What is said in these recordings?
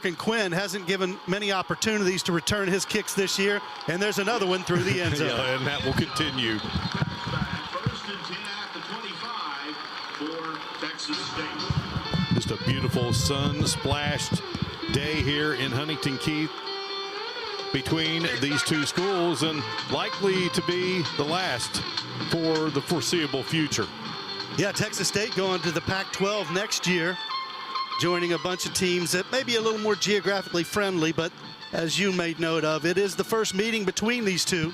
And Quinn hasn't given many opportunities to return his kicks this year, and there's another one through the end zone. Yeah, and that will continue. First and 10 at the 25 for Texas State. Just a beautiful sun-splashed day here in Huntington Keith between these two schools, and likely to be the last for the foreseeable future. Yeah, Texas State going to the Pac-12 next year, joining a bunch of teams that may be a little more geographically friendly, but as you made note of, it is the first meeting between these two.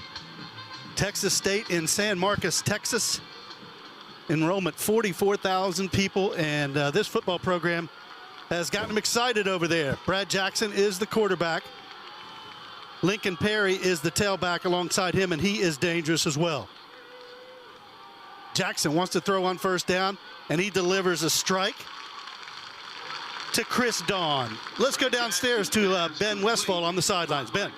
Texas State in San Marcos, Texas. Enrollment 44,000 people, and this football program has gotten them excited over there. Brad Jackson is the quarterback. Lincoln Perry is the tailback alongside him, and he is dangerous as well. Jackson wants to throw on first down, and he delivers a strike to Chris Dawn. Let's go downstairs to Ben Westfall on the sidelines. Ben.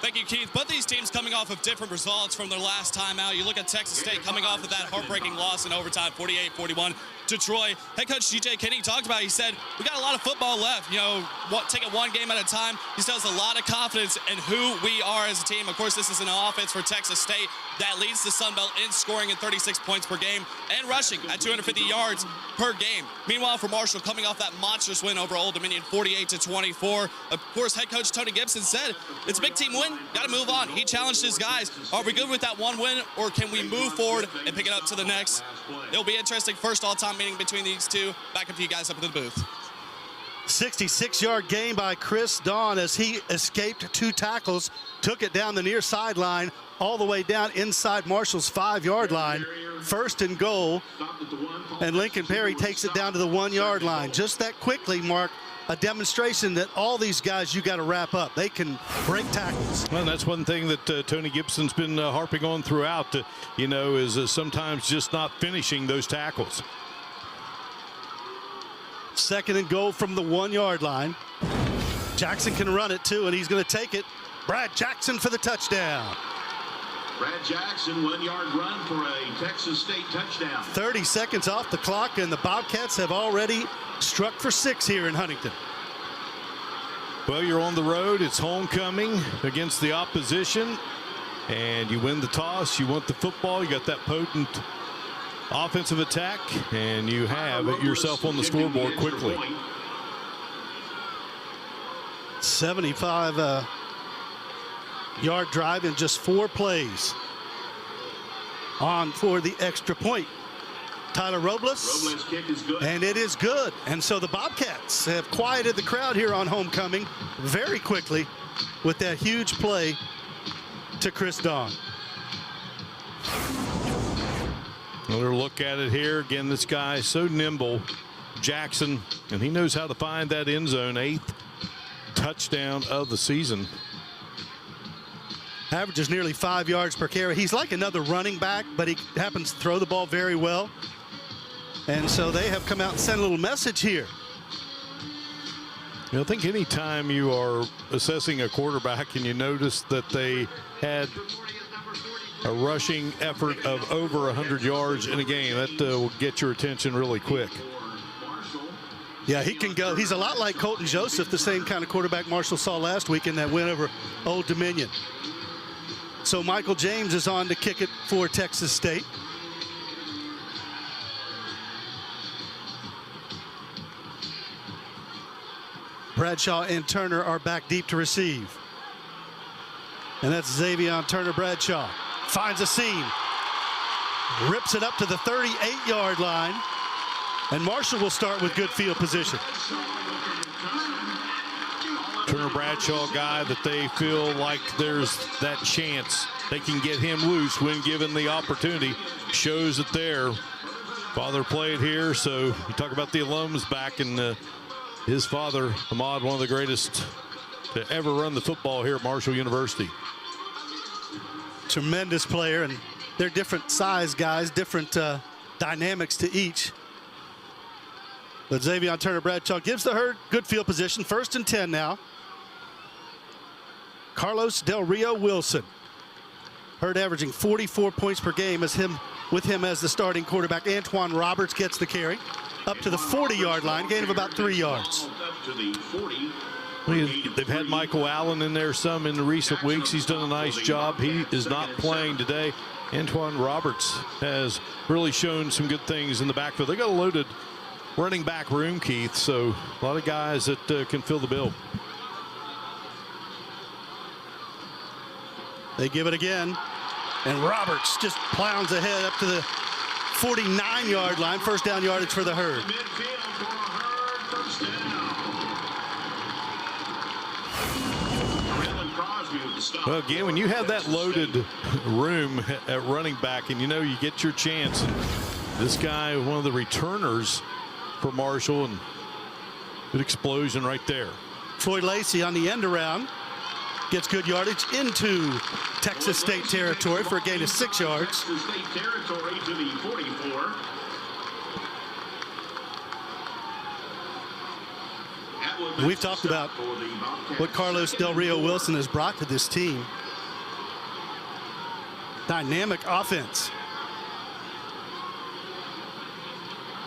Thank you, Keith. Both these teams coming off of different results from their last time out. You look at Texas State coming off of that heartbreaking loss in overtime, 48-41 to Troy. Head coach G.J. Kinney talked about it. He said, we got a lot of football left. You know, take it one game at a time. He still has a lot of confidence in who we are as a team. Of course, this is an offense for Texas State that leads the Sun Belt in scoring at 36 points per game and rushing at 250 yards per game. Meanwhile, for Marshall, coming off that monstrous win over Old Dominion, 48-24. Of course, head coach Tony Gibson said, it's a big team win. Got to move on. He challenged his guys. Are we good with that one win, or can we move forward and pick it up to the next? It'll be interesting. First all-time meeting between these two. Back up to you guys up in the booth. 66-yard gain by Chris Dawn as he escaped two tackles, took it down the near sideline, all the way down inside Marshall's 5-yard line. First and goal, and Lincoln Perry takes it down to the 1-yard line. Just that quickly, Mark, a demonstration that all these guys you got to wrap up. They can break tackles. Well, that's one thing that Tony Gibson's been harping on throughout, you know, is sometimes just not finishing those tackles. Second and goal from the 1-yard line. Jackson can run it too, and he's going to take it. Brad Jackson for the touchdown. Brad Jackson, 1-yard run for a Texas State touchdown. 30 seconds off the clock, and the Bobcats have already struck for 6 here in Huntington. Well, you're on the road. It's homecoming against the opposition, and you win the toss. You want the football. You got that potent offensive attack, and you have yourself on the scoreboard quickly. 75 yard drive in just 4 plays. On for the extra point. Tyler Robles, kick is good. And it is good. And so the Bobcats have quieted the crowd here on homecoming very quickly with that huge play to Chris Dawn. Another look at it here. Again, this guy is so nimble, Jackson, and he knows how to find that end zone. 8th touchdown of the season. Averages nearly 5 yards per carry. He's like another running back, but he happens to throw the ball very well. And so they have come out and sent a little message here. You know, I think anytime you are assessing a quarterback and you notice that they had a rushing effort of over 100 yards in a game, that will get your attention really quick. Yeah, he can go. He's a lot like Colton Joseph, the same kind of quarterback Marshall saw last week in that win over Old Dominion. So Michael James is on to kick it for Texas State. Bradshaw and Turner are back deep to receive. And that's Xavier Turner Bradshaw. Finds a seam. Rips it up to the 38-yard line. And Marshall will start with good field position. Turner Bradshaw, guy that they feel like there's that chance they can get him loose when given the opportunity. Shows that their father played here. So you talk about the alums back in his father, Ahmad, one of the greatest to ever run the football here at Marshall University. Tremendous player, and they're different size guys, different dynamics to each. But Xavier Turner Bradshaw gives the herd good field position. 1st and 10 now. Carlos Del Rio Wilson. Herd averaging 44 points per game with him as the starting quarterback. Antoine Roberts gets the carry. up to the 40-yard line, gain of about 3 yards. Up to the 40. They've had Michael Allen in there some in the recent weeks. He's done a nice job. He is not playing today. Antoine Roberts has really shown some good things in the backfield. They got a loaded running back room, Keith, so a lot of guys that can fill the bill. They give it again, and Roberts just plows ahead up to the 49-yard line. First down yardage for the Herd. Midfield for a Herd first down. Dylan Crosby with the stop. Well, again, when you have that loaded room at running back and you know you get your chance, and this guy, one of the returners for Marshall, and good explosion right there. Floyd Lacey on the end around gets good yardage into Texas State territory for a gain of 6 yards. Texas State territory to the 44. We've talked about what Carlos Del Rio Wilson has brought to this team. Dynamic offense.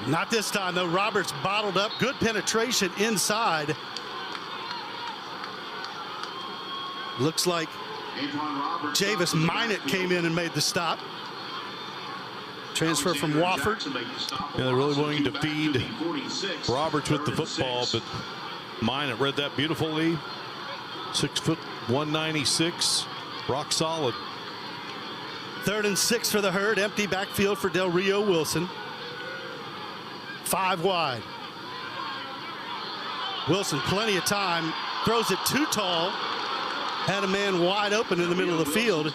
Not this time, though. Roberts bottled up. Good penetration inside. Looks like Javis Minot came in and made the stop. Transfer from Wofford. Yeah, they're really willing to feed Roberts with the football, but Minot read that beautifully. 6 foot 196, rock solid. 3rd and 6 for the Herd. Empty backfield for Del Rio Wilson. 5 wide. Wilson, plenty of time. Throws it too tall. Had a man wide open in the middle of the field.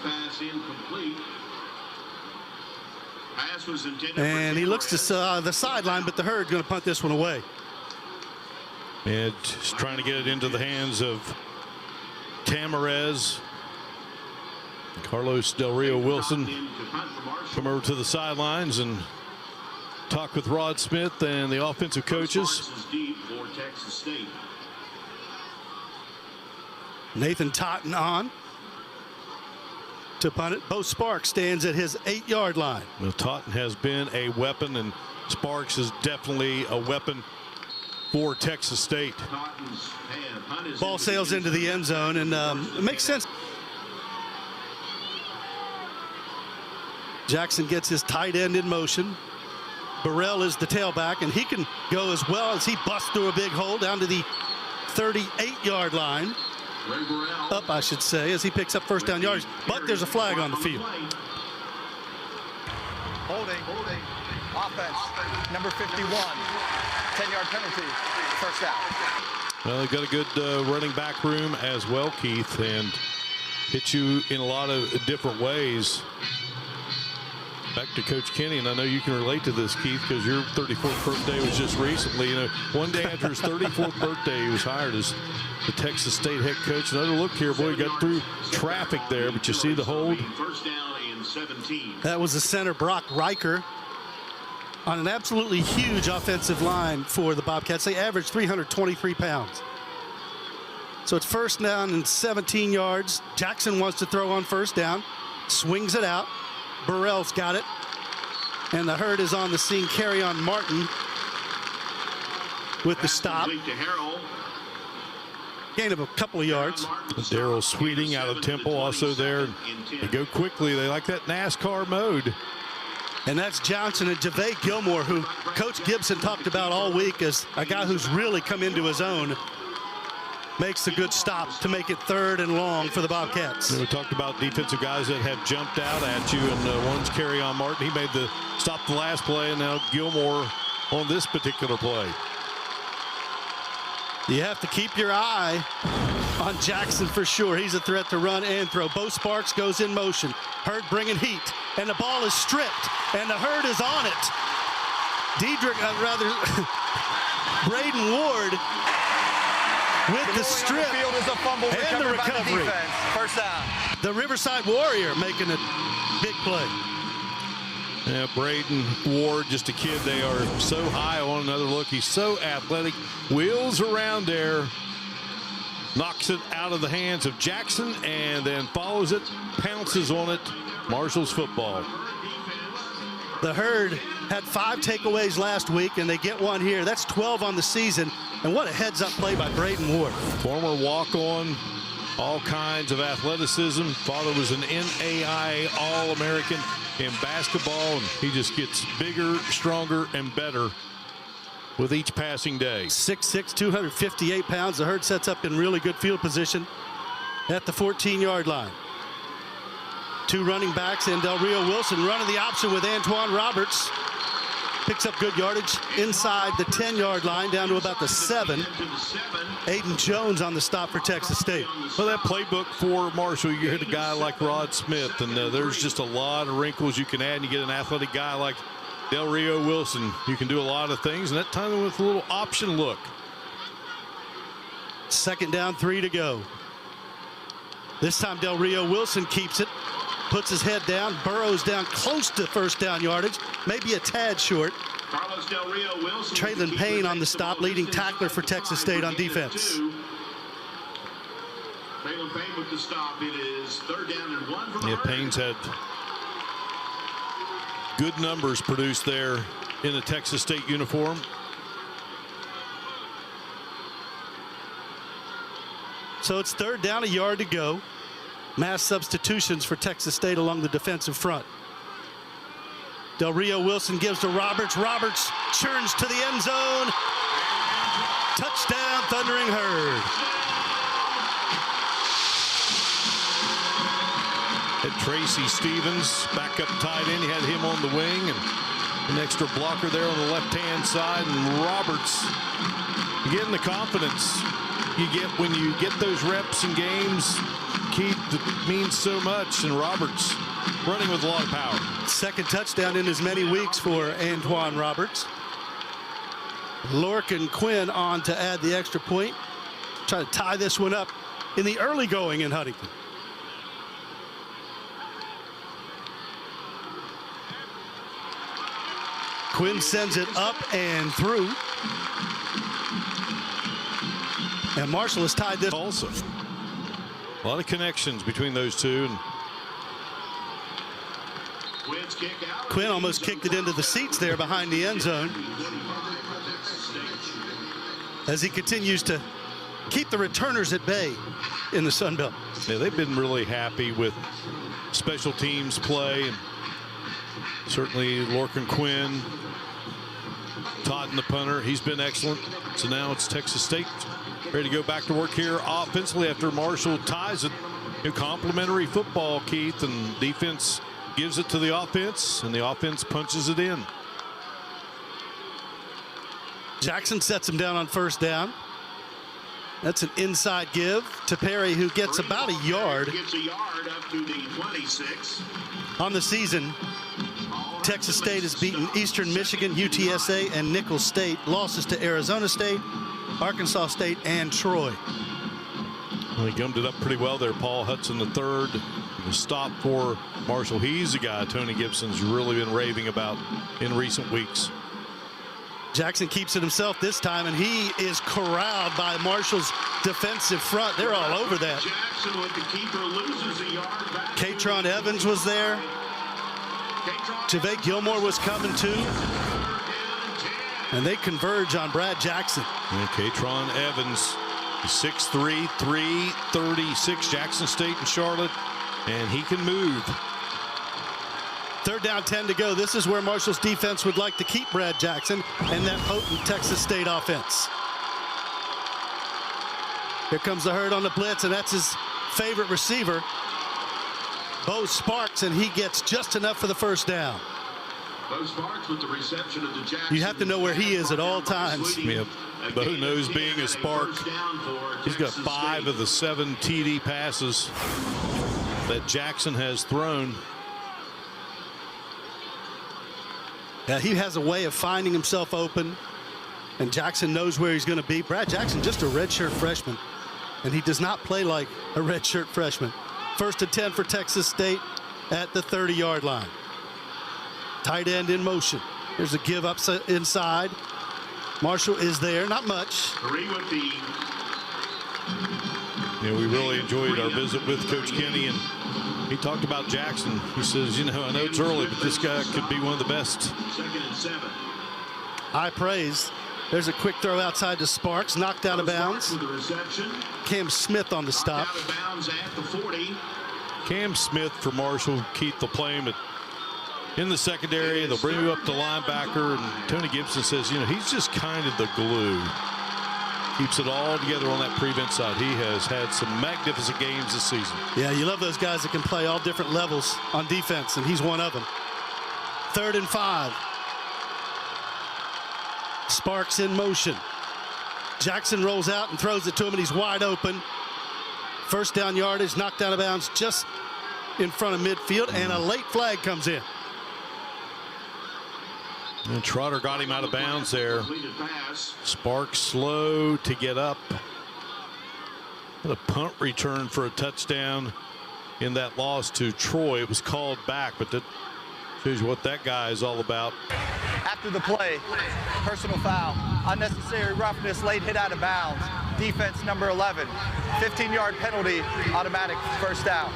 And he looks to the sideline, but the Herd's going to punt this one away. And just trying to get it into the hands of Tamarez. Carlos Del Rio Wilson come over to the sidelines and talk with Rod Smith and the offensive coaches. Nathan Totten on to punt it. Bo Sparks stands at his 8-yard line. Well, Totten has been a weapon, and Sparks is definitely a weapon for Texas State. Ball sails into the end zone, and it makes sense. Jackson gets his tight end in motion. Burrell is the tailback, and he can go as well as he busts through a big hole down to the 38-yard line. Up, I should say, as he picks up first down yards. But there's a flag on the field. Holding. Offense. Number 51. 10-yard penalty. First down. Well, they've got a good running back room as well, Keith, and hit you in a lot of different ways. Back to Coach Kenny, and I know you can relate to this, Keith, because your 34th birthday was just recently. You know, one day after his 34th birthday, he was hired as the Texas State head coach. Another look here, boy, he got through traffic there, but you see the hold. First down and 17. That was the center, Brock Riker, on an absolutely huge offensive line for the Bobcats. They averaged 323 pounds. So it's first down and 17 yards. Jackson wants to throw on first down, swings it out. Burrell's got it, and the Herd is on the scene. Carry-on Martin with the stop. Gain of a couple of yards. Daryl Sweeting out of Temple also there. They go quickly. They like that NASCAR mode. And that's Johnson and JaVay Gilmore, who Coach Gibson talked about all week as a guy who's really come into his own. Makes a good stop to make it 3rd and long for the Bobcats. We talked about defensive guys that have jumped out at you, and one's Carry-on Martin. He made the stop the last play, and now Gilmore on this particular play. You have to keep your eye on Jackson for sure. He's a threat to run and throw. Bo Sparks goes in motion. Herd bringing heat, and the ball is stripped, and the Herd is on it. Braden Ward with the strip field is a fumble and the recovery. First down. The Riverside Warrior making a big play. Yeah, Braden Ward, just a kid they are so high on. Another look, he's so athletic, wheels around there, knocks it out of the hands of Jackson, and then follows it, pounces on it. Marshall's football. The Herd had 5 takeaways last week, and they get one here. That's 12 on the season. And what a heads-up play by Braden Ward. Former walk-on, all kinds of athleticism. Father was an NAIA All-American in basketball, and he just gets bigger, stronger, and better with each passing day. 6'6", 258 pounds. The Herd sets up in really good field position at the 14-yard line. 2 running backs, and Del Rio Wilson running the option with Antoine Roberts. Picks up good yardage inside the 10-yard line down to about the 7. Aiden Jones on the stop for Texas State. Well, that playbook for Marshall, you hit a guy like Rod Smith, and there's just a lot of wrinkles you can add, and you get an athletic guy like Del Rio Wilson. You can do a lot of things, and that time with a little option look. 2nd down, 3 to go. This time Del Rio Wilson keeps it, puts his head down, burrows down close to first down yardage, maybe a tad short. Traylon Payne on the stop, leading tackler for Texas State on defense. Traylon Payne with the stop. It is 3rd down and 1 for the Herd. Payne's had good numbers produced there in a Texas State uniform. So it's 3rd down, a yard to go. Mass substitutions for Texas State along the defensive front. Del Rio Wilson gives to Roberts. Roberts churns to the end zone. Touchdown, Thundering Herd. Had Tracy Stevens, backup tight end. He had him on the wing, and an extra blocker there on the left-hand side. And Roberts getting the confidence you get when you get those reps in games. Keith, that means so much, and Roberts running with a lot of power. 2nd touchdown in as many weeks for Antoine Roberts. Lorcan Quinn on to add the extra point. Try to tie this one up in the early going in Huntington. Quinn sends it up and through. And Marshall has tied this. Also, a lot of connections between those two. And Quinn almost kicked it into the seats there behind the end zone as he continues to keep the returners at bay in the Sun Belt. Yeah, they've been really happy with special teams play, and certainly Lorcan Quinn, Totten the punter, he's been excellent. So now it's Texas State ready to go back to work here offensively after Marshall ties it. New complimentary football, Keith, and defense gives it to the offense, and the offense punches it in. Jackson sets him down on 1st down. That's an inside give to Perry, who gets about a yard. Gets a yard up to the 26. On the season, Texas State has beaten Eastern Michigan, UTSA, and Nicholls State. Losses to Arizona State, Arkansas State, and Troy. Well, he gummed it up pretty well there. Paul Hudson III, the stop for Marshall. He's the guy Tony Gibson's really been raving about in recent weeks. Jackson keeps it himself this time, and he is corralled by Marshall's defensive front. They're all over that. Jackson with the keeper loses a yard back. Katron Evans was there. Javay Gilmore was coming too. And they converge on Brad Jackson. And Katron Evans, 6'3", 336, Jackson State and Charlotte, and he can move. 3rd down, 10 to go. This is where Marshall's defense would like to keep Brad Jackson and that potent Texas State offense. Here comes the Herd on the blitz, and that's his favorite receiver, Bo Sparks, and he gets just enough for the 1st down. Bo Sparks with the reception of the Jackson. You have to know where he is at all times. Yep. Bo knows being a Spark. He's got 5 of the 7 TD passes that Jackson has thrown. Yeah, he has a way of finding himself open, and Jackson knows where he's going to be. Brad Jackson, just a redshirt freshman, and he does not play like a redshirt freshman. 1st and 10 for Texas State at the 30-yard line. Tight end in motion. There's a give up inside. Marshall is there, not much. 3 with the You know, we really enjoyed our visit with Coach Kenny, and he talked about Jackson. He says, you know, I know it's early, but this guy could be one of the best. 2nd and 7. High praise. There's a quick throw outside to Sparks, knocked out of bounds. With the reception. Cam Smith on the stop. Out of bounds at the 40. Cam Smith for Marshall. Keith, they'll play him in the secondary. They'll bring him up to linebacker, and Tony Gibson says, you know, he's just kind of the glue. Keeps it all together on that prevent side. He has had some magnificent games this season. Yeah, you love those guys that can play all different levels on defense, and he's one of them. 3rd and 5. Sparks in motion. Jackson rolls out and throws it to him, and he's wide open. First down yardage, knocked out of bounds just in front of midfield, and a late flag comes in. And Trotter got him out of bounds there. Completed pass. Sparks slow to get up. The punt return for a touchdown in that loss to Troy. It was called back, but that shows you what that guy is all about. After the play, personal foul, unnecessary roughness, late hit out of bounds. Defense number 11, 15-yard penalty, automatic first down.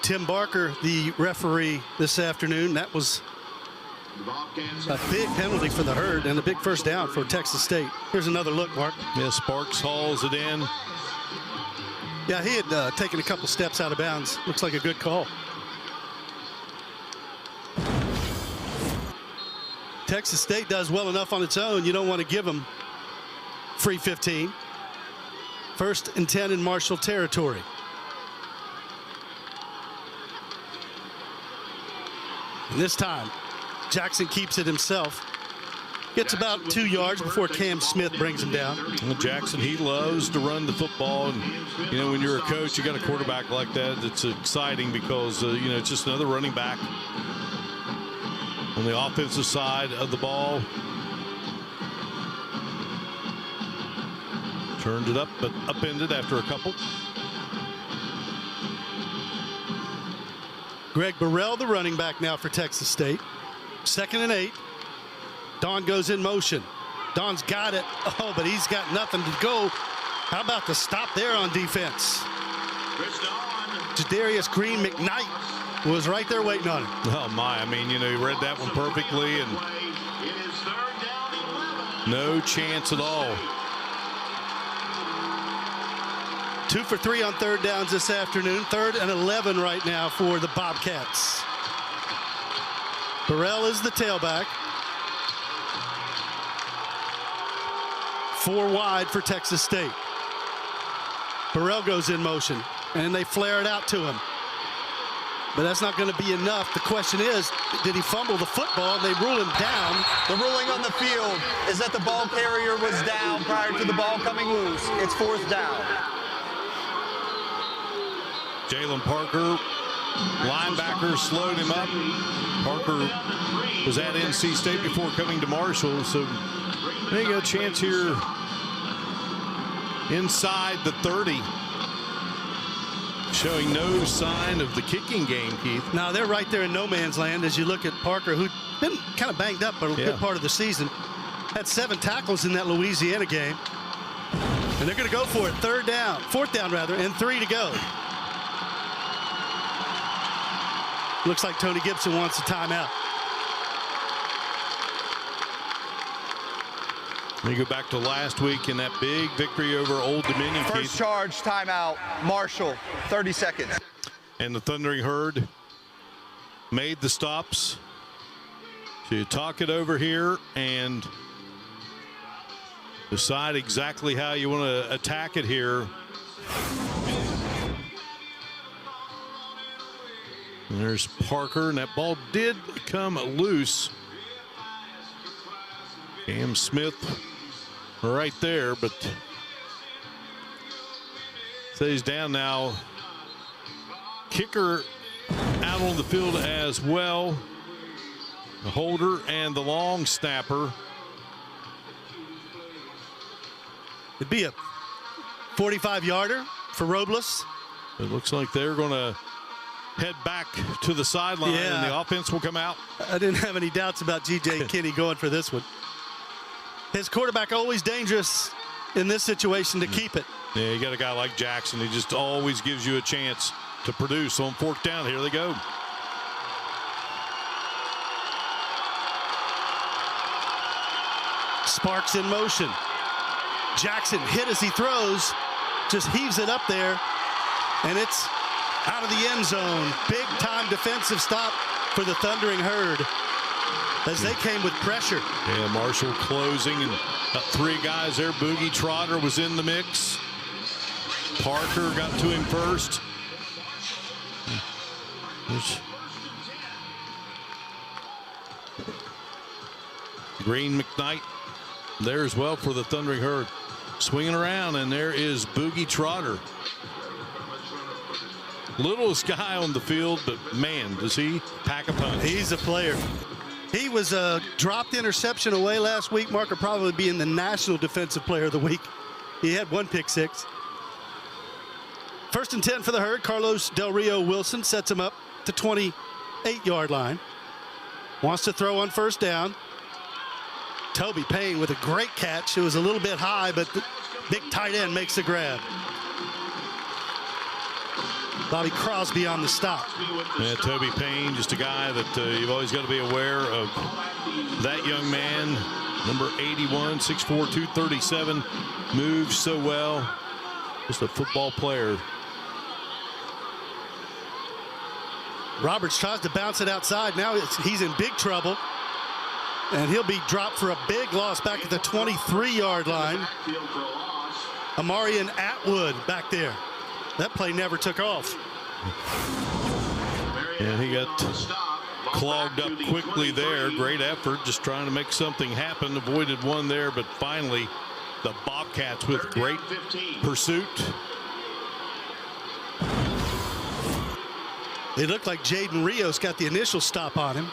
Tim Barker, the referee this afternoon. That was The Bobcats a big penalty for the Herd and a big first down for Texas State. Here's another look, Mark. Yeah, Sparks hauls it in. Yeah, he had taken a couple steps out of bounds. Looks like a good call. Texas State does well enough on its own. You don't want to give them free 15. 1st and 10 in Marshall territory. And this time, Jackson keeps it himself. Gets about 2 yards before Cam Smith brings him down. Well, Jackson, he loves to run the football. And, you know, when you're a coach, you got a quarterback like that. It's exciting because, you know, it's just another running back on the offensive side of the ball. Turned it up, but upended after a couple. Greg Burrell, the running back now for Texas State. 2nd and 8. Don goes in motion. Don's got it. Oh, but he's got nothing to go. How about the stop there on defense? Chris Don. Jadarius Green McKnight was right there waiting on him. Oh, my. I mean, you know, he read that one perfectly, and It is 3rd down 11. no chance at all. 2 for 3 on 3rd downs this afternoon. 3rd and 11 right now for the Bobcats. Burrell is the tailback. 4 wide for Texas State. Burrell goes in motion, and they flare it out to him. But that's not going to be enough. The question is, did he fumble the football? They rule him down. The ruling on the field is that the ball carrier was down prior to the ball coming loose. It's 4th down. Jalen Parker, linebacker, slowed him up. Parker was at NC State before coming to Marshall, so they got a chance here inside the 30. Showing no sign of the kicking game, Keith. Now they're right there in no man's land as you look at Parker, who'd been kind of banged up for a good part of the season. Had 7 tackles in that Louisiana game. And they're going to go for it. 4th down rather, and 3 to go. Looks like Tony Gibson wants a timeout. Let me go back to last week in that big victory over Old Dominion, First Keith. charge, timeout, Marshall, 30 seconds. And the Thundering Herd made the stops. So you talk it over here and decide exactly how you want to attack it here. And there's Parker, and that ball did come loose. Cam Smith right there, but stays down now. Kicker out on the field as well. The holder and the long snapper. It'd be a 45-yarder for Robles. It looks like they're going to head back to the sideline, and the offense will come out. I didn't have any doubts about G.J. Kinney going for this one. His quarterback always dangerous in this situation to keep it. Yeah, you got a guy like Jackson. He just always gives you a chance to produce on fourth down. Here they go. Sparks in motion. Jackson hit as he throws, just heaves it up there, and it's out of the end zone. Big time defensive stop for the Thundering Herd as they came with pressure. Yeah, Marshall closing, and three guys there. Boogie Trotter was in the mix. Parker got to him first. Green McKnight there as well for the Thundering Herd. Swinging around, and there is Boogie Trotter. Littlest guy on the field, but man, does he pack a punch. He's a player. He was a dropped interception away last week. Mark will probably be in the National Defensive Player of the Week. He had one pick six. 1st and 10 for the Herd. Carlos Del Rio Wilson sets him up to 28-yard line. Wants to throw on first down. Toby Payne with a great catch. It was a little bit high, but the big tight end makes the grab. Bobby Crosby on the stop. Yeah, Toby Payne, just a guy that you've always got to be aware of. That young man, number 81, 6'4", 237, moves so well. Just a football player. Roberts tries to bounce it outside. Now he's in big trouble. And he'll be dropped for a big loss back at the 23-yard line. Amarian Atwood back there. That play never took off. And he got clogged up quickly there. Great effort, just trying to make something happen. Avoided one there, but finally the Bobcats with great pursuit. It looked like Jaden Rios got the initial stop on him.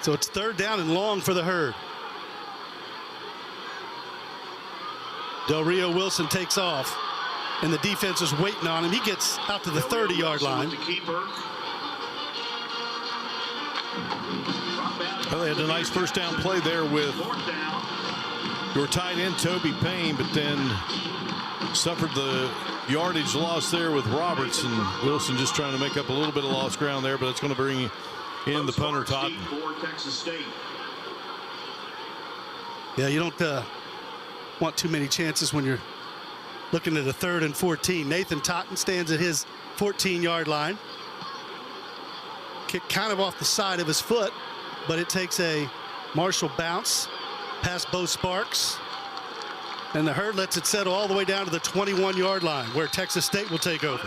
So it's 3rd down and long for the Herd. Del Rio Wilson takes off, and the defense is waiting on him. He gets out to the 30-yard line. Well, they had a nice first down play there with your tight end Toby Payne, but then suffered the yardage loss there with Roberts, and Wilson just trying to make up a little bit of lost ground there, but it's going to bring in the punter Totten. Yeah, you don't want too many chances when you're looking at a 3rd and 14. Nathan Totten stands at his 14-yard line. Kick kind of off the side of his foot, but it takes a Marshall bounce past Bo Sparks. And the Herd lets it settle all the way down to the 21-yard line, where Texas State will take over.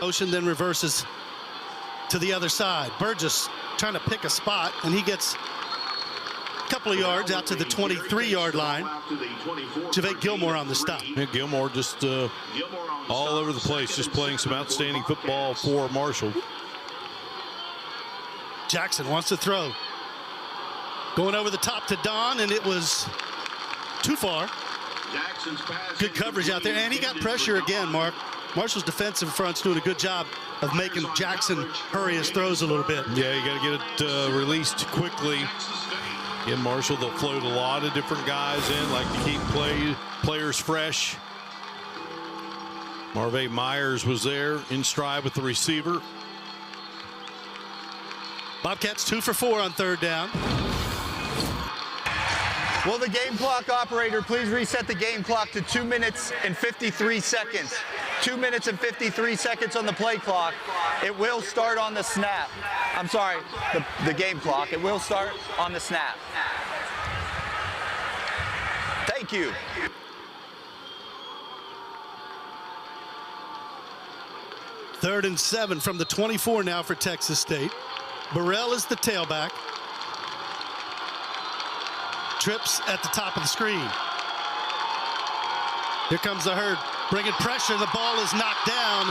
Ocean then reverses to the other side. Burgess trying to pick a spot, and he gets a couple of yards out to the 23-yard line. Javate Gilmore on the stop. Yeah, Gilmore just all over the place, just playing some outstanding football for Marshall. Jackson wants to throw. Going over the top to Don, and it was too far. Good coverage out there, and he got pressure again, Mark. Marshall's defensive front's doing a good job of making Jackson hurry his throws a little bit. Yeah, you got to get it released quickly. In Marshall, they'll float a lot of different guys in, like to keep players fresh. Marvay Myers was there in stride with the receiver. Bobcats 2 for 4 on 3rd down. Will the game clock operator please reset the game clock to 2 minutes and 53 seconds? 2 minutes and 53 seconds on the play clock. It will start on the snap. I'm sorry, the game clock. It will start on the snap. Thank you. Third and 7 from the 24 now for Texas State. Burrell is the tailback. Trips at the top of the screen. Here comes the Herd, bringing pressure. The ball is knocked down.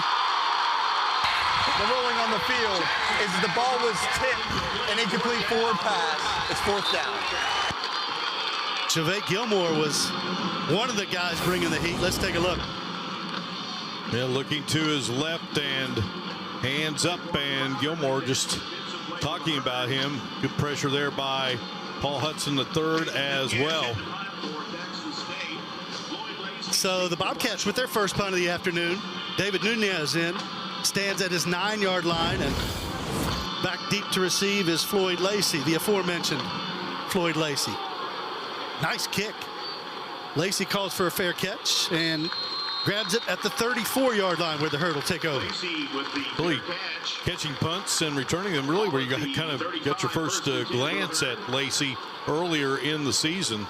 The ruling on the field is the ball was tipped, an incomplete forward pass. It's 4th down. Javate Gilmore was one of the guys bringing the heat. Let's take a look. Yeah, looking to his left and hands up, and Gilmore just talking about him. Good pressure there by Paul Hudson III as well. So the Bobcats with their first punt of the afternoon. David Nunez in, stands at his 9-yard line, and back deep to receive is Floyd Lacey, the aforementioned Floyd Lacey. Nice kick. Lacey calls for a fair catch and grabs it at the 34-yard line where the Herd will take over. Really catching punts and returning them, really where you kind of got your first glance at Lacey earlier in the season.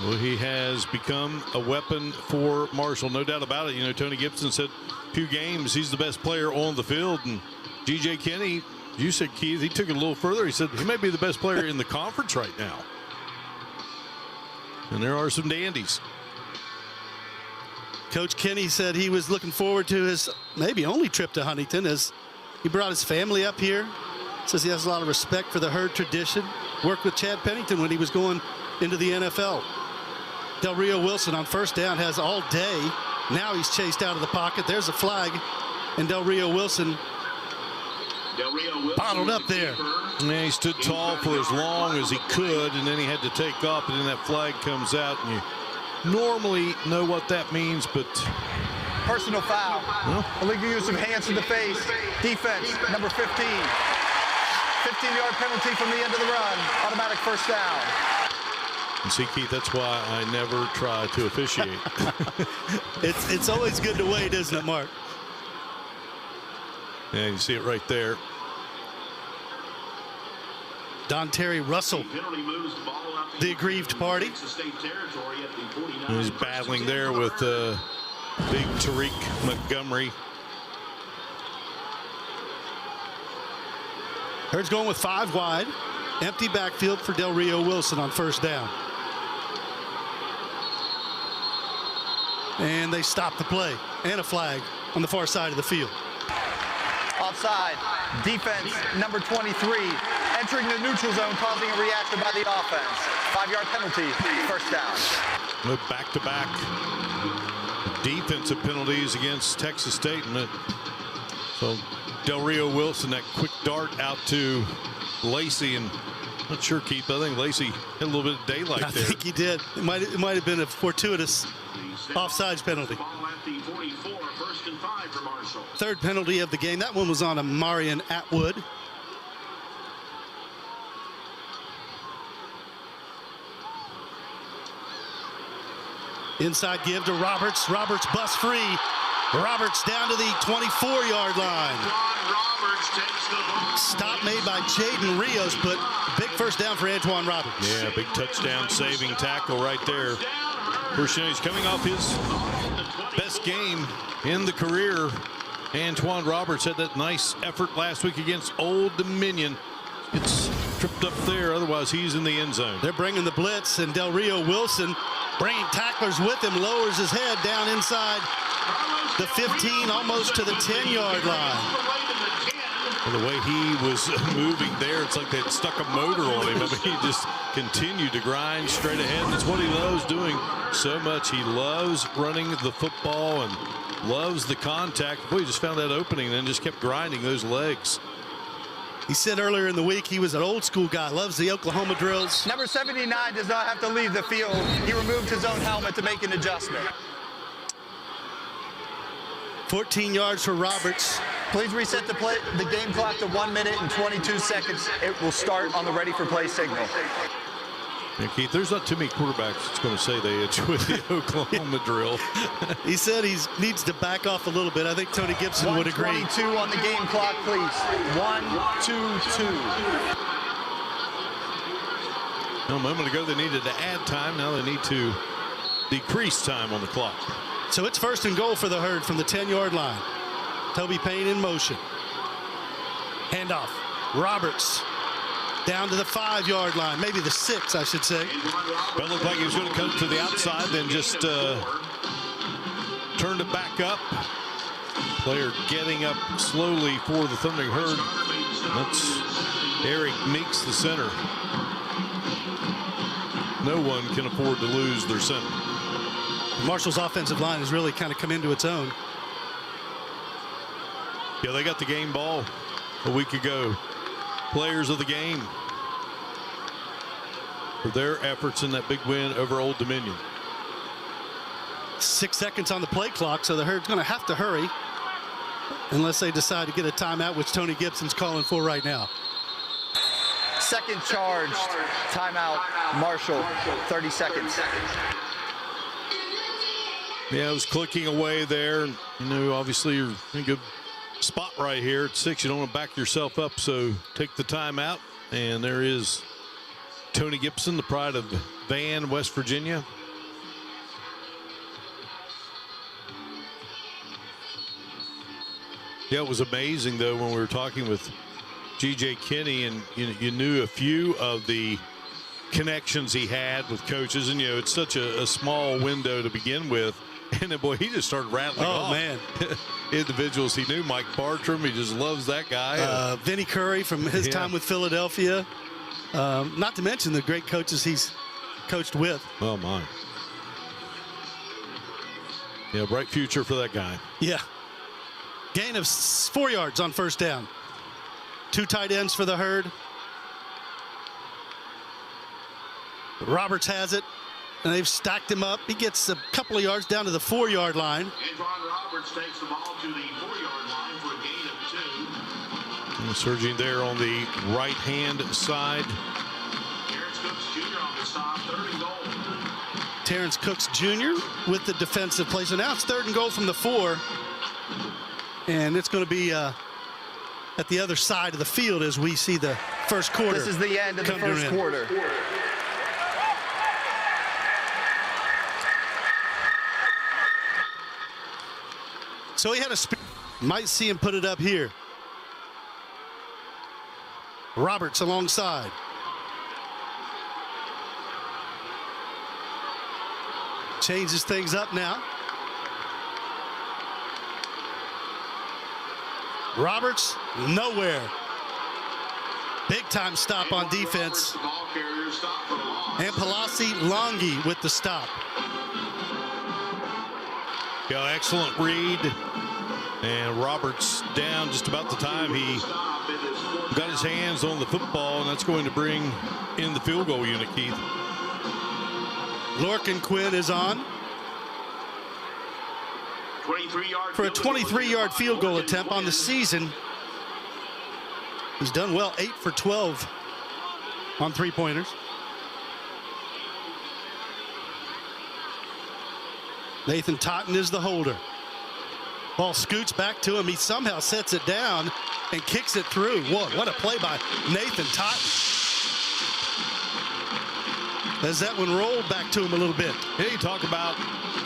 Well, he has become a weapon for Marshall, no doubt about it. You know, Tony Gibson said a few games he's the best player on the field, and G.J. Kinney, you said, Keith, he took it a little further. He said he may be the best player in the conference right now. And there are some dandies. Coach Kinney said he was looking forward to his maybe only trip to Huntington, as he brought his family up here. Says he has a lot of respect for the Herd tradition. Worked with Chad Pennington when he was going into the NFL. Del Rio Wilson on first down has all day. Now he's chased out of the pocket. There's a flag, and Del Rio Wilson bottled up there. Yeah, he stood tall for as long as he could, and then he had to take off, and then that flag comes out, and you normally know what that means, but Personal foul. Illegal use of hands to the face. Defense, number 15. 15-yard penalty from the end of the run. Automatic first down. And see, Keith, that's why I never try to officiate. It's always good to wait, isn't it, Mark? Yeah, you see it right there. Don Terry Russell, the aggrieved party. He's battling there with big Tariq Montgomery. Herd's going with 5 wide. Empty backfield for Del Rio Wilson on first down. And they stop the play. And a flag on the far side of the field. Offside. Defense, number 23. Entering the neutral zone, causing a reaction by the offense. 5-yard penalty, first down. With back-to-back defensive penalties against Texas State. And so Del Rio Wilson, that quick dart out to Lacey, and not sure, Keith, I think Lacey had a little bit of daylight there. I think he did. It might have been a fortuitous offsides penalty. Third penalty of the game. That one was on a Marion Atwood. Inside give to Roberts. Roberts busts free. Roberts down to the 24-yard line. Stop made by Jaden Rios, but big first down for Antoine Roberts. Yeah, big touchdown saving tackle right there. Of course, he's coming off his best game in the career. Antoine Roberts had that nice effort last week against Old Dominion. It's tripped up there, otherwise he's in the end zone. They're bringing the blitz, and Del Rio Wilson, bringing tacklers with him, lowers his head down inside the 15, almost to the 10-yard line. Well, the way he was moving there, it's like they'd stuck a motor on him. I mean, he just continued to grind straight ahead, and it's what he loves doing so much. He loves running the football and loves the contact. Boy, he just found that opening and then just kept grinding those legs. He said earlier in the week he was an old school guy, loves the Oklahoma drills. Number 79 does not have to leave the field. He removed his own helmet to make an adjustment. 14 yards for Roberts. Please reset the game clock to 1 minute and 22 seconds. It will start on the ready for play signal. Yeah, Keith, there's not too many quarterbacks that's going to say they enjoy the Oklahoma drill. He said he needs to back off a little bit. I think Tony Gibson would agree. 1:22 on the game clock, please. 1:22. A moment ago they needed to add time. Now they need to decrease time on the clock. So it's first and goal for the Herd from the 10-yard line. Toby Payne in motion. Handoff. Roberts down to the 5-yard line, maybe the 6, I should say. Well, it looked like he was going to cut to the outside, then just turned it back up. Player getting up slowly for the Thundering Herd. That's Eric Meeks, the center. No one can afford to lose their center. Marshall's offensive line has really kind of come into its own. Yeah, they got the game ball a week ago. Players of the game. for their efforts in that big win over Old Dominion. 6 seconds on the play clock, so the Herd's going to have to hurry unless they decide to get a timeout, which Tony Gibson's calling for right now. Second charged timeout, Marshall, 30 seconds. Yeah, it was clicking away there. You know, obviously you're in a good spot right here at 6. You don't want to back yourself up, so take the timeout. And there is Tony Gibson, the pride of Van, West Virginia. Yeah, it was amazing, though, when we were talking with G.J. Kinney, and you knew a few of the connections he had with coaches. And, you know, it's such a small window to begin with. And then, boy, he just started rattling off. Man. Individuals he knew. Mike Bartram, he just loves that guy. Vinnie Curry from his time with Philadelphia. Not to mention the great coaches he's coached with. Oh, my. Yeah, bright future for that guy. Yeah. Gain of 4 yards on first down. 2 tight ends for the Herd. Roberts has it, and they've stacked him up. He gets a couple of yards down to the 4-yard line. Antoine Roberts takes the ball to the 4-yard line for a gain of 2. And surging there on the right-hand side. Terrence Cooks Jr. on the stop, 3rd and goal. Terrence Cooks Jr. with the defensive play. So now it's 3rd and goal from the 4. And it's going to be at the other side of the field as we see the first quarter. This is the end of the first quarter. So he had a might see him put it up here. Roberts alongside. Changes things up now. Roberts nowhere. Big time stop on defense. And Palasi Longi with the stop. Yeah, excellent read. And Roberts down just about the time he got his hands on the football, and that's going to bring in the field goal unit, Keith. Lorcan Quinn is on for a 23-yard field goal attempt on the season. He's done well, 8 for 12 on 3-pointers. Nathan Totten is the holder. Ball scoots back to him. He somehow sets it down and kicks it through. Whoa, what a play by Nathan Totten. As that one rolled back to him a little bit. Yeah, you talk about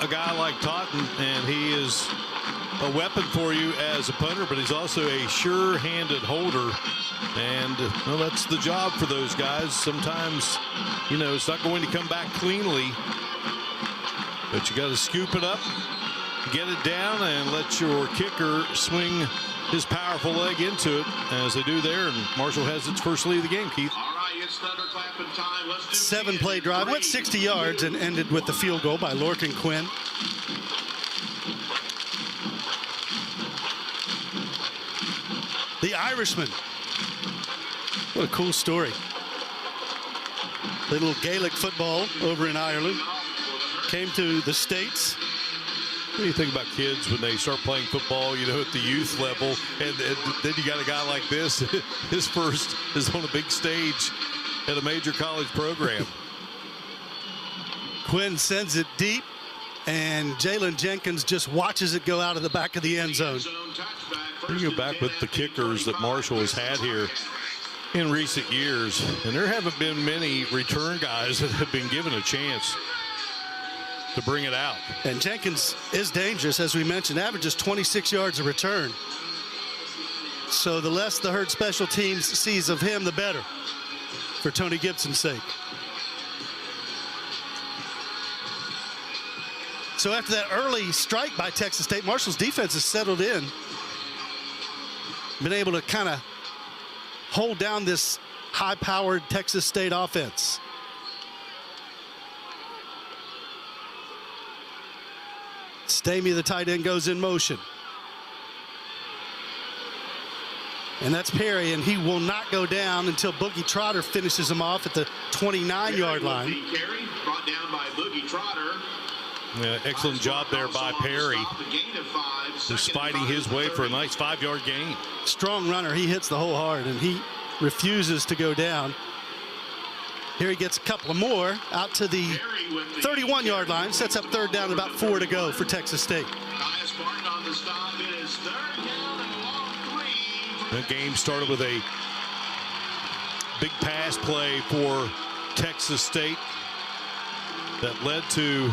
a guy like Totten, and he is a weapon for you as a punter, but he's also a sure-handed holder. And, well, that's the job for those guys. Sometimes, you know, it's not going to come back cleanly, but you got to scoop it up, get it down, and let your kicker swing his powerful leg into it, as they do there. And Marshall has its first lead of the game, Keith. 7-play drive, went 60 yards and ended with the field goal by Lorcan Quinn. The Irishman. What a cool story. Little Gaelic football over in Ireland. Came to the States. What do you think about kids when they start playing football, you know, at the youth level, and then you got a guy like this, his first is on a big stage at a major college program. Quinn sends it deep, and Jalen Jenkins just watches it go out of the back of the end zone. You go back with the kickers that Marshall has had here in recent years, and there haven't been many return guys that have been given a chance to bring it out. And Jenkins is dangerous, as we mentioned, averages 26 yards a return. So the less the Herd special teams sees of him, the better for Tony Gibson's sake. So after that early strike by Texas State, Marshall's defense has settled in. Been able to kind of hold down this high-powered Texas State offense. Stamey, the tight end, goes in motion. And that's Perry, and he will not go down until Boogie Trotter finishes him off at the 29-yard line. Carry brought down by Boogie Trotter. Yeah, excellent job there by Perry, just fighting his way for a nice 5-yard gain. Strong runner. He hits the hole hard, and he refuses to go down. Here he gets a couple of more out to the 31-yard line. Sets up third down, about 4 to go for Texas State. The game started with a big pass play for Texas State that led to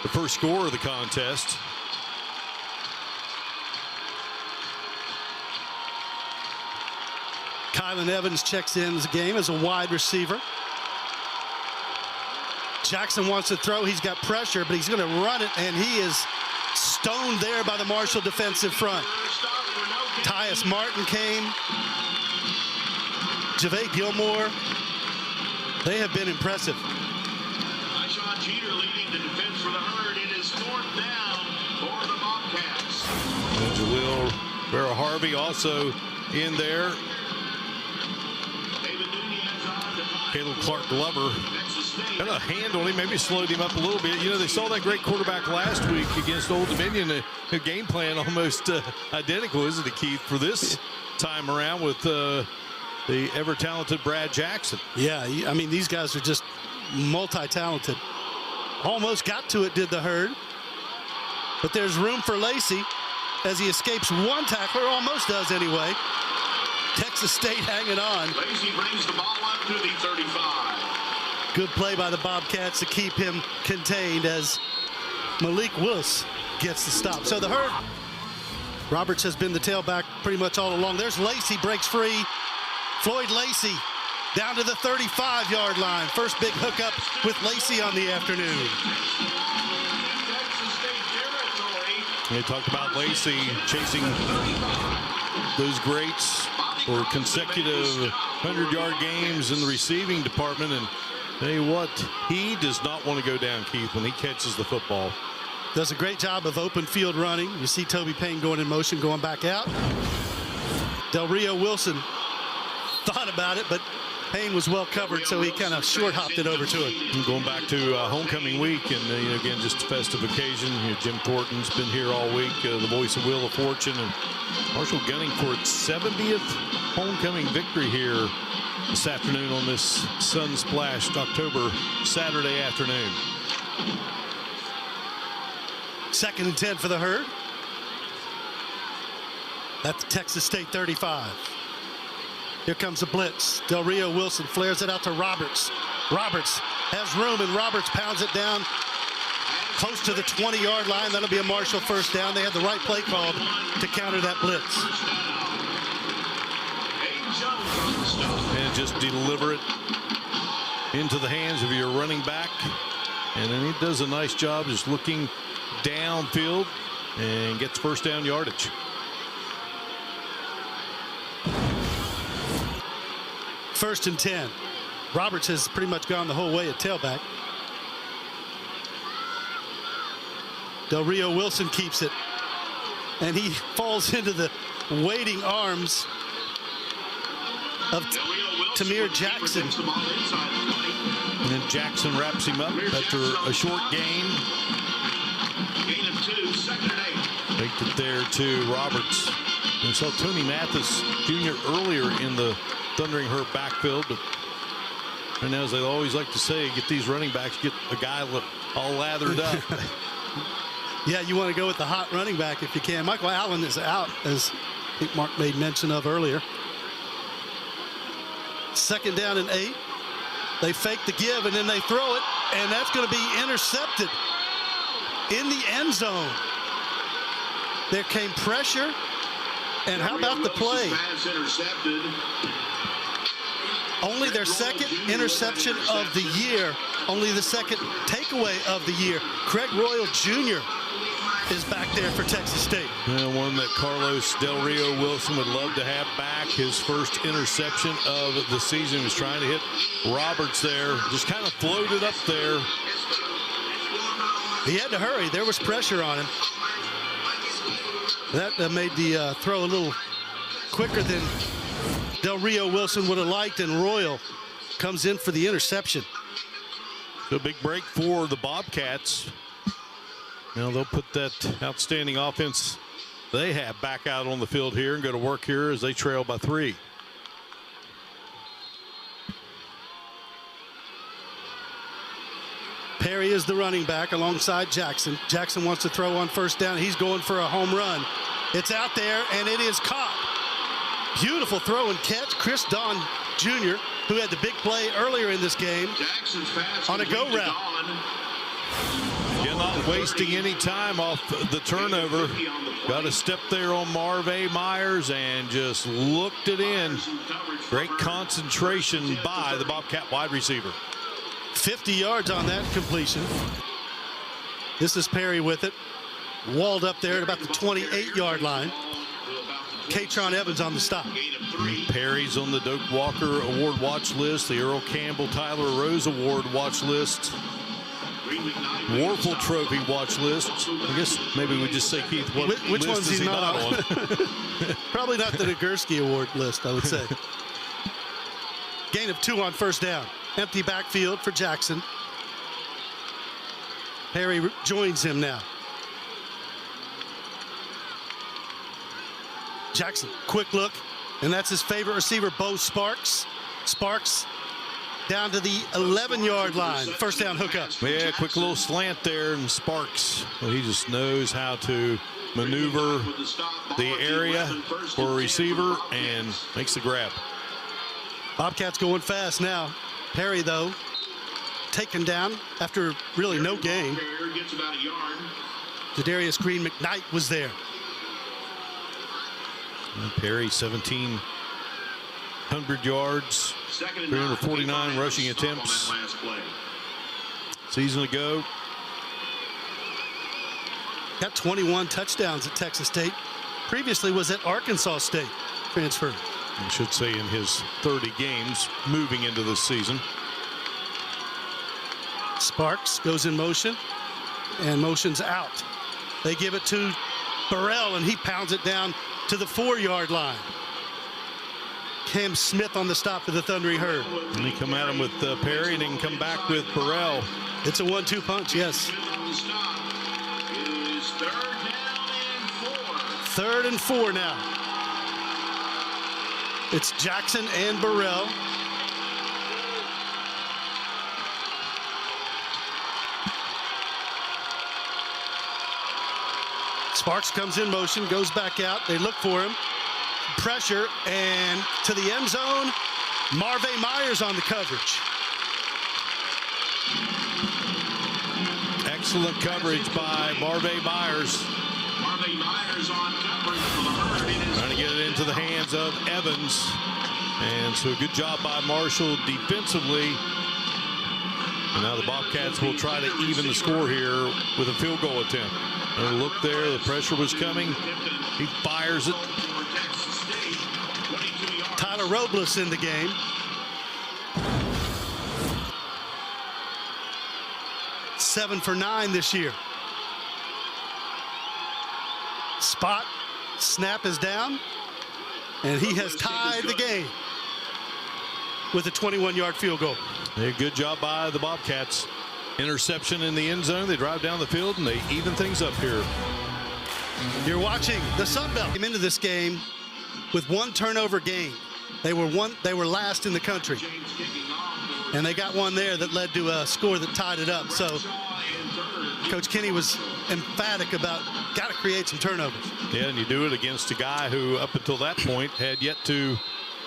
the first score of the contest. Kylan Evans checks in the game as a wide receiver. Jackson wants to throw. He's got pressure, but he's going to run it, and he is stoned there by the Marshall defensive front. Tyus Martin came. Javay Gilmore. They have been impressive. Sean Jeter leading the defense for the Herd. It is 4th down for the Bobcats. And Jaleel Vera Harvey also in there. Caleb Clark Glover got a hand on him, maybe slowed him up a little bit. You know, they saw that great quarterback last week against Old Dominion. The game plan almost identical, isn't it, Keith, for this time around with the ever-talented Brad Jackson. Yeah, I mean, these guys are just multi-talented. Almost got to it, did the Herd. But there's room for Lacey as he escapes one tackler, almost does anyway. Texas State hanging on. Lacey brings the ball up to the 35. Good play by the Bobcats to keep him contained as Malik Willis gets the stop. So the Herd, Roberts has been the tailback pretty much all along. There's Lacey, breaks free. Floyd Lacey down to the 35-yard line. First big hookup with Lacey on the afternoon. They talked about Lacey chasing those greats for consecutive 100-yard games in the receiving department, and tell you what, he does not want to go down, Keith, when he catches the football. Does a great job of open field running. You see Toby Payne going in motion, going back out. Del Rio Wilson thought about it, but Payne was well covered, so he kind of short-hopped it over to him. And going back to homecoming week, and you know, again, just a festive occasion. You know, Jim Thornton's been here all week, the voice of Wheel of Fortune, and Marshall gunning for its 70th homecoming victory here this afternoon on this sun-splashed Saturday afternoon. 2nd and 10 for the Herd. At the Texas State 35. Here comes the blitz. Del Rio Wilson flares it out to Roberts. Roberts has room, and Roberts pounds it down close to the 20-yard line. That'll be a Marshall first down. They had the right play called to counter that blitz. And just deliver it into the hands of your running back. And then he does a nice job just looking downfield and gets first down yardage. First and 10. Roberts has pretty much gone the whole way at tailback. Del Rio Wilson keeps it, and he falls into the waiting arms of Tamir Jackson. And then Jackson wraps him up after a short gain. Gain of 2, 2nd and 8. Faked it there to Roberts. And we saw Tony Mathis Jr. earlier in the Thundering Herd backfield, but right now, as they always like to say, get these running backs, get a guy all lathered up. Yeah, you want to go with the hot running back if you can. Michael Allen is out, as I think Mark made mention of earlier. 2nd down and 8. They fake the give, and then they throw it, and that's going to be intercepted in the end zone. There came pressure, and how about the play? Only their 2nd interception of the year. Only the 2nd takeaway of the year. Craig Royal Jr. is back there for Texas State. And one that Carlos Del Rio Wilson would love to have back. His first interception of the season. He was trying to hit Roberts there. Just kind of floated up there. He had to hurry. There was pressure on him. That made the throw a little quicker than Del Rio Wilson would have liked, and Royal comes in for the interception. So big break for the Bobcats. Now they'll put that outstanding offense they have back out on the field here and go to work here as they trail by 3. Perry is the running back alongside Jackson. Jackson wants to throw on first down. He's going for a home run. It's out there, and it is caught. Beautiful throw and catch. Chris Don Jr., who had the big play earlier in this game, on a go route. Yeah, not wasting any time off the turnover. Got a step there on Marvay Myers and just looked it in. Great concentration by the Bobcat wide receiver. 50 yards on that completion. This is Perry with it. Walled up there at about the 28-yard line. Katron Evans on the stop. Perry's on the Doak Walker Award watch list, the Earl Campbell Tyler Rose Award watch list, Warfel Trophy watch list. I guess maybe we just say, Keith, which list one's is he he not on? Probably not the Nagurski Award list, I would say. Gain of 2 on first down. Empty backfield for Jackson. Perry joins him now. Jackson, quick look, and that's his favorite receiver, Bo Sparks. Sparks down to the 11-yard line. First down hookup. Yeah, quick little slant there, and Sparks, well, he just knows how to maneuver the area for a receiver and makes the grab. Bobcats going fast now. Perry, though, taken down after really no gain. Jadarius Green McKnight was there. Perry, 1,700 yards, 349 rushing attempts. Season ago. Got 21 touchdowns at Texas State. Previously was at Arkansas State. Transferred. I should say in his 30 games moving into this season. Sparks goes in motion, and motion's out. They give it to Burrell, and he pounds it down to the 4-yard line. Cam Smith on the stop for the Thundering Herd. And they come at him with Perry and then come back with Burrell. It's a 1-2 punch, yes. 3rd and 4 now. It's Jackson and Burrell. Sparks comes in motion, goes back out. They look for him. Pressure, and to the end zone. Marvay Myers on the coverage. Excellent coverage by Marvay Myers. Marvay Myers on coverage for the Herd. Trying to get it into the hands of Evans. And so good job by Marshall defensively. And now the Bobcats will try to even the score here with a field goal attempt. And look there, the pressure was coming. He fires it. Tyler Robles in the game. Seven for 9 this year. Spot, snap is down, and he has tied the game with a 21-yard field goal. Yeah, good job by the Bobcats. Interception in the end zone. They drive down the field and they even things up here. You're watching the Sun Belt came into this game with 1 turnover game. They were last in the country, and they got one there that led to a score that tied it up. So Coach Kenny was emphatic about got to create some turnovers. Yeah, and you do it against a guy who up until that point had yet to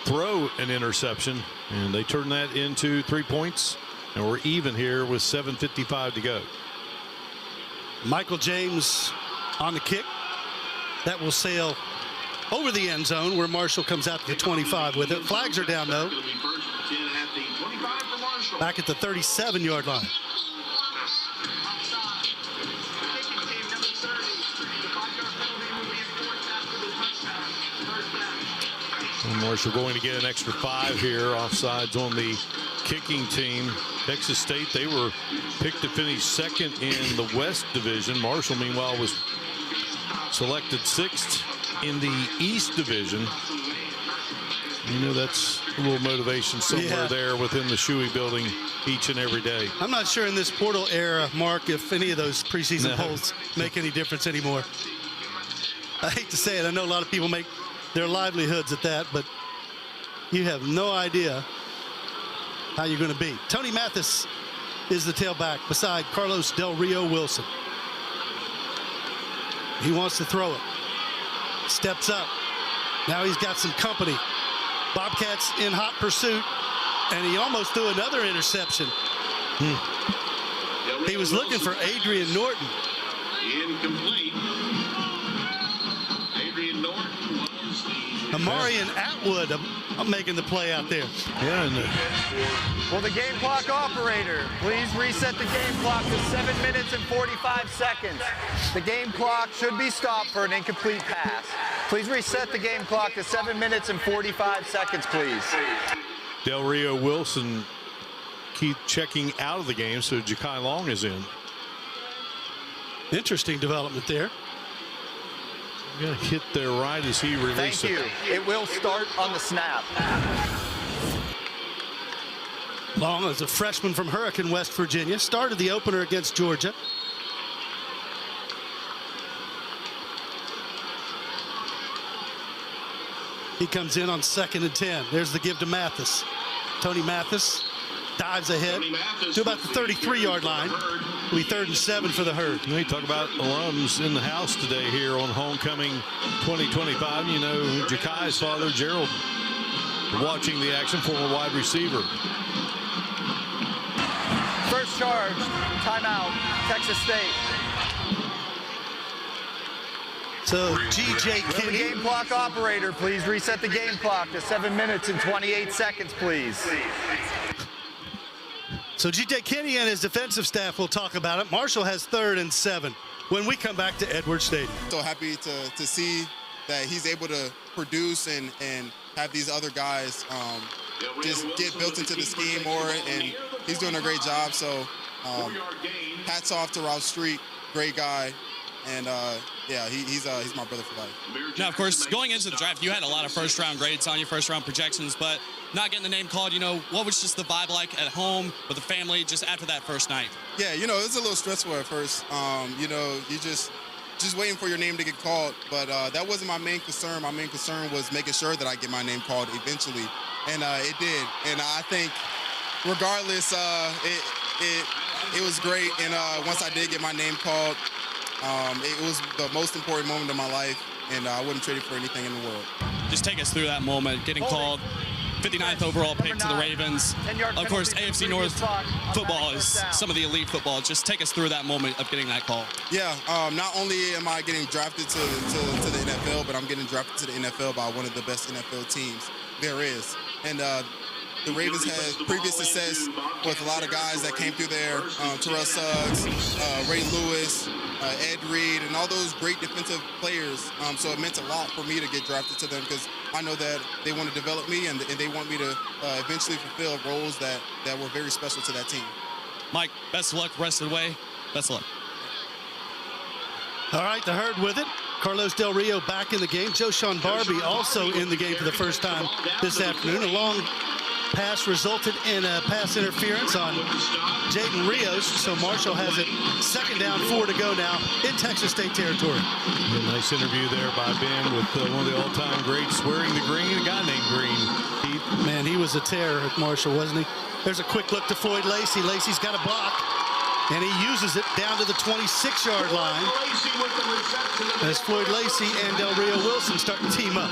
throw an interception, and they turned that into 3 points, and we're even here with 7:55 to go. Michael James on the kick. That will sail over the end zone where Marshall comes out to the 25 with it. Flags are down, though. Back at the 37-yard line. And Marshall going to get an extra 5 here. Offsides on the kicking team. Texas State, they were picked to finish 2nd in the West Division. Marshall, meanwhile, was selected 6th in the East Division. You know, that's a little motivation somewhere there within the Shuey building each and every day. I'm not sure in this portal era, Mark, if any of those preseason polls make any difference anymore. I hate to say it. I know a lot of people make their livelihoods at that, but you have no idea how you're going to be. Tony Mathis is the tailback beside Carlos Del Rio Wilson. He wants to throw it. Steps up. Now he's got some company. Bobcats in hot pursuit, and he almost threw another interception. He was looking for Adrian Norton. Incomplete. Adrian Norton was the... Amarian Atwood making the play out there. Yeah, and Will the game clock operator please reset the game clock to 7 minutes and 45 seconds? The game clock should be stopped for an incomplete pass. Please reset the game clock to 7 minutes and 45 seconds, please. Del Rio Wilson keep checking out of the game, so Ja'Kai Long is in. Interesting development there. Gonna hit there right as he releases Thank you. It will start on the snap. Long is a freshman from Hurricane, West Virginia. Started the opener against Georgia. He comes in on 2nd and 10. There's the give to Mathis. Tony Mathis dives ahead to about the 33-yard line. It'll be 3rd and 7 for the Herd. You talk about alums in the house today here on Homecoming 2025. You know, Ja'Kai's father, Gerald, watching the action, former wide receiver. First charge, timeout, Texas State. So G.J. Will the Kinney. game clock operator please reset the game clock to 7 minutes and 28 seconds, please. So G.J. Kinney and his defensive staff will talk about it. Marshall has 3rd and 7 when we come back to Edwards Stadium. So happy to see that he's able to produce and have these other guys just get built into the scheme more, and he's doing a great job. So hats off to Ralph Street, great guy. And yeah, he's my brother for life. Now, of course, going into the draft, you had a lot of first-round grades on your first-round projections, but not getting the name called, you know, what was just the vibe like at home with the family just after that first night? Yeah, you know, it was a little stressful at first. You know, you just waiting for your name to get called, but that wasn't my main concern. My main concern was making sure that I get my name called eventually, and it did. And I think, regardless, it was great. And once I did get my name called, it was the most important moment of my life, and I wouldn't trade it for anything in the world. Just take us through that moment, getting called 59th overall pick to the Ravens. Of course, AFC North football is some of the elite football. Just take us through that moment of getting that call. Yeah, not only am I getting drafted to the NFL, but I'm getting drafted to the NFL by one of the best NFL teams there is. And the Ravens had previous success with a lot of guys that came through there, Terrell Suggs, Ray Lewis, Ed Reed, and all those great defensive players. So it meant a lot for me to get drafted to them because I know that they want to develop me and they want me to eventually fulfill roles that were very special to that team. Mike, best of luck the rest of the way. Best of luck. All right, the Herd with it. Carlos Del Rio back in the game. Joshawn Barbie also in the game for the first time this afternoon. A long pass resulted in a pass interference on Jaden Rios, so Marshall has it 2nd down, 4 to go now in Texas State territory. A nice interview there by Ben with one of the all-time greats wearing the green, a guy named Green. Man, he was a terror at Marshall, wasn't he? There's a quick look to Floyd Lacey. Lacey's got a block, and he uses it down to the 26-yard line as Floyd Lacey and Del Rio Wilson start to team up.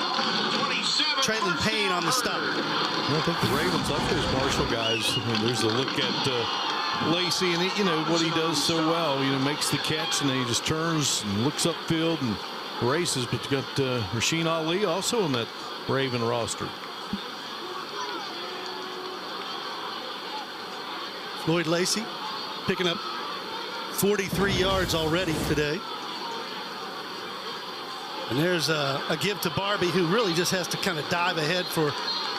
Traylon Payne on the stop. I think the Ravens like those Marshall guys. There's a look at Lacey, and you know what he does so well. You know, makes the catch, and then he just turns and looks upfield and races. But you got Rasheen Ali also on that Raven roster. Floyd Lacey picking up 43 yards already today. And there's a give to Barbie, who really just has to kind of dive ahead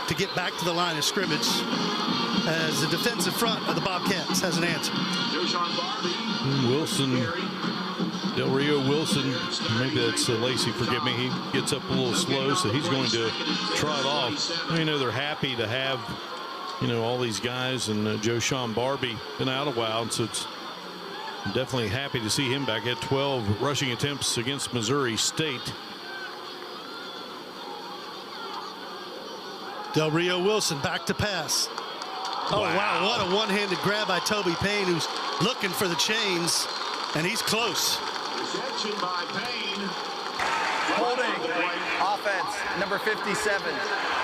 to get back to the line of scrimmage as the defensive front of the Bobcats has an answer. Wilson Del Rio Wilson, maybe that's Lacey, forgive me, he gets up a little slow, so he's going to trot off. You know, they're happy to have, you know, all these guys, and Joe Sean Barbie been out a while, and so it's definitely happy to see him back at 12 rushing attempts against Missouri State. Del Rio Wilson back to pass. Oh, wow, what a one-handed grab by Toby Payne, who's looking for the chains, and he's close. Reception by Payne. Holding. Offense, number 57.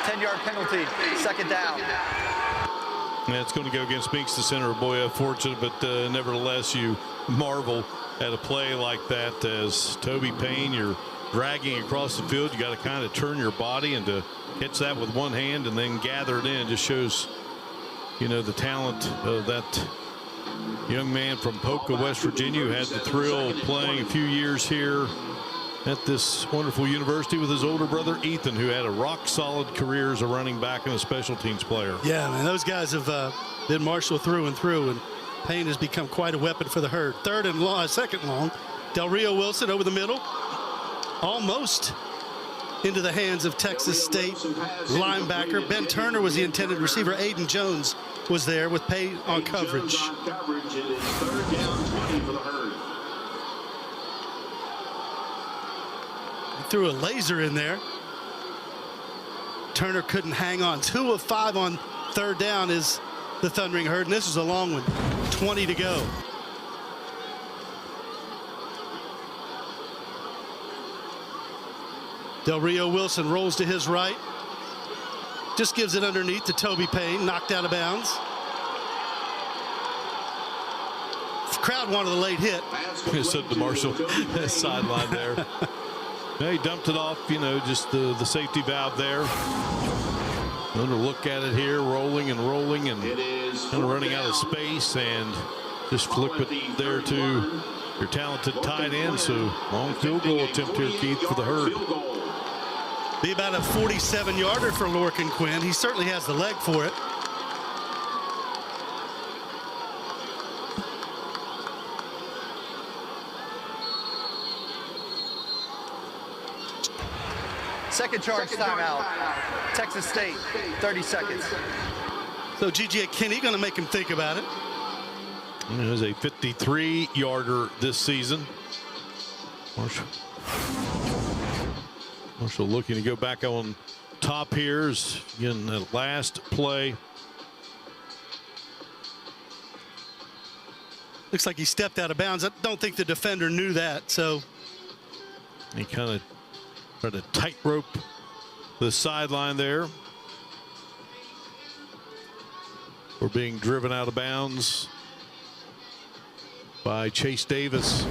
10-yard penalty. Second down. Yeah, it's going to go against Meeks, the center. Boy, unfortunate, but nevertheless, you marvel at a play like that. As Toby Payne, you're dragging across the field. You got to kind of turn your body, and to catch that with one hand and then gather it in just shows, you know, the talent of that young man from Polka, West Virginia, who had the thrill of playing a few years here at this wonderful university with his older brother Ethan, who had a rock-solid career as a running back and a special teams player. Yeah, man, those guys have been Marshall through and through, and Payne has become quite a weapon for the herd. Third and long, second long. Del Rio Wilson over the middle, almost into the hands of Texas State linebacker. Ben Turner was the intended receiver. Aiden Jones was there with Payne on coverage. It is third down 20 for the herd. Threw a laser in there. Turner couldn't hang on. 2 of 5 on third down is the Thundering Herd, and this is a long one. 20 to go. Del Rio Wilson rolls to his right. Just gives it underneath to Toby Payne, knocked out of bounds. Crowd wanted a late hit. So the Marshall sideline there. Yeah, he dumped it off, you know, just the safety valve there. Another look at it here, rolling and rolling and kind of running out of space, and just flip it there to your talented tight end. So long field goal attempt here, Keith, for the herd. Be about a 47-yarder for Lorcan Quinn. He certainly has the leg for it. Second charge timeout. Texas State, 30 seconds. So G.J. Kinney going to make him think about it. There's a 53-yarder this season. Marshall looking to go back on top here. Again, that last play. Looks like he stepped out of bounds. I don't think the defender knew that, so. He kind of tried to tightrope the sideline there. We're being driven out of bounds by Chase Davis.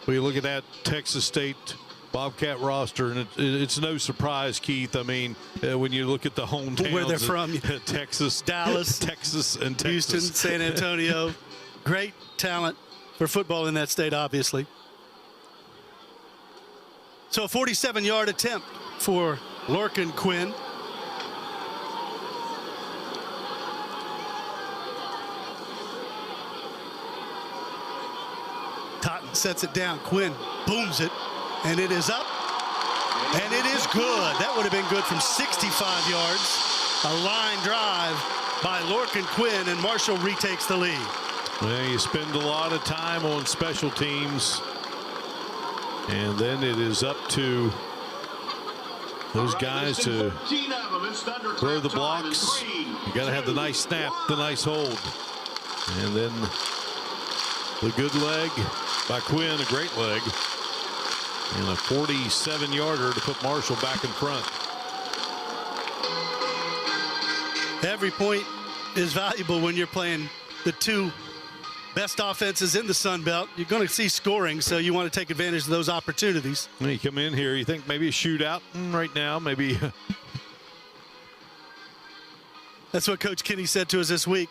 When you look at that Texas State Bobcat roster, and it's no surprise, Keith. I mean, when you look at the hometowns, where they're from, Texas, Dallas, Texas, and Texas. Houston, San Antonio. Great talent for football in that state, obviously. So a 47-yard attempt for Lorcan Quinn. Totten sets it down. Quinn booms it, and it is up, and it is good. That would have been good from 65 yards. A line drive by Lorcan Quinn, and Marshall retakes the lead. Well, you spend a lot of time on special teams, and then it is up to those guys to throw the blocks. You got to have the nice snap, the nice hold, and then the good leg by Quinn, a great leg, and a 47-yarder to put Marshall back in front. Every point is valuable when you're playing the two best offenses in the Sun Belt. You're going to see scoring, so you want to take advantage of those opportunities. When you come in here, you think maybe a shootout right now, maybe. That's what Coach Kinney said to us this week.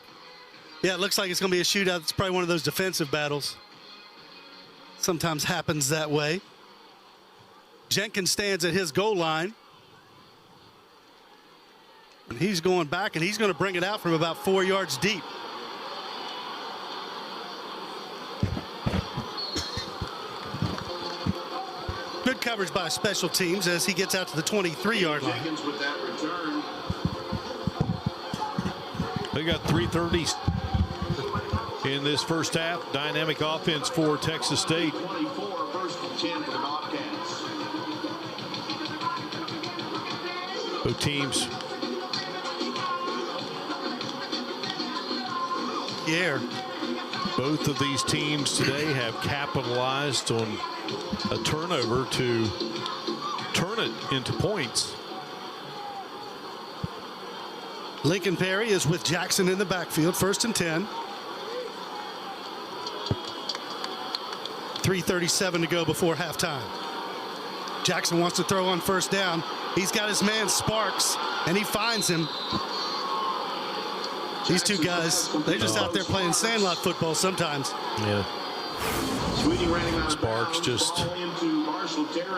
Yeah, it looks like it's going to be a shootout. It's probably one of those defensive battles. Sometimes happens that way. Jenkins stands at his goal line. And he's going back, and he's going to bring it out from about 4 yards deep. Good coverage by special teams as he gets out to the 23-yard line. Seconds with that return. They got 3:30 in this first half. Dynamic offense for Texas State. 24, first and 10 for the Bobcats. Both teams. Yeah. Both of these teams today have capitalized on a turnover to turn it into points. Lincoln Perry is with Jackson in the backfield, first and 10. 3:37 to go before halftime. Jackson wants to throw on first down. He's got his man Sparks, and he finds him. These two guys, they're just out there playing sandlot football sometimes. Yeah. Sparks just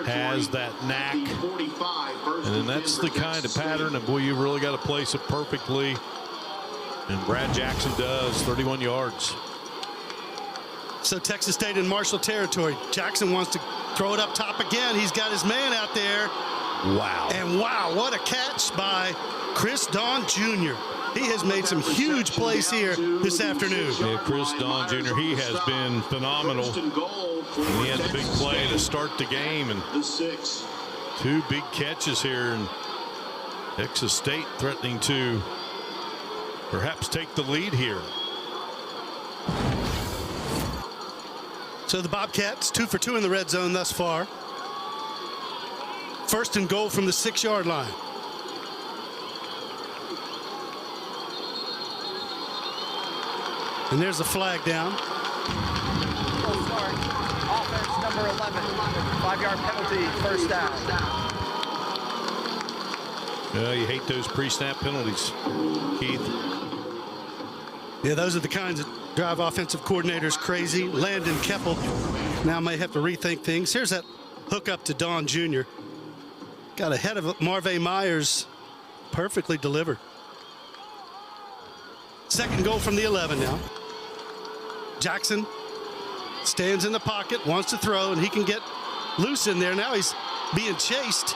has that knack. And then that's the kind of pattern, and boy, you really got to place it perfectly. And Brad Jackson does, 31 yards. So Texas State in Marshall territory. Jackson wants to throw it up top again. He's got his man out there. Wow. And wow, what a catch by Chris Don Jr. He has made some huge plays here this afternoon. Yeah, Chris Don Jr., he has been phenomenal. And he had the big play to start the game, and two big catches here, and Texas State threatening to perhaps take the lead here. So the Bobcats 2 for 2 in the red zone thus far. First and goal from the 6-yard line. And there's a flag down. Full start. Offense number 11. 5-yard penalty, first down. Well, you hate those pre-snap penalties, Keith. Yeah, those are the kinds that drive offensive coordinators crazy. Landon Keppel now may have to rethink things. Here's that hook up to Don Jr. Got ahead of Marvay Myers. Perfectly delivered. Second goal from the 11 now. Jackson stands in the pocket, wants to throw, and he can get loose in there. Now he's being chased.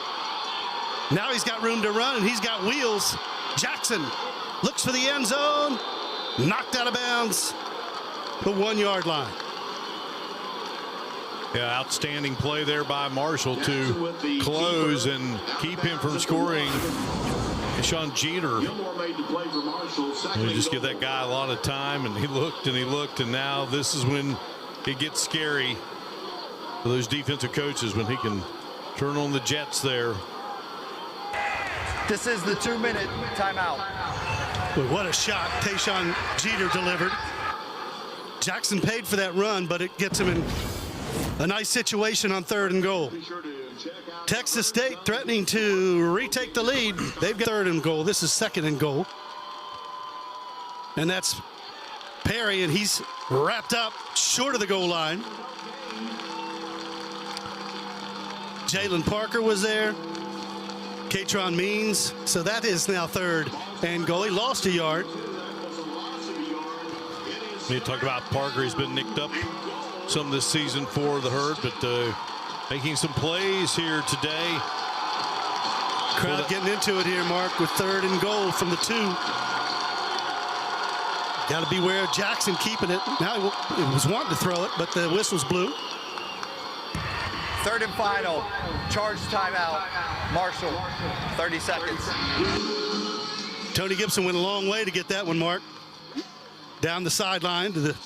Now he's got room to run, and he's got wheels. Jackson looks for the end zone. Knocked out of bounds. The 1-yard line. Yeah, outstanding play there by Marshall to close and keep him from scoring. Sean Jeter. You just give that guy a lot of time, and he looked, and now this is when it gets scary for those defensive coaches, when he can turn on the jets there. This is the 2-minute timeout. But what a shot Tayshawn Jeter delivered. Jackson paid for that run, but it gets him in a nice situation on 3rd and goal. Texas State threatening to retake the lead. They've got 3rd and goal. This is 2nd and goal. And that's Perry, and he's wrapped up short of the goal line. Jalen Parker was there. Katron Means. So that is now 3rd and goal. He lost a yard. You talk about Parker. He's been nicked up some this season for the Herd, but making some plays here today. Crowd getting into it here, Mark, with 3rd and goal from the 2. Got to beware of Jackson keeping it. Now he was wanting to throw it, but the whistle's blew. 3rd and final. Charge timeout. Marshall, 30 seconds. Tony Gibson went a long way to get that one, Mark. Down the sideline to the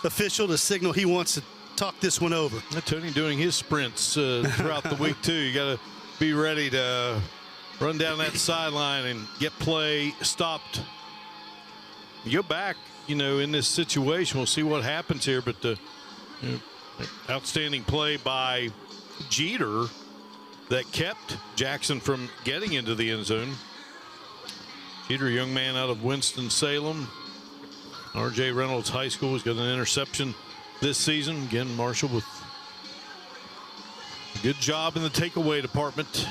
official to signal he wants to talk this one over. Tony doing his sprints throughout the week, too. You got to be ready to run down that sideline and get play stopped. You go back, in this situation. We'll see what happens here, but the outstanding play by Jeter that kept Jackson from getting into the end zone. Jeter, a young man out of Winston-Salem, R.J. Reynolds High School. He's got an interception this season. Again, Marshall with a good job in the takeaway department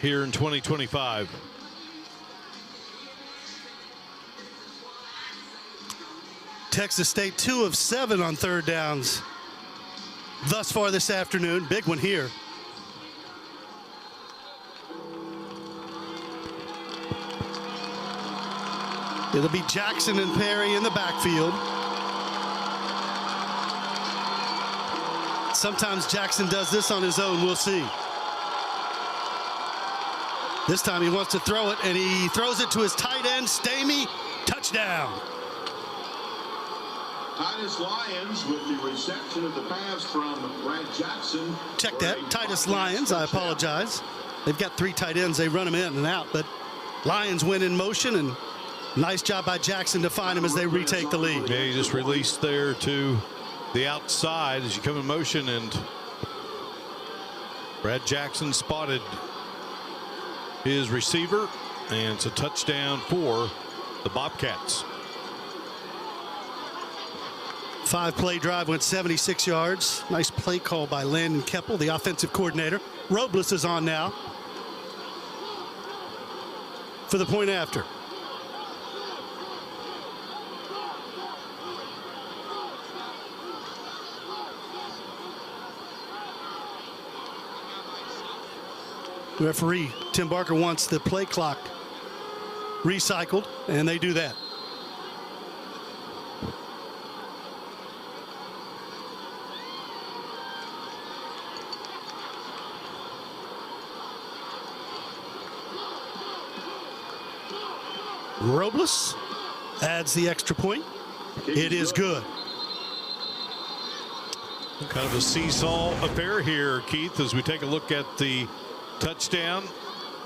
here in 2025. Texas State 2 of 7 on 3rd downs thus far this afternoon. Big one here. It'll be Jackson and Perry in the backfield. Sometimes Jackson does this on his own. We'll see. This time he wants to throw it, and he throws it to his tight end, Stamey. Touchdown. Titus Lyons with the reception of the pass from Brad Jackson. Check that. Titus Lyons. I apologize. They've got 3 tight ends. They run them in and out, but Lyons went in motion, and nice job by Jackson to find him as they retake the lead. Yeah, he just released there to the outside as you come in motion, and Brad Jackson spotted his receiver, and it's a touchdown for the Bobcats. 5-play drive went 76 yards. Nice play call by Landon Keppel, the offensive coordinator. Robles is on now for the point after. Referee Tim Barker wants the play clock recycled, and they do that. Robles adds the extra point. It is good. Kind of a seesaw affair here, Keith, as we take a look at the touchdown.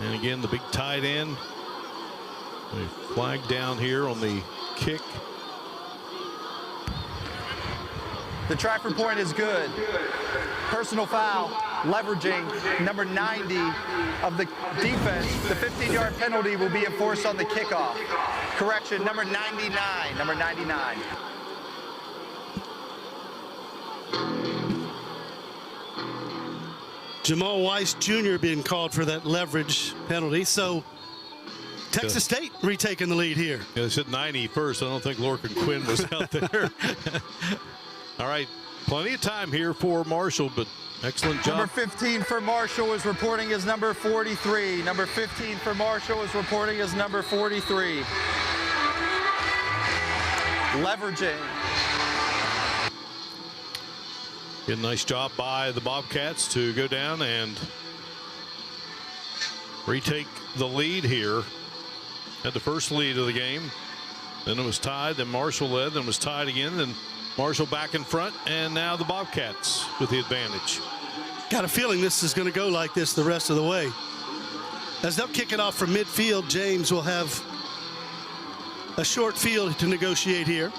And again, the big tight end. A flag down here on the kick. The try for point is good. Personal foul, leveraging number 90 of the defense. The 15-yard penalty will be enforced on the kickoff. Correction, number 99, number 99. Jamal Weiss Jr. being called for that leverage penalty. So Texas State retaking the lead here. Yeah, they said 90 first. I don't think Lorcan Quinn was out there. All right, plenty of time here for Marshall, but excellent job. Number 15 for Marshall is reporting as number 43. Number 15 for Marshall is reporting as number 43. Leveraging. A nice job by the Bobcats to go down and retake the lead here. Had the first lead of the game. Then it was tied. Then Marshall led. Then was tied again. Then Marshall back in front. And now the Bobcats with the advantage. Got a feeling this is going to go like this the rest of the way. As they'll kick it off from midfield, James will have a short field to negotiate here.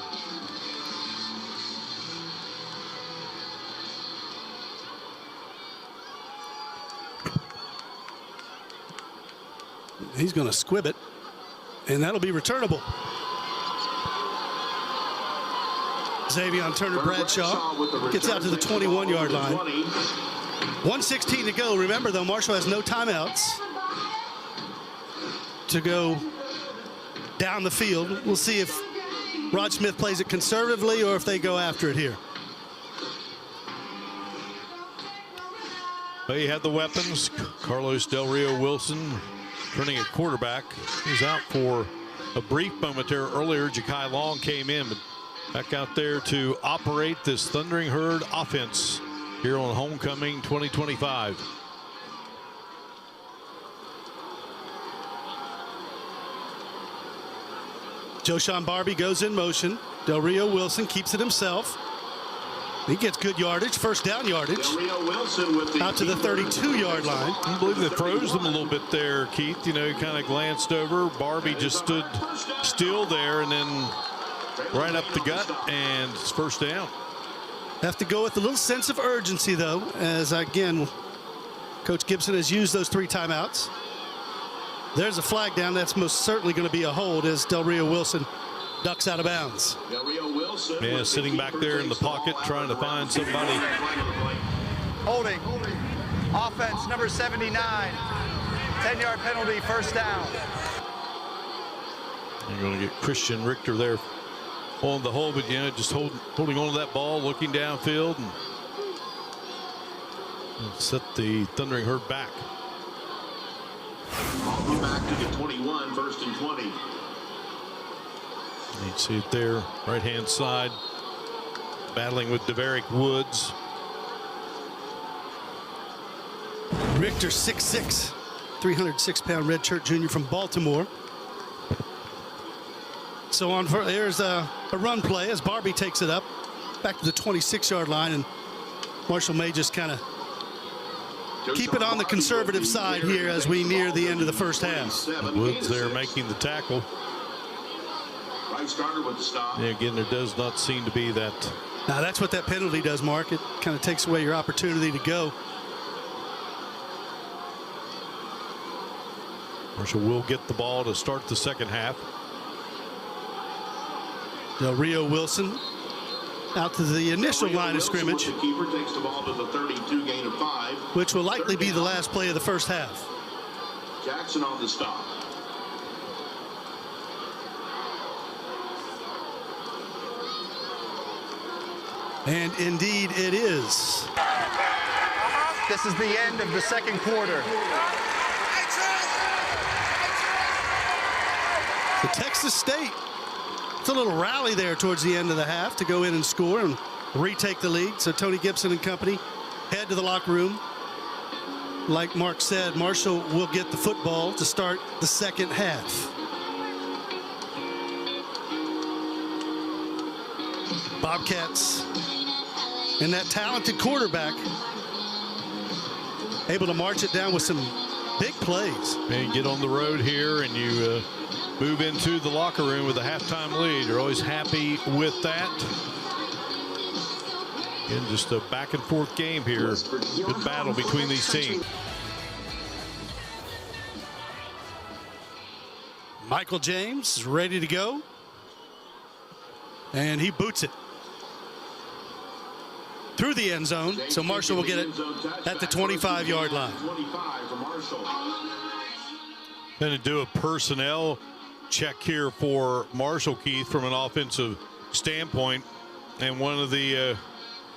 He's going to squib it, and that'll be returnable. Xavier Turner Bradshaw gets out to the 21-yard line. 1:16 to go. Remember, though, Marshall has no timeouts to go down the field. We'll see if Rod Smith plays it conservatively or if they go after it here. They had the weapons. Carlos Del Rio Wilson turning at quarterback. He was out for a brief moment there earlier. Ja'Kai Long came in, but back out there to operate this Thundering Herd offense here on Homecoming 2025. Joshawn Barbie goes in motion. Del Rio Wilson keeps it himself. He gets good yardage, first down yardage, out to the 32-yard line. I believe they froze them a little bit there, Keith. You know, he kind of glanced over. Barbie just stood still there and then right up the gut, and it's first down. Have to go with a little sense of urgency, though, as, again, Coach Gibson has used those 3 timeouts. There's a flag down. That's most certainly going to be a hold as Del Rio Wilson ducks out of bounds. Yeah, sitting back there in the pocket trying to find somebody. Holding. Offense, number 79. 10-yard penalty, first down. You're going to get Christian Richter there on the hold, but, you know, just holding on to that ball, looking downfield, and set the Thundering Herd back. Back to the 21, first and 20. You see it there, right-hand side, battling with Deverick Woods. Richter, 6'6", 306-pound redshirt junior from Baltimore. So there's a run play as Barbie takes it up back to the 26-yard line, and Marshall may just kind of keep it on the conservative side here as we near the end of the first half. Woods there making the tackle. Right starter with the stop. Yeah, again, there does not seem to be that. Now that's what that penalty does, Mark. It kind of takes away your opportunity to go. Marshall will get the ball to start the second half. Del Rio Wilson out to the initial line of scrimmage, The keeper takes the ball to the 32, gain of 5. which will likely be the last play of the first half. Jackson on the stop. And indeed it is. This is the end of the second quarter. So Texas State, it's a little rally there towards the end of the half to go in and score and retake the lead. So Tony Gibson and company head to the locker room. Like Mark said, Marshall will get the football to start the second half. Bobcats and that talented quarterback able to march it down with some big plays. And you get on the road here and you move into the locker room with a halftime lead. You're always happy with that. And just a back and forth game here. Good battle between these teams. Michael James is ready to go. And he boots it through the end zone. So Marshall will get it at the 25-yard line. 25 for Marshall. Going to do a personnel check here for Marshall, Keith, from an offensive standpoint. And one of the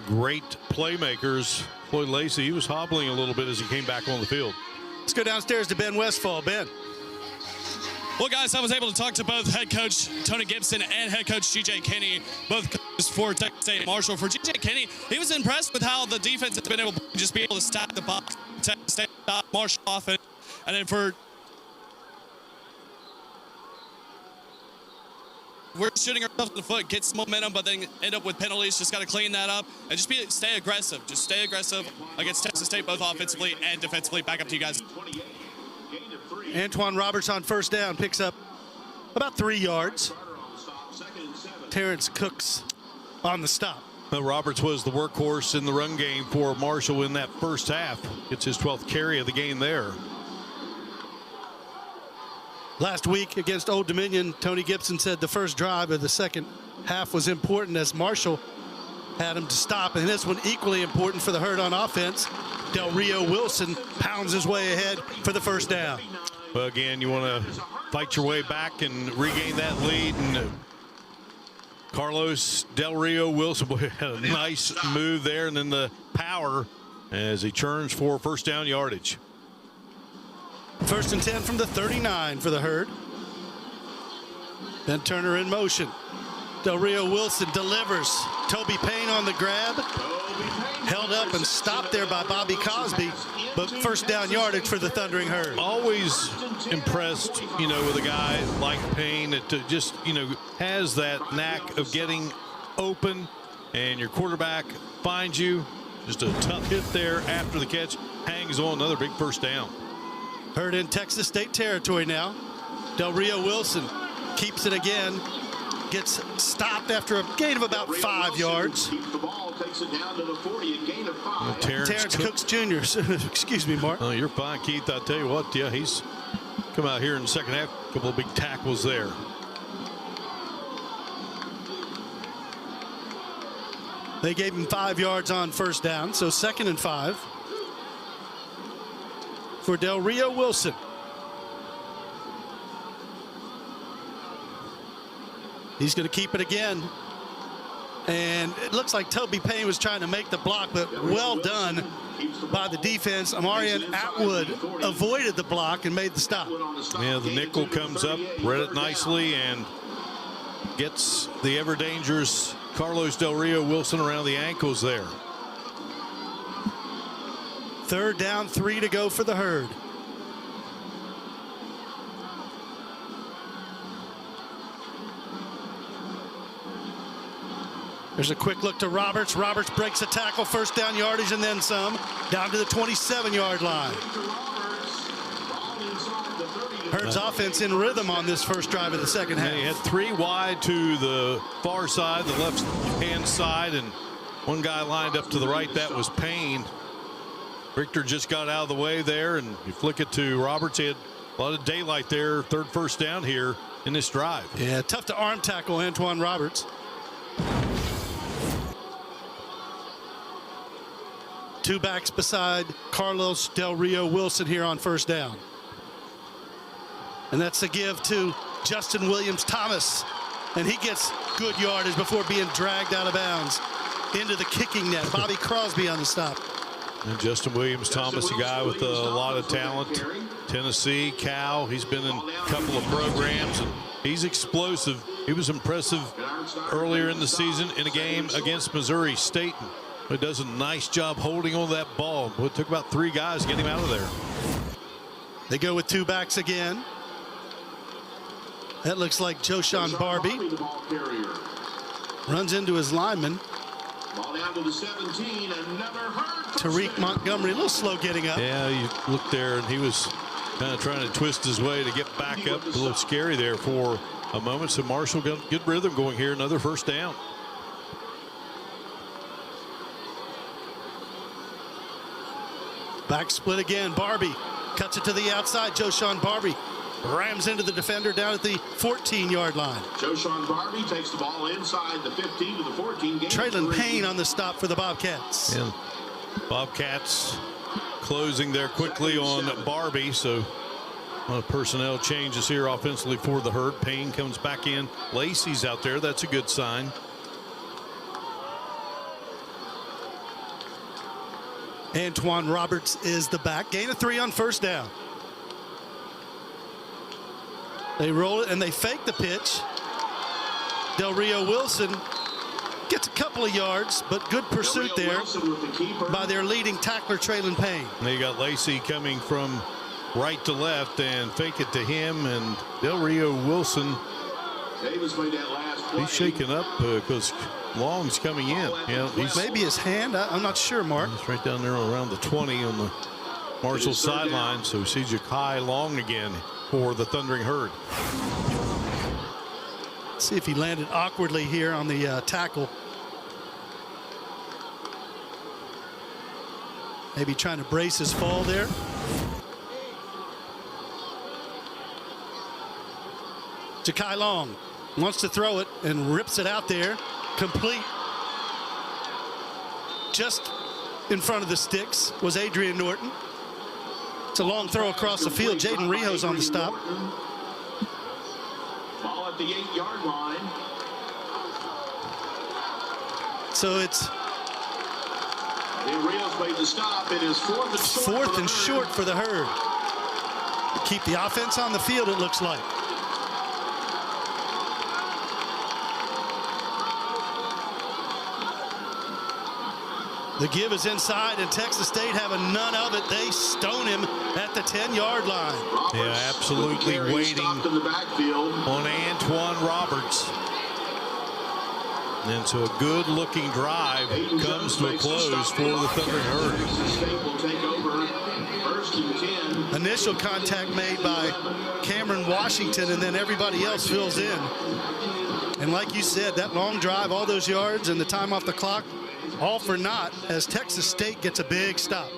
great playmakers, Floyd Lacey, he was hobbling a little bit as he came back on the field. Let's go downstairs to Ben Westfall. Ben. Well, guys, I was able to talk to both head coach Tony Gibson and head coach G.J. Kinney, both coaches for Texas State Marshall. For G.J. Kinney, he was impressed with how the defense has been able to just be able to stack the box, Texas State Marshall offense. And then we're shooting ourselves in the foot, get some momentum, but then end up with penalties. Just got to clean that up and just stay aggressive. Just stay aggressive against Texas State, both offensively and defensively. Back up to you guys. Antoine Roberts on first down picks up about 3 yards. Terrence Cooks on the stop. Well, Roberts was the workhorse in the run game for Marshall in that first half. Gets his 12th carry of the game there. Last week against Old Dominion, Tony Gibson said the first drive of the second half was important as Marshall had him to stop. And this one equally important for the Herd on offense. Del Rio Wilson pounds his way ahead for the first down. Well, again, you want to fight your way back and regain that lead. And Carlos Del Rio Wilson had a nice move there, and then the power as he turns for first down yardage. First and 10 from the 39 for the Herd. Then Turner in motion. Del Rio Wilson delivers. Toby Payne on the grab. Held up and stopped there by Bobby Cosby, but first down yardage for the Thundering Herd. Always impressed, with a guy like Payne that just, has that knack of getting open, and your quarterback finds you. Just a tough hit there after the catch. Hangs on, another big first down. Herd in Texas State territory now. Del Rio Wilson keeps it again. Gets stopped after a gain of about 5 yards. Keeps the ball, takes it down to the 40, a gain of 5. Terrence Cooks Jr. Excuse me, Mark. Oh, you're fine, Keith. I'll tell you what, yeah, he's come out here in the second half. A couple of big tackles there. They gave him 5 yards on first down, so 2nd and 5 for Del Rio Wilson. He's going to keep it again. And it looks like Toby Payne was trying to make the block, but well done by the defense. Amarian Atwood avoided the block and made the stop. Yeah, the nickel comes up, read it nicely, and Gets the ever dangerous Carlos Del Rio Wilson around the ankles there. 3rd down, 3 to go for the Herd. There's a quick look to Roberts. Roberts breaks a tackle, 1st down yardage, and then some, down to the 27-yard line. Herd's offense in rhythm on this first drive of the second half. He had 3 wide to the far side, the left-hand side, and one guy lined up to the right. That was Payne. Richter just got out of the way there, and you flick it to Roberts. He had a lot of daylight there. 3rd first down here in this drive. Yeah, tough to arm tackle Antoine Roberts. 2 backs beside Carlos Del Rio Wilson here on 1st down. And that's the give to Justin Williams-Thomas. And he gets good yardage before being dragged out of bounds into the kicking net. Bobby Crosby on the stop. And Justin Williams-Thomas, a guy with a lot of talent. Tennessee, Cal, he's been in a couple of programs, and he's explosive. He was impressive earlier in the season in a game against Missouri State. He does a nice job holding on to that ball. It took about 3 guys to get him out of there. They go with 2 backs again. That looks like Joshawn Barbie. Runs into his lineman. Ball down to the 17, another Herd. Tariq Montgomery, a little slow getting up. Yeah, you look there, and he was kind of trying to twist his way to get back up. A little scary there for a moment. So Marshall got good rhythm going here. Another 1st down. Back split again. Barbie cuts it to the outside. Joshawn Barbie rams into the defender down at the 14-yard line. Joshawn Barbie takes the ball inside the 15 to the 14. Traylon Payne on the stop for the Bobcats. And Bobcats closing there quickly on Barbie. So a lot of personnel changes here offensively for the Herd. Payne comes back in. Lacey's out there. That's a good sign. Antoine Roberts is the back. Gain of 3 on 1st down. They roll it and they fake the pitch. Del Rio Wilson gets a couple of yards, but good pursuit there by their leading tackler, Traylon Payne. And they got Lacey coming from right to left and fake it to him, and Del Rio Wilson, Davis made that last play. he's shaking up because Long's coming in. Yeah, he's Maybe his hand. I'm not sure, Mark. It's right down there around the 20 on the Marshall sideline. So we see Ja'Kai Long again for the Thundering Herd. See if he landed awkwardly here on the tackle. Maybe trying to brace his fall there. Ja'Kai Long wants to throw it and rips it out there. Complete. Just in front of the sticks was Adrian Norton. It's a long throw across the field. Jaden Rijo's on the stop. Ball at the 8-yard line. So it's Rios made the stop. It is 4th and short. 4th and short for the Herd. Keep the offense on the field, it looks like. The give is inside, and Texas State having none of it. They stone him at the 10-yard line. Yeah, absolutely waiting in the backfield on Antoine Roberts. And so a good-looking drive comes to a close for the Thundering Herd. Texas State will take over 1st and 10. Initial contact made by Cameron Washington, and then everybody else fills in. And like you said, that long drive, all those yards, and the time off the clock, all for naught as Texas State gets a big stop.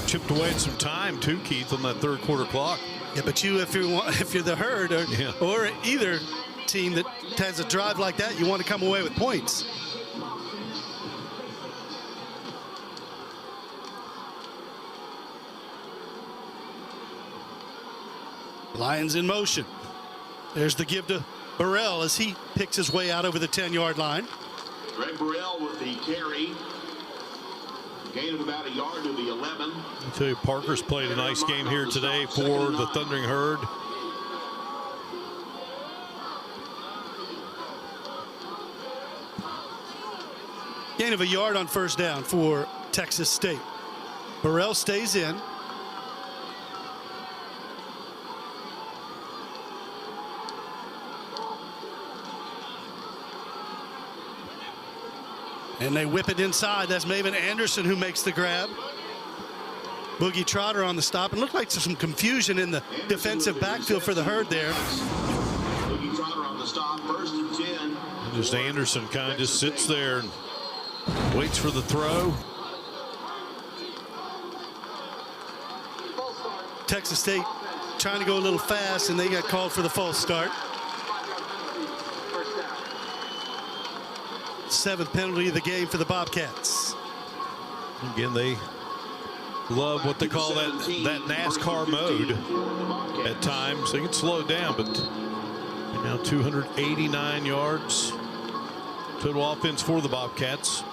Chipped away at some time too, Keith, on that 3rd quarter clock. Yeah, but if you're the Herd or either team that has a drive like that, you want to come away with points. Lions in motion. There's the give to Burrell as he picks his way out over the 10-yard line. Greg Burrell with the carry. Gain of about a yard to the 11. I tell you, Parker's played a nice game here today for the Thundering Herd. Gain of a yard on first down for Texas State. Burrell stays in. And they whip it inside. That's Maven Anderson who makes the grab. Boogie Trotter on the stop. And looked like some confusion in the defensive backfield for the Herd there. Boogie Trotter on the stop, 1st and 10. And just Anderson kind of just sits there and waits for the throw. Texas State trying to go a little fast, and they got called for the false start. 7th penalty of the game for the Bobcats. Again, they love what they call that NASCAR mode at times. They can slow it down, but now 289 yards total offense for the Bobcats.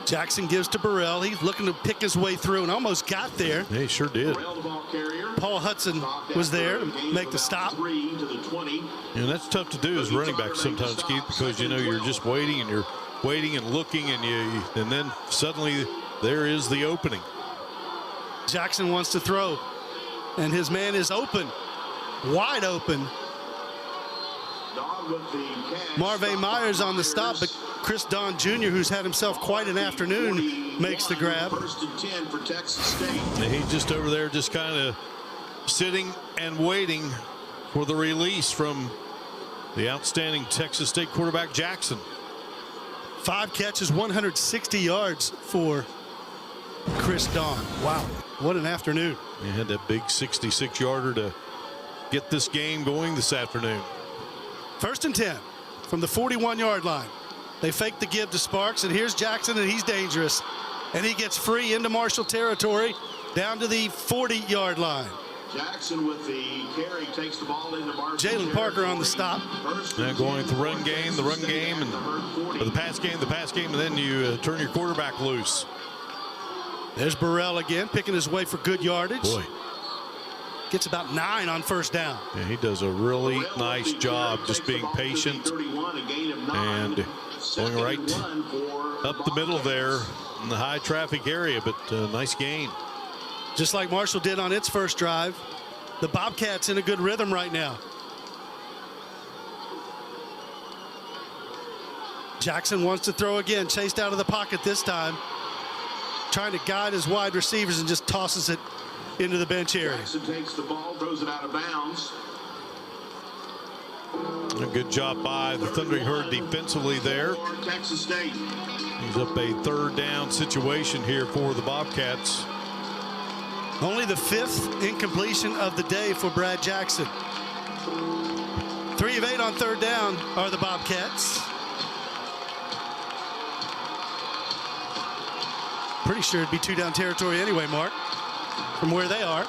Jackson gives to Burrell. He's looking to pick his way through and almost got there. Yeah, he sure did. Paul Hudson was there to make the stop. And that's tough to do as running back sometimes, Keith, because you know you're just waiting and you're waiting and looking, and then suddenly there is the opening. Jackson wants to throw, and his man is open, wide open. Marvin Myers on the stop, but Chris Don Jr., who's had himself quite an afternoon, makes the grab. 1st and 10 for Texas State. And he's just over there just kind of sitting and waiting for the release from the outstanding Texas State quarterback Jackson. 5 catches, 160 yards for Chris Don. Wow, what an afternoon. He had that big 66-yarder to get this game going this afternoon. 1st and 10 from the 41-yard line. They fake the give to Sparks, and here's Jackson, and he's dangerous. And he gets free into Marshall territory down to the 40-yard line. Jackson with the carry takes the ball into Marshall. Jalen Parker on the stop. Now going with the run game, and the pass game, and then you turn your quarterback loose. There's Burrell again, picking his way for good yardage. Boy. Gets about 9 on first down. Yeah, he does a really nice job just being patient and going right up the middle there in the high traffic area, but nice gain. Just like Marshall did on its first drive. The Bobcats in a good rhythm right now. Jackson wants to throw again, chased out of the pocket this time. Trying to guide his wide receivers and just tosses it into the bench area. Jackson takes the ball, throws it out of bounds. A good job by the Thundering Herd defensively there. Texas State. He's up a 3rd down situation here for the Bobcats. Only the 5th incompletion of the day for Brad Jackson. 3 of 8 on 3rd down are the Bobcats. Pretty sure it'd be 2-down territory anyway, Mark, from where they are,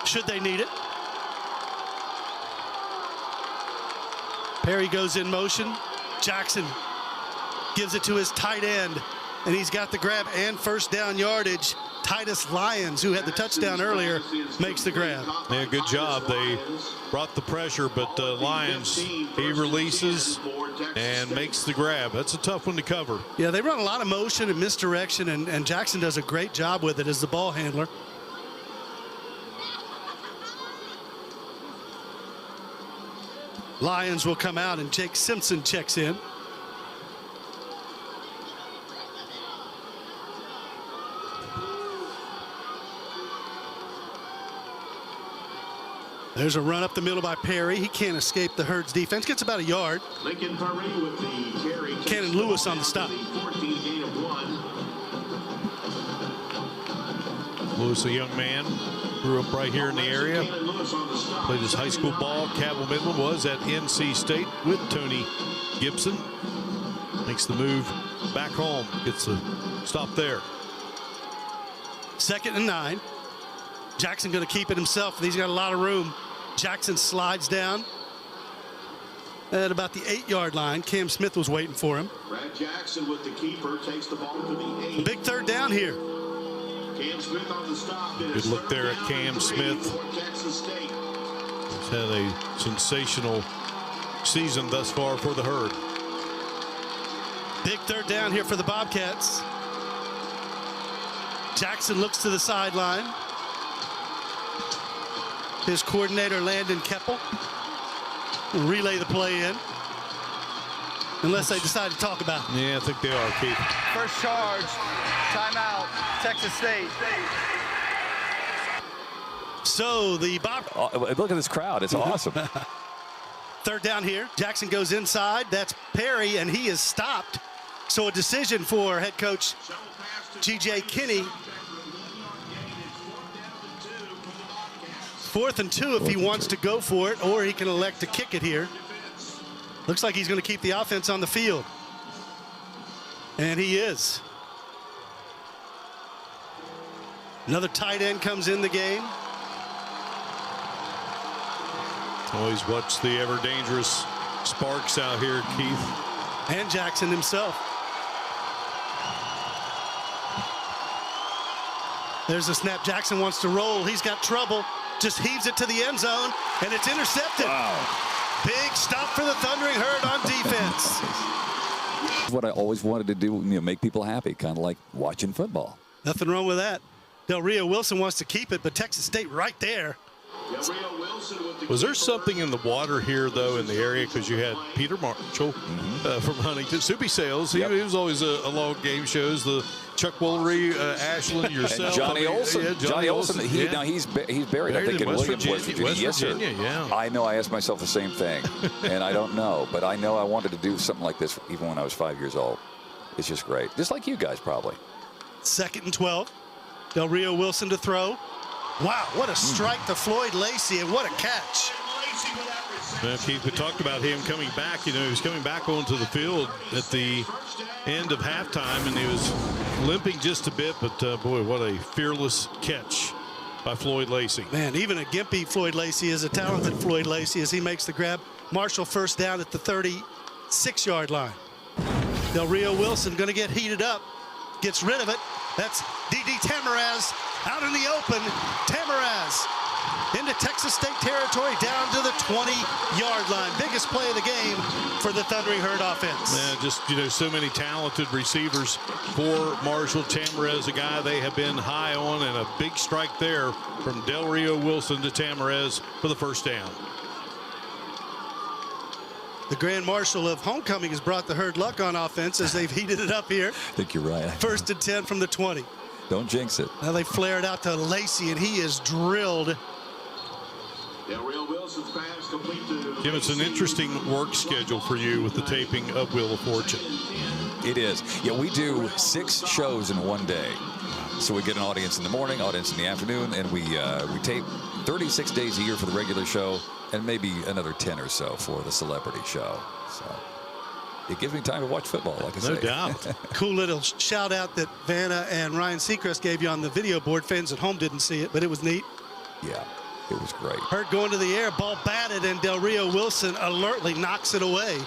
should they need it. Perry goes in motion. Jackson gives it to his tight end, and he's got the grab and first down yardage. Titus Lyons, who had the touchdown earlier, makes the grab. Yeah, good job. They brought the pressure, but Lyons, he releases and makes the grab. That's a tough one to cover. Yeah, they run a lot of motion and misdirection, and Jackson does a great job with it as the ball handler. Lyons will come out, and Jake Simpson checks in. There's a run up the middle by Perry. He can't escape the Herd's defense. Gets about a yard. Lincoln Perry with the carry. Cannon Lewis on the stop. 14 gain of 1. Lewis, a young man, grew up right here in the area. Played his high school ball. Cabell Midland was at NC State with Tony Gibson. Makes the move back home. Gets the stop there. 2nd and 9. Jackson going to keep it himself. He's got a lot of room. Jackson slides down at about the 8-yard line. Cam Smith was waiting for him. Brad Jackson with the keeper takes the ball to the 8. A big third down here. Cam Smith on the stop. Good look there at Cam Smith. Texas State. He's had a sensational season thus far for the Herd. Big third down here for the Bobcats. Jackson looks to the sideline. His coordinator, Landon Keppel, will relay the play in. Unless they decide to talk about it. Yeah, I think they are, Keith. First charge, timeout, Texas State. So the Look at this crowd. It's awesome. third down here. Jackson goes inside. That's Perry, and he is stopped. So a decision for head coach G.J. Kinney. 4th and 2 if he wants to go for it, or he can elect to kick it here. Looks like he's going to keep the offense on the field. And he is. Another tight end comes in the game. Always watch the ever dangerous Sparks out here, Keith. And Jackson himself. There's a snap. Jackson wants to roll. He's got trouble. Just heaves it to the end zone, and it's intercepted. Wow. Big stop for the Thundering Herd on defense. What I always wanted to do, make people happy, kind of like watching football. Nothing wrong with that. Del Rio Wilson wants to keep it, but Texas State right there. Was there something in the water here, though, in the area? Because you had Peter Marshall from Huntington. Soupy Sales, he was always a long game shows. The Chuck Woolery, Ashland, yourself. And Johnny Olson. Yeah, Johnny Olson. Now he's buried, I think, in Williams, West Virginia. Yes, sir. Yeah. I know. I asked myself the same thing, and I don't know. But I know I wanted to do something like this even when I was 5 years old. It's just great. Just like you guys, probably. 2nd and 12. Del Rio Wilson to throw. Wow, what a strike to Floyd Lacey, and what a catch. Well, Keith, we talked about him coming back. He was coming back onto the field at the end of halftime, and he was limping just a bit. But, boy, what a fearless catch by Floyd Lacey. Man, even a gimpy Floyd Lacey is a talented Floyd Lacey as he makes the grab. Marshall first down at the 36-yard line. Del Rio Wilson going to get heated up. Gets rid of it. That's D.D. Tamaraz out in the open. Tamaraz into Texas State territory down to the 20-yard line. Biggest play of the game for the Thundering Herd offense. Yeah, just, so many talented receivers for Marshall. Tamaraz, a guy they have been high on, and a big strike there from Del Rio Wilson to Tamaraz for the first down. The Grand Marshal of Homecoming has brought the Herd luck on offense as they've heated it up here. I think you're right. 1st and 10 from the 20. Don't jinx it. Now they flare it out to Lacey, and he is drilled. Jim, it's an interesting work schedule for you with the taping of Wheel of Fortune. It is. Yeah, we do 6 shows in one day. So we get an audience in the morning, audience in the afternoon, and we tape 36 days a year for the regular show, and maybe another 10 or so for the celebrity show. So it gives me time to watch football, like I say. No doubt. Cool little shout out that Vanna and Ryan Seacrest gave you on the video board. Fans at home didn't see it, but it was neat. Yeah, it was great. Herd going to the air, ball batted, and Del Rio Wilson alertly knocks it away.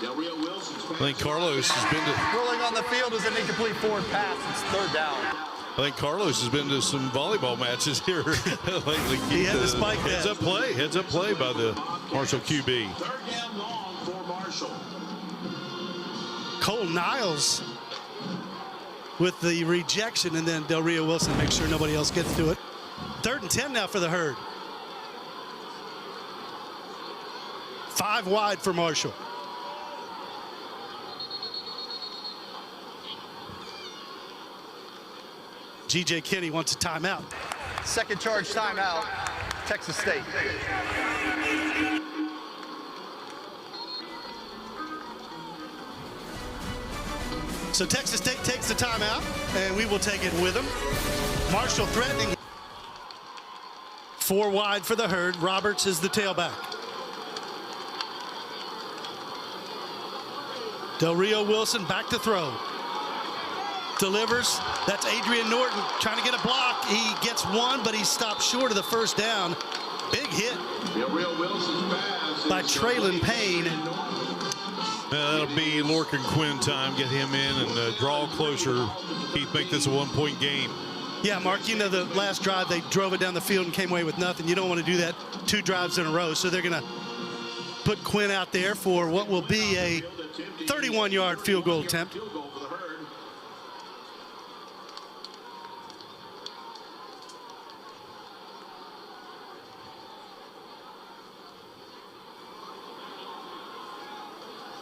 I think Carlos has been to... Rolling on the field is an incomplete forward pass. It's 3rd down. I think Carlos has been to some volleyball matches here lately. He had the spike heads up play by the Marshall QB. 3rd down long for Marshall. Cole Niles with the rejection, and then Del Rio Wilson makes sure nobody else gets to it. 3rd and 10 now for the Herd. 5 wide for Marshall. G.J. Kinney wants a timeout. 2nd charge timeout, Texas State. So Texas State takes the timeout, and we will take it with them. Marshall threatening. 4 wide for the Herd. Roberts is the tailback. Del Rio Wilson back to throw. delivers. That's Adrian Norton trying to get a block. He gets one, but he stopped short of the first down. Big hit by Traylon Payne. That'll be Lorcan Quinn time. Get him in and draw closer. Keith, make this a 1-point game. Yeah, Mark, you know the last drive they drove it down the field and came away with nothing. You don't want to do that 2 drives in a row, so they're going to put Quinn out there for what will be a 31-yard field goal attempt.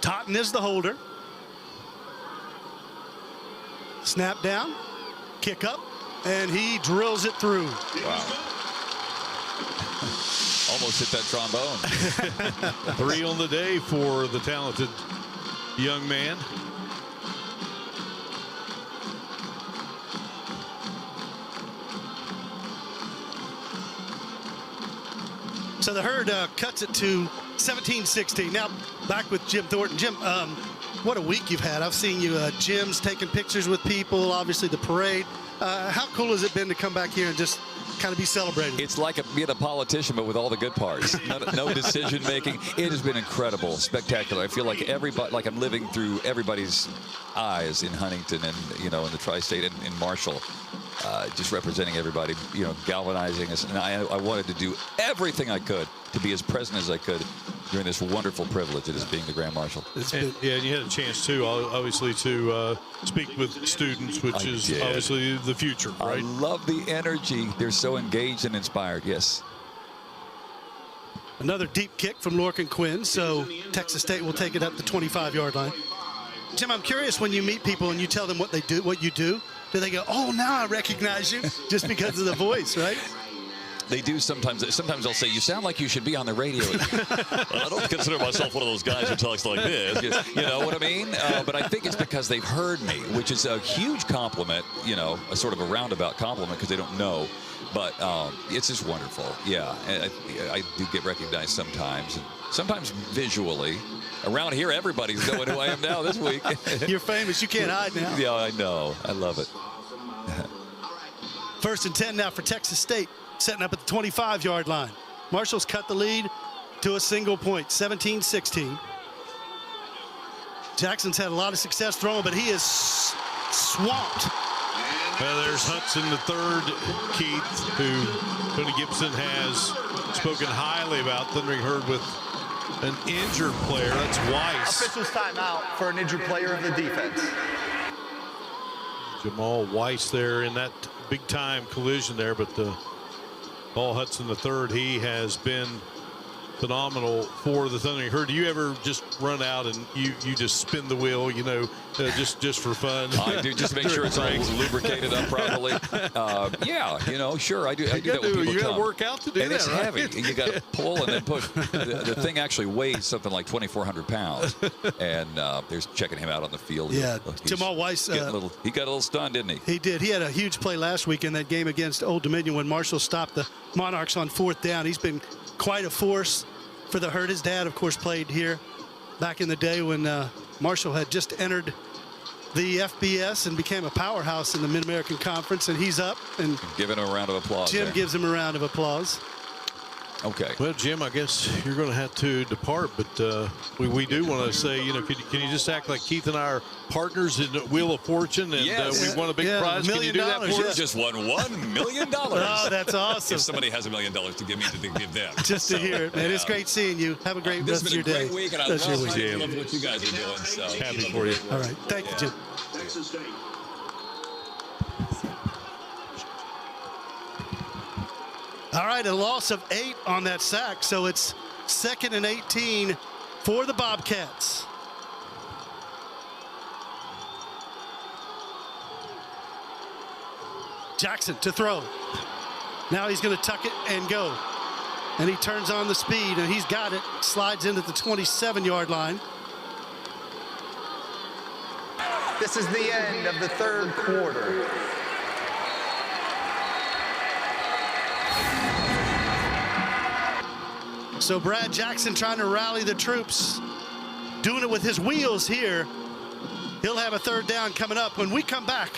Totten is the holder. Snap down, kick up, and he drills it through. Wow. Almost hit that trombone. 3 on the day for the talented young man. So the Herd cuts it to 17-16. Now back with Jim Thornton. Jim, what a week you've had. I've seen you Jim's taking pictures with people, obviously the parade. How cool has it been to come back here and just kind of be celebrated? It's like being a politician, but with all the good parts. No decision making. It has been incredible, spectacular. I feel like everybody, like I'm living through everybody's eyes in Huntington and, you know, in the tri-state and in Marshall. Just representing everybody, you know, galvanizing us. And I wanted to do everything I could to be as present as I could during this wonderful privilege that is being the Grand Marshal. And you had a chance, too, obviously, to speak with students, which is obviously the future, right? I love the energy. They're so engaged and inspired, yes. Another deep kick from Lorcan Quinn, so Texas State will take it up the 25-yard line. Jim, I'm curious, when you meet people and you tell them what they do, what you do they go, oh, now I recognize you, just because of the voice, right? They do sometimes. Sometimes they'll say, you sound like you should be on the radio. I don't consider myself one of those guys who talks like this. You know what I mean? But I think it's because they've heard me, which is a huge compliment, you know, a sort of a roundabout compliment because they don't know. But it's just wonderful. Yeah, I do get recognized sometimes. And sometimes visually. Around here, everybody's knowing who I am now this week. You're famous. You can't hide now. Yeah, I know. I love it. 1st and 10 now for Texas State, setting up at the 25-yard line. Marshall's cut the lead to a single point, 17-16. Jackson's had a lot of success throwing, but he is swamped. Well, there's Hudson the third, Keith, who Tony Gibson has spoken highly about. Thundering Herd with an injured player. That's Weiss. Officials timeout for an injured player of the defense. Jamal Weiss there in that big-time collision there, but Paul Hudson the third, he has been phenomenal for the Thundering Herd. Do you ever just run out and you just spin the wheel, you know, just for fun? I do, just make sure it's all lubricated up properly. Yeah, you know, sure, I do that when people you got come. to work out to do and that, it's right? heavy. And you got to pull and then push. The thing actually weighs something like 2,400 pounds. And there's checking him out on the field. Yeah, He's Jamal Weiss. he got a little stunned, didn't he? He did. He had a huge play last week in that game against Old Dominion when Marshall stopped the Monarchs on 4th down. He's been quite a force for the Herd. His dad, of course, played here back in the day when Marshall had just entered the FBS and became a powerhouse in the Mid-American Conference, and he's up. And giving him a round of applause. Jim there. gives him a round of applause. Okay. Well, Jim, I guess you're going to have to depart, but we do want to say, you know, can you just act like Keith and I are partners in Wheel of Fortune, and Yes. we won a big prize? Can you do that for $1 million, us? Just won $1 million. Oh, that's awesome. If somebody has $1 million to give me, to give them. Just to hear it, man. It's great seeing you. Have a great This rest has of been your a day. great week, and I That's your love, week. I love what you guys are doing. So Happy for you. All right. Thank you, Jim. Texas State. All right, a loss of 8 on that sack, so it's 2nd and 18 for the Bobcats. Jackson to throw. Now he's going to tuck it and go. And he turns on the speed, and he's got it. Slides into the 27-yard line. This is the end of the 3rd quarter. So Brad Jackson trying to rally the troops, doing it with his wheels here He'll have a third down coming up when we come back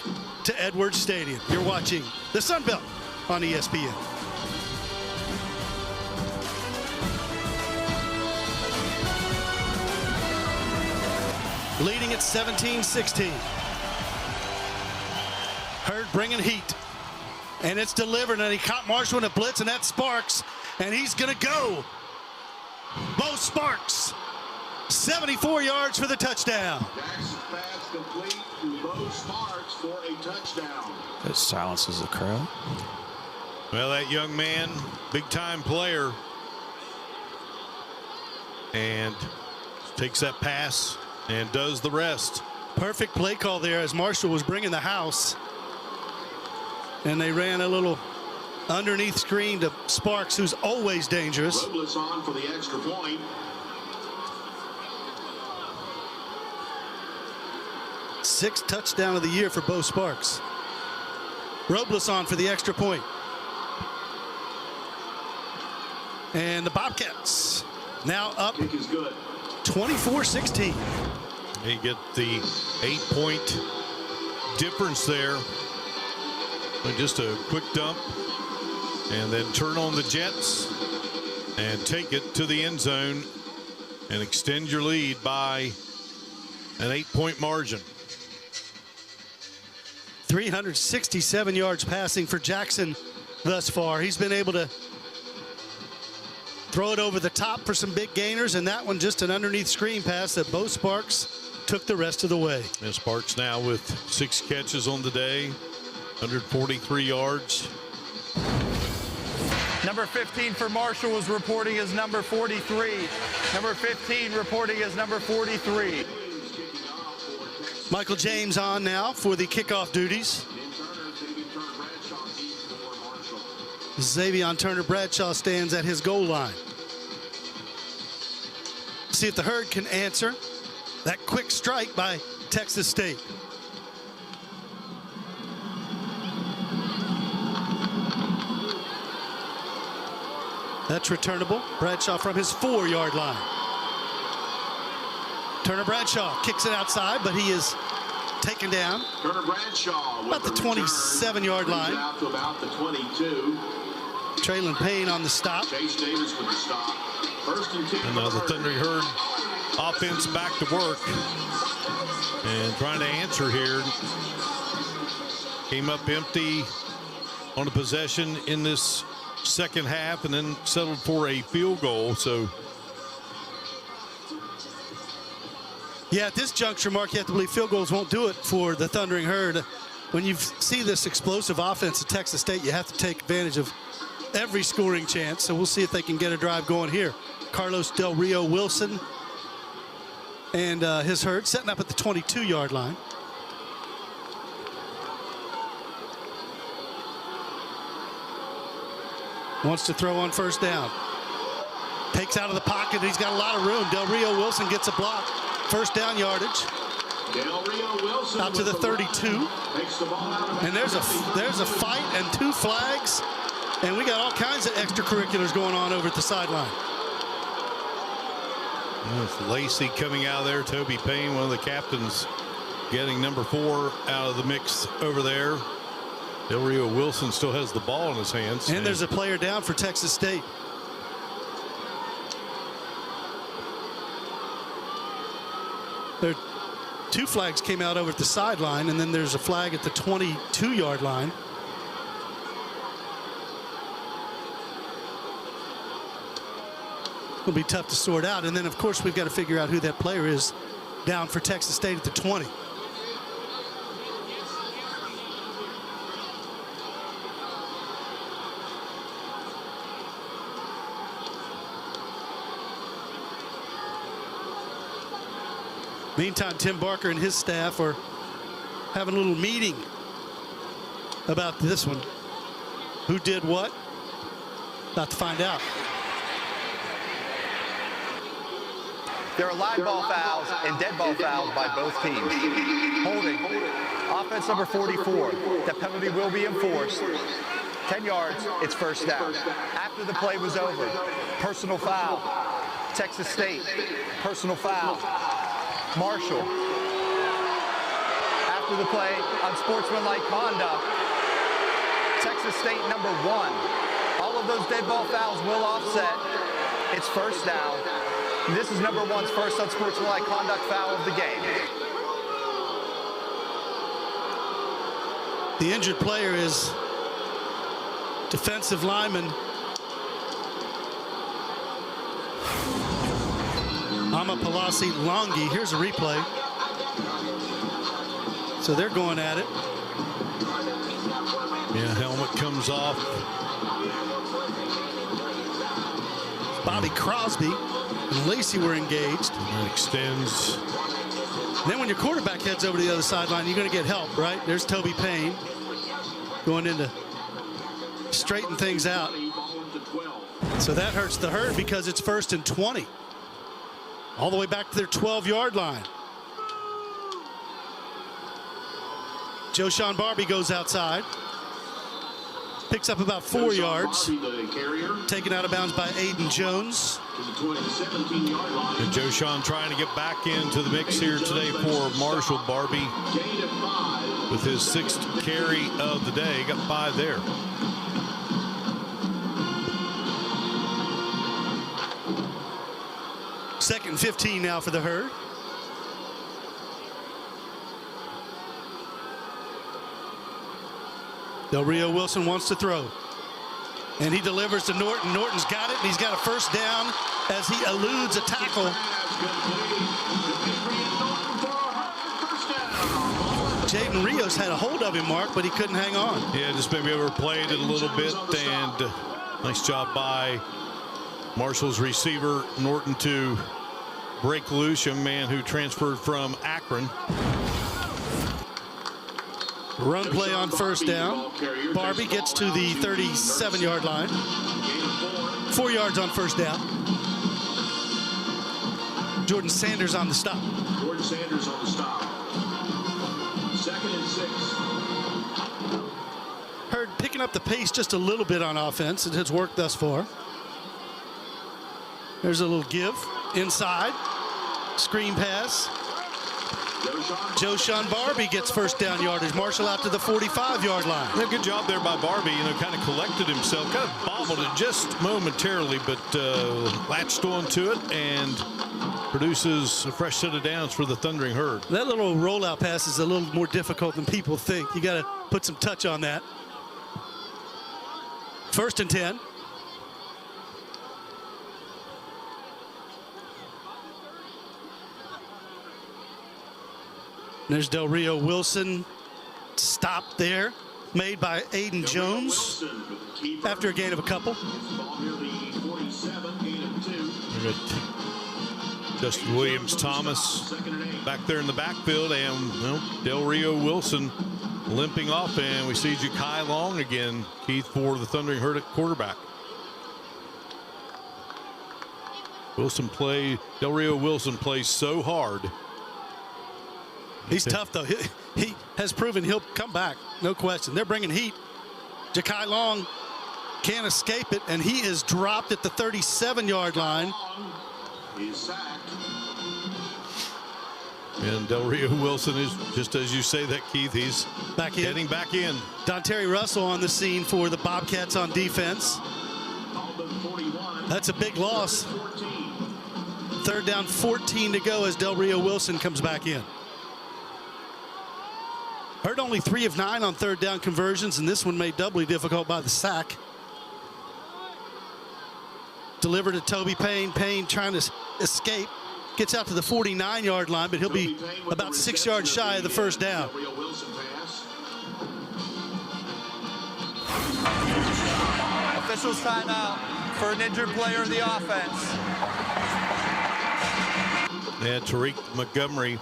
to Edwards Stadium. You're watching the Sun Belt on ESPN. Leading at 17-16. Hurd bringing heat. And it's delivered, and he caught Marshall in a blitz, and that's Sparks. And he's going to go. Bo Sparks, 74 yards for the touchdown. Jackson pass complete to Bo Sparks for a touchdown. That silences the crowd. Well, that young man, big-time player, and takes that pass and does the rest. Perfect play call there as Marshall was bringing the house. And they ran a little underneath screen to Sparks, who's always dangerous. Robles on for the extra point. Sixth touchdown of the year for Bo Sparks. Robles on for the extra point. And the Bobcats now up Kick is good. 24-16. They get the 8-point difference there. But just a quick dump and then turn on the Jets and take it to the end zone and extend your lead by an 8-point margin. 367 yards passing for Jackson thus far. He's been able to throw it over the top for some big gainers, and that one just an underneath screen pass that Bo Sparks took the rest of the way. And Sparks now with 6 catches on the day, 143 yards. Number 15 for Marshall was reporting as number 43. Number 15 reporting as number 43. Michael James on now for the kickoff duties. Xavier Turner Bradshaw stands at his goal line. See if the Herd can answer that quick strike by Texas State. That's returnable. Bradshaw from his 4-yard line. Turner Bradshaw kicks it outside, but he is taken down Turner Bradshaw about the 27-yard line. Out to about the 22. Traylon Payne on the stop. Chase Davis with the stop. First and 10. And now the Thundering Herd offense back to work and trying to answer here. Came up empty on a possession in this second half and then settled for a field goal. So yeah, at this juncture, Mark, you have to believe field goals won't do it for the Thundering Herd. When you see this explosive offense at Texas State, you have to take advantage of every scoring chance. So we'll see if they can get a drive going here. Carlos Del Rio Wilson and his Herd setting up at the 22-yard line. Wants to throw on first down. Takes out of the pocket. He's got a lot of room. Del Rio Wilson gets a block. First down yardage. Del Rio Wilson out to the 32. Takes the ball out of and there's a fight and 2 flags. And we got all kinds of extracurriculars going on over at the sideline. Lacey coming out of there. Toby Payne, one of the captains, getting number 4 out of the mix over there. Del Rio Wilson still has the ball in his hands. And there's a player down for Texas State. There 2 flags came out over at the sideline, and then there's a flag at the 22-yard line. It'll be tough to sort out. And then, of course, we've got to figure out who that player is down for Texas State at the 20. Meantime, Tim Barker and his staff are having a little meeting about this one. Who did what? About to find out. There are live ball fouls and dead ball fouls by both teams. Holding. Offense number 44. The penalty will be enforced. 10 yards, it's first down. After the play was over, personal foul. Texas State, personal foul. Marshall. after the play on sportsmanlike conduct. Texas State number 1. All of those dead ball fouls will offset. It's first down. This is number 1's first unsportsmanlike conduct foul of the game. The injured player is defensive lineman Amapalasi Longi. Here's a replay. So they're going at it. Yeah, helmet comes off. Bobby Crosby and Lacey were engaged. And extends. Then when your quarterback heads over to the other sideline, you're going to get help, right? There's Toby Payne going in to straighten things out. So that hurts the herd because it's 1st and 20. All the way back to their 12-yard line. Joshawn Barbie goes outside. Picks up about 4 yards. Taken out of bounds by Aiden Jones. And Joshawn trying to get back into the mix here today for Marshall. Barbie with his 6th carry of the day. Got 5 there. Second and 15 now for the herd. Del Rio Wilson wants to throw. And he delivers to Norton. Norton's got it, and he's got a first down as he eludes a tackle. Jaden Rios had a hold of him, Mark, but he couldn't hang on. Yeah, just maybe overplayed it a little bit, and nice job by Marshall's receiver, Norton, to break loose. Young man who transferred from Akron. Run play on first down. Barbie gets to the 37-yard line. 4 yards on first down. Jordan Sanders on the stop. Jordan Sanders on the stop. 2nd and 6. Herd picking up the pace just a little bit on offense. It has worked thus far. There's a little give inside. Screen pass. Joshawn Barbie gets first down yardage. Marshall out to the 45-yard line. Yeah, good job there by Barbie. You know, kind of collected himself, kind of bobbled it just momentarily, but latched onto it and produces a fresh set of downs for the Thundering Herd. That little rollout pass is a little more difficult than people think. You got to put some touch on that. 1st and 10. There's Del Rio Wilson. Stop there. Made by Aiden Jones after a gain of a couple. Justin Williams Thomas back there in the backfield, and well, Del Rio Wilson limping off, and we see Ja'Kai Long again, Keith, for the Thundering Herd at quarterback. Del Rio Wilson plays so hard. He's tough, though. He has proven he'll come back, no question. They're bringing heat. Ja'Kai Long can't escape it, and he is dropped at the 37-yard line. He's sacked. And Del Rio Wilson is, just as you say that, Keith, he's back in. Getting back in. Donterry Russell on the scene for the Bobcats on defense. That's a big loss. 3rd down, 14 to go as Del Rio Wilson comes back in. Herd only 3 of 9 on 3rd down conversions, and this one made doubly difficult by the sack. Delivered to Toby Payne. Payne trying to escape. Gets out to the 49-yard line, but he'll be about 6 yards shy of the first down. Officials timeout for an injured player of the offense. Yeah, Tariq Montgomery.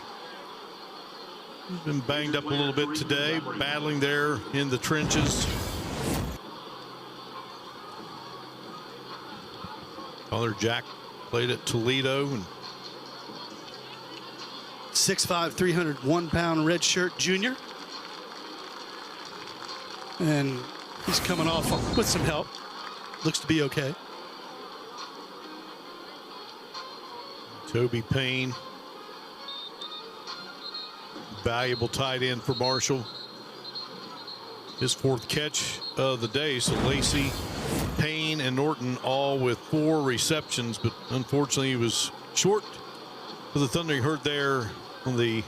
He's been banged up a little bit today, battling there in the trenches. Father Jack played at Toledo. And 6'5", 301-pound redshirt junior. And he's coming off with some help. Looks to be okay. Toby Payne valuable tight end for Marshall. His 4th catch of the day. So Lacey, Payne, and Norton all with 4 receptions, but unfortunately he was short for the Thunder. He heard there on the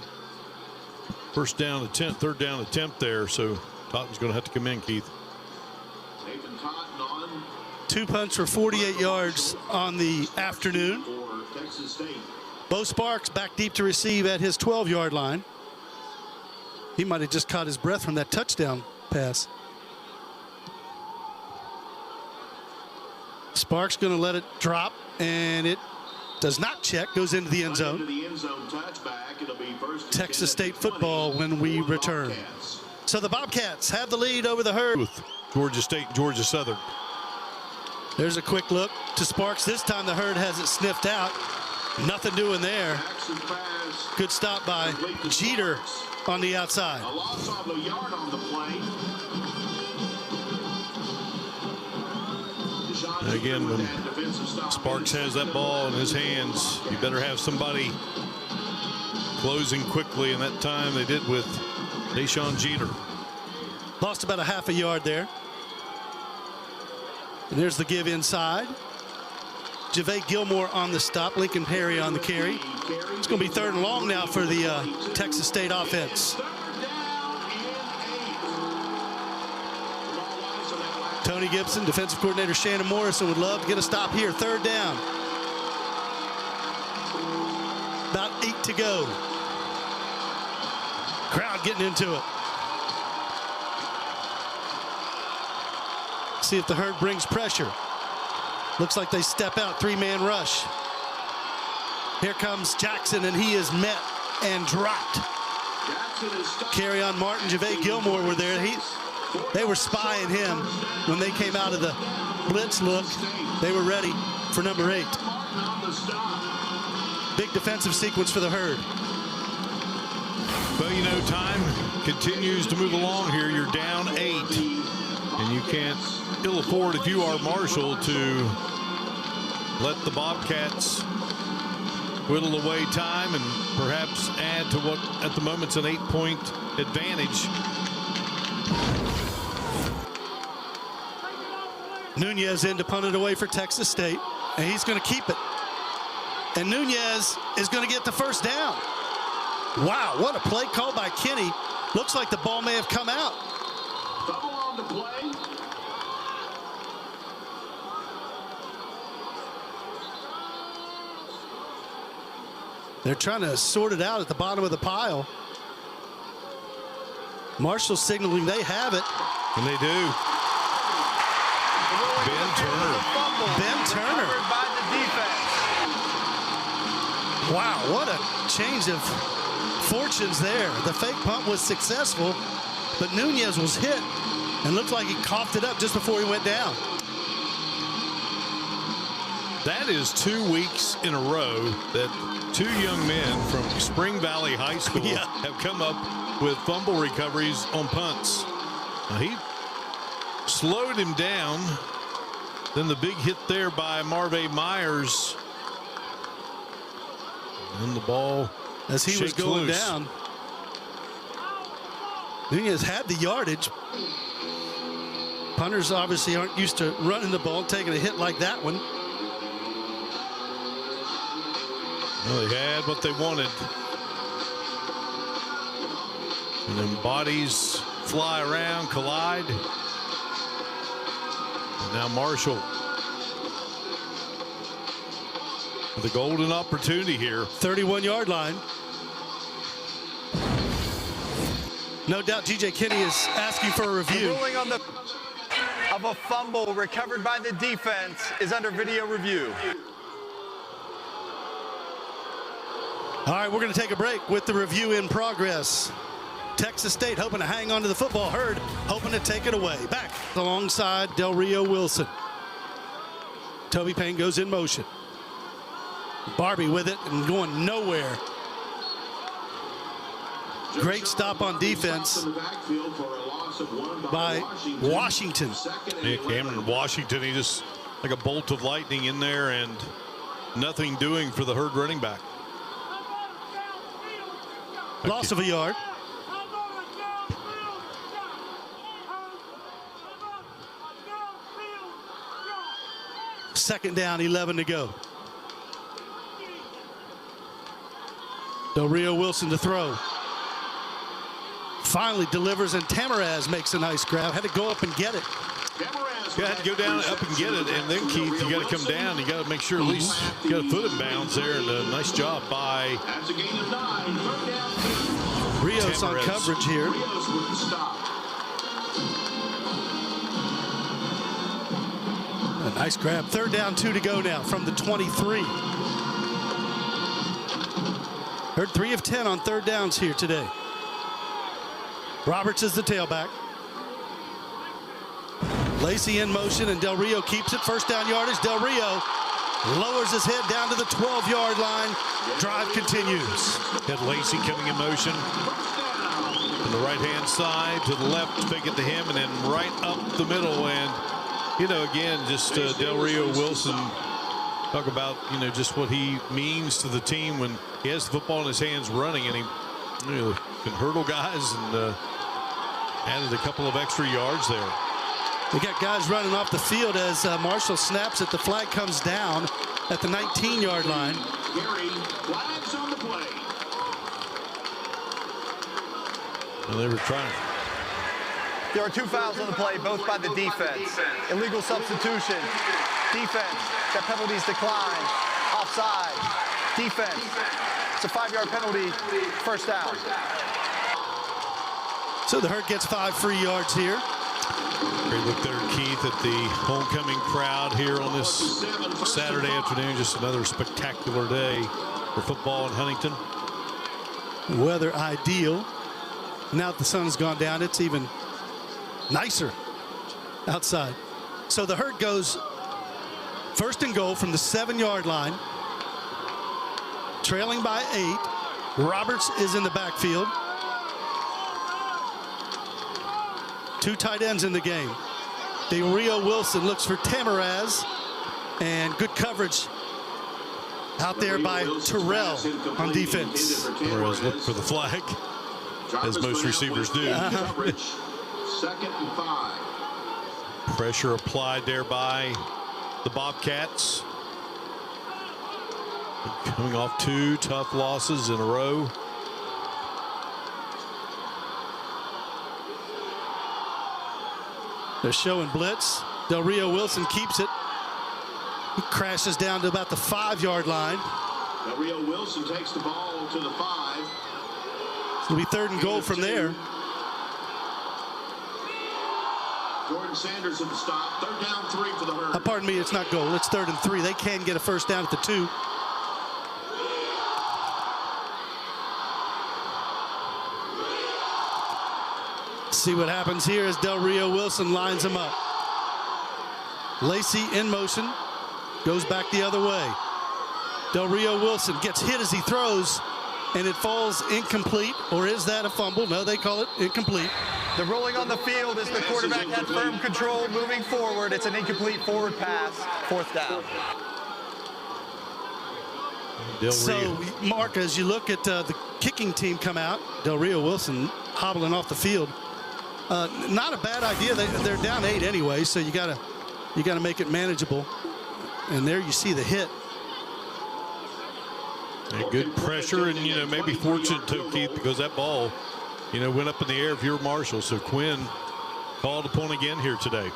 third down attempt there. So Tottenham's going to have to come in, Keith. 2 punts for 48 yards on the afternoon. Bo Sparks back deep to receive at his 12-yard line. He might have just caught his breath from that touchdown pass. Sparks going to let it drop, and it does not check. Goes into the end zone. Texas State football when we return. So the Bobcats have the lead over the Herd. With Georgia State, Georgia Southern. There's a quick look to Sparks. This time the Herd has it sniffed out. Nothing doing there. Good stop by Jeter on the outside. A loss of a yard on the play. Again, when Sparks has that ball in his hands, you better have somebody closing quickly, and that time they did with Deshaun Jeter. Lost about a half a yard there. And there's the give inside. JaVale Gilmore on the stop. Lincoln Perry on the carry. It's going to be 3rd and long now for the Texas State offense. Tony Gibson, defensive coordinator Shannon Morrison would love to get a stop here. 3rd down. About 8 to go. Crowd getting into it. See if the Herd brings pressure. Looks like they step out. 3-man rush. Here comes Jackson, and he is met and dropped. Carry on Martin, JaVale Gilmore were there. They were spying him when they came out of the blitz look. They were ready for number 8. Big defensive sequence for the Herd. Well, you know, time continues to move along here. You're down 8, and you can't ill afford, if you are Marshall, to let the Bobcats whittle away time and perhaps add to what at the moment's an 8-point advantage. Nunez in to punt it away for Texas State, and he's going to keep it. And Nunez is going to get the 1st down. Wow, what a play called by Kenny. Looks like the ball may have come out. Double on the play. They're trying to sort it out at the bottom of the pile. Marshall signaling they have it. And they do. Ben Turner. Ben Turner. Covered by the defense. Wow, what a change of fortunes there. The fake punt was successful, but Nunez was hit and looked like he coughed it up just before he went down. That is 2 weeks in a row that 2 young men from Spring Valley High School have come up with fumble recoveries on punts. Now, he slowed him down. Then the big hit there by Marvay Myers. And the ball as he was going loose. down. Nunez had the yardage. Punters obviously aren't used to running the ball, taking a hit like that one. Well, they had what they wanted. And then bodies fly around, collide. And now Marshall with a golden opportunity here. 31-yard line. No doubt G.J. Kinney is asking for a review. The ruling on the of a fumble recovered by the defense is under video review. All right, we're going to take a break with the review in progress. Texas State hoping to hang on to the football. Herd hoping to take it away. Back alongside Del Rio Wilson. Toby Payne goes in motion. Barbie with it and going nowhere. Great stop on defense by Washington. Yeah, Cameron Washington, he just like a bolt of lightning in there and nothing doing for the Herd running back. Loss of a yard. Second down, 11 to go. Del Rio Wilson to throw. Finally delivers, and Tamaraz makes a nice grab. Had to go up and get it. You had to go down, up and get it, and then Keith, you got to come down. You got to make sure at least you got a foot in bounds there, and a nice job by That's a gain of 9. Third down. Rios on Tamaraz. coverage here. Rios with the stop. A nice grab. Third down, 2 to go now from the 23. Heard 3 of 10 on third downs here today. Roberts is the tailback. Lacey in motion, and Del Rio keeps it. First down yardage. Del Rio lowers his head down to the 12-yard line. Drive continues. Had Lacey coming in motion from the right-hand side to the left, fake it to him, and then right up the middle. And, you know, again, just Del Rio Wilson, talk about, you know, just what he means to the team when he has the football in his hands running, and he, you know, can hurdle guys, and added a couple of extra yards there. We got guys running off the field as Marshall snaps it. The flag comes down at the 19-yard line. Gary, flags on the play. And they were trying. There are 2 fouls on the play, both by the defense. Illegal substitution. Defense. That penalties decline. Offside. Defense. It's a 5-yard penalty. First down. So the Herd gets 5 free yards here. Great look there, Keith, at the homecoming crowd here on this Saturday afternoon. Just another spectacular day for football in Huntington. Weather ideal. Now that the sun's gone down, it's even nicer outside. So the Herd goes first and goal from the 7-yard line, trailing by 8. Roberts is in the backfield. 2 tight ends in the game. Del Rio Wilson looks for Tamaraz, and good coverage out there by Terrell on defense. Whereas look for the flag, as most receivers do. Second and 5. Pressure applied there by the Bobcats. Coming off 2 tough losses in a row. They're showing blitz. Del Rio Wilson keeps it. He crashes down to about the 5-yard line. Del Rio Wilson takes the ball to the 5. It'll be third and goal from there. Jordan Sanders at the stop. Third down, 3 for the Herd. Pardon me, it's not goal. It's third and 3. They can get a first down at the 2. See what happens here as Del Rio Wilson lines him up. Lacey in motion, goes back the other way. Del Rio Wilson gets hit as he throws, and it falls incomplete. Or is that a fumble? No, they call it incomplete. The ruling on the field is the quarterback had firm control moving forward. It's an incomplete forward pass. Fourth down. Del So, Rio. Mark, as you look at the kicking team come out, Del Rio Wilson hobbling off the field. Not a bad idea. They're down 8 anyway, so you gotta make it manageable. And there you see the hit. And good pressure, and, you know, maybe fortunate too, Keith, because that ball, you know, went up in the air if you're Marshall. So Quinn called upon again here today.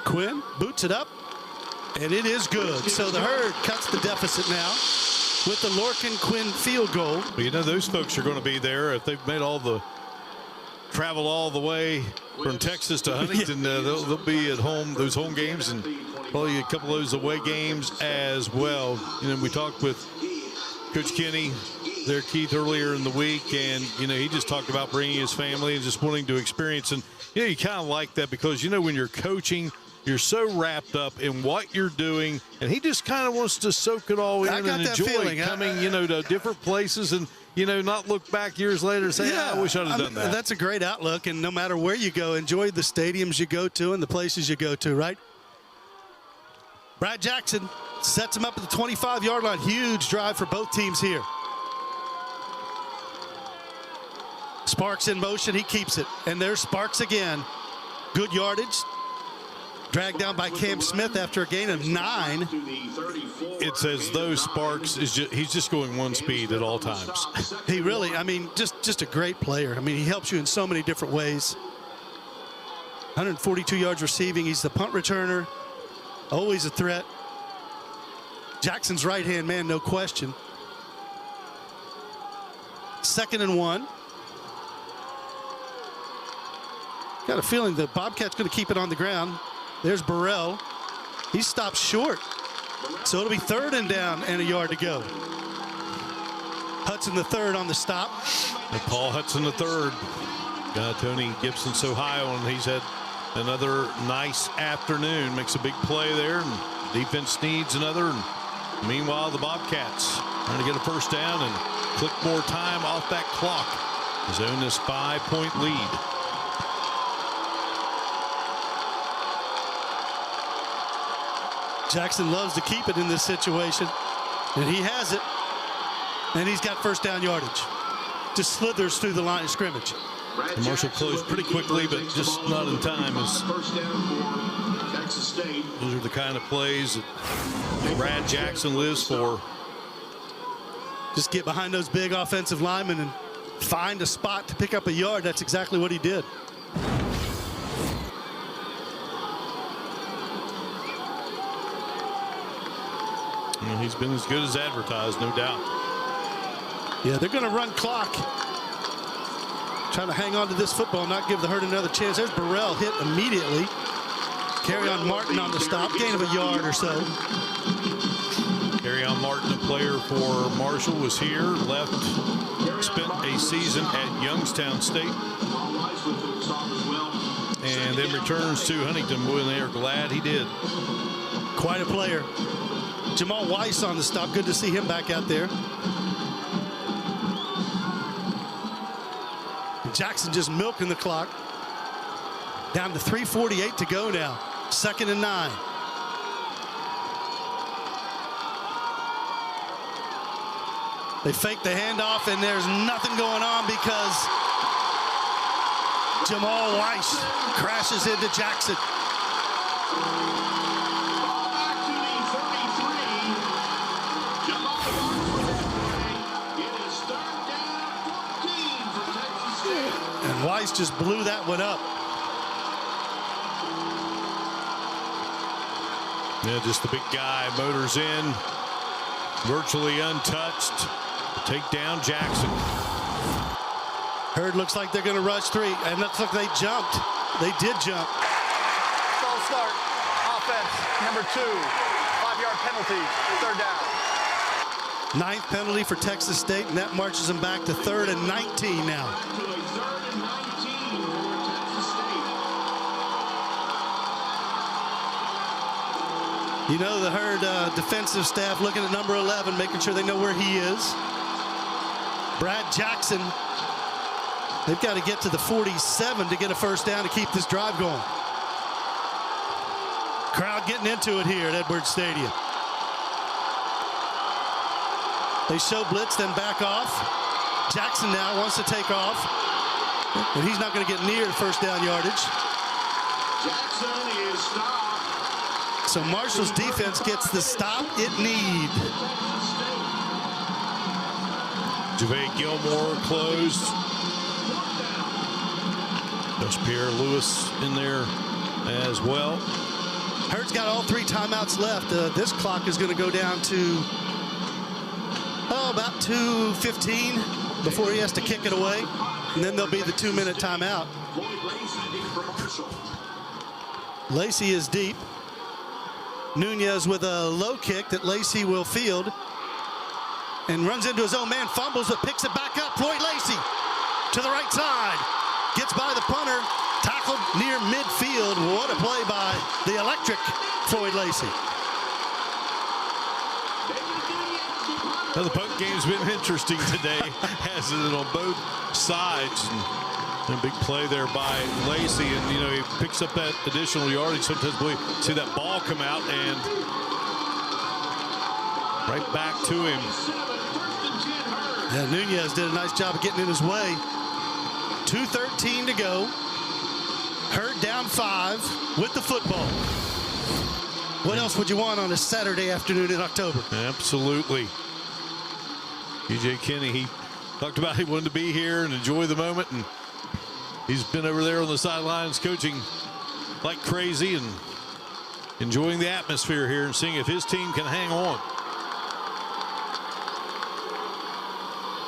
Quinn boots it up, and it is good. So the Herd cuts the deficit now with the Lorcan-Quinn field goal. But, you know, those folks are going to be there if they've made all the travel all the way from Texas to Huntington. They'll be at home, those home games, and probably a couple of those away games as well. You know, we talked with Coach Kenny there, Keith, earlier in the week, and, you know, he just talked about bringing his family and just wanting to experience. And, you know, you kind of like that because, you know, when you're coaching, you're so wrapped up in what you're doing, and he just kind of wants to soak it all in and enjoy coming, you know, to different places and, you know, not look back years later and say, I wish I'd have done that. That's a great outlook, and no matter where you go, enjoy the stadiums you go to and the places you go to, right? Brad Jackson Sets him up at the 25-yard line. Huge drive for both teams here. Sparks in motion. He keeps it. And there's Sparks again. Good yardage. Dragged down by Cam Smith after a gain of 9. It's as though Sparks is he's just going one speed at all times. He really, I mean, just a great player. I mean, he helps you in so many different ways. 142 yards receiving. He's the punt returner. Always a threat. Jackson's right-hand man, no question. 2nd and 1. Got a feeling the Bobcats going to keep it on the ground. There's Burrell. He stops short. So it'll be 3rd and down and a yard to go. Hudson the third on the stop. And Paul Hudson the third. Tony Gibson so high on him. He's had another nice afternoon. Makes a big play there. And defense needs another. And meanwhile, the Bobcats trying to get a first down and click more time off that clock. His own this 5-point lead. Jackson loves to keep it in this situation, and he has it, and he's got first down yardage. Just slithers through the line of scrimmage. And Marshall closed pretty quickly, but just not in time. Those are the kind of plays that Brad Jackson lives for. Just get behind those big offensive linemen and find a spot to pick up a yard. That's exactly what he did. And he's been as good as advertised, no doubt. Yeah, they're going to run clock. Trying to hang on to this football, not give the Herd another chance. There's Burrell hit immediately. Carry on Martin on the stop, gain of a yard or so. Carry on Martin, a player for Marshall, was here, left, spent a season at Youngstown State, and then returns to Huntington. Boy, and they are glad he did. Quite a player. Jamal Weiss on the stop. Good to see him back out there. Jackson just milking the clock. Down to 3:48 to go now. 2nd and 9. They fake the handoff, and there's nothing going on because Jamal Weiss crashes into Jackson. And Weiss just blew that one up. Yeah, just the big guy motors in, virtually untouched. Take down Jackson. Herd looks like they're going to rush 3, and looks like they jumped. They did jump. False start. Offense, number 2. 5-yard penalty. 3rd down. 9th penalty for Texas State, and that marches them back to 3rd and 19 now. You know, the Herd defensive staff looking at number 11, making sure they know where he is. Brad Jackson, they've got to get to the 47 to get a first down to keep this drive going. Crowd getting into it here at Edwards Stadium. They show blitz, then back off. Jackson now wants to take off, and he's not going to get near the first down yardage. Jackson is stopped. So Marshall's defense gets the stop it need. Javea Gilmore closed. There's Pierre Lewis in there as well. Herd's got all 3 timeouts left. This clock is going to go down to about 2:15 before he has to kick it away. And then there'll be the 2-minute timeout. Lacey is deep. Nunez with a low kick that Lacey will field. And runs into his own man, fumbles, but picks it back up. Floyd Lacey to the right side. Gets by the punter, tackled near midfield. What a play by the electric Floyd Lacey. Now the punt game's been interesting today, has it on both sides. And a big play there by Lacey, and you know he picks up that additional yardage. Sometimes we see that ball come out, and right back to him. Yeah, Nunez did a nice job of getting in his way. 2:13 to go. Hurd down 5 with the football. What else would you want on a Saturday afternoon in October? Absolutely. TJ Kinney, he talked about he wanted to be here and enjoy the moment, and he's been over there on the sidelines coaching like crazy and enjoying the atmosphere here and seeing if his team can hang on.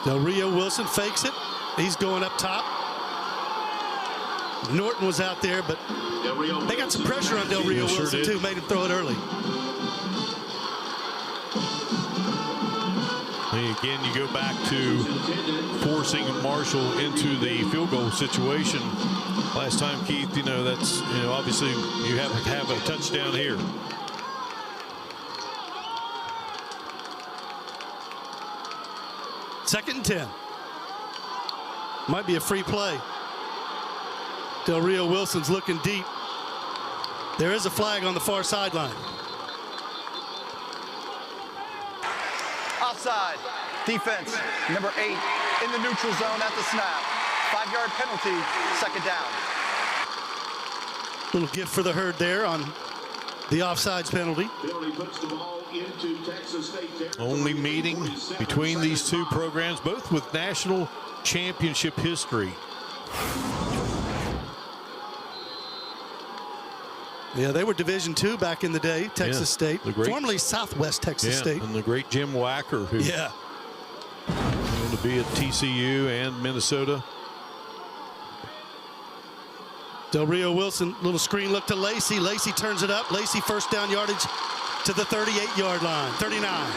Del Rio Wilson fakes it. He's going up top. Norton was out there, but they got some pressure on Del Rio Wilson too, made him throw it early. And again, you go back to forcing Marshall into the field goal situation. Last time, Keith, that's, obviously you have to have a touchdown here. Second and 10. Might be a free play. Del Rio Wilson's looking deep. There is a flag on the far sideline. Offside. Defense, number 8, in the neutral zone at the snap. 5-yard penalty, second down. Little gift for the Herd there on the offsides penalty. Only meeting between these two programs, both with national championship history. Yeah, they were Division II back in the day, Texas State. Formerly Southwest Texas State. And the great Jim Wacker, who going to be at TCU and Minnesota. Del Rio Wilson, little screen look to Lacey. Lacey turns it up. Lacey first down yardage to the 38-yard line, 39.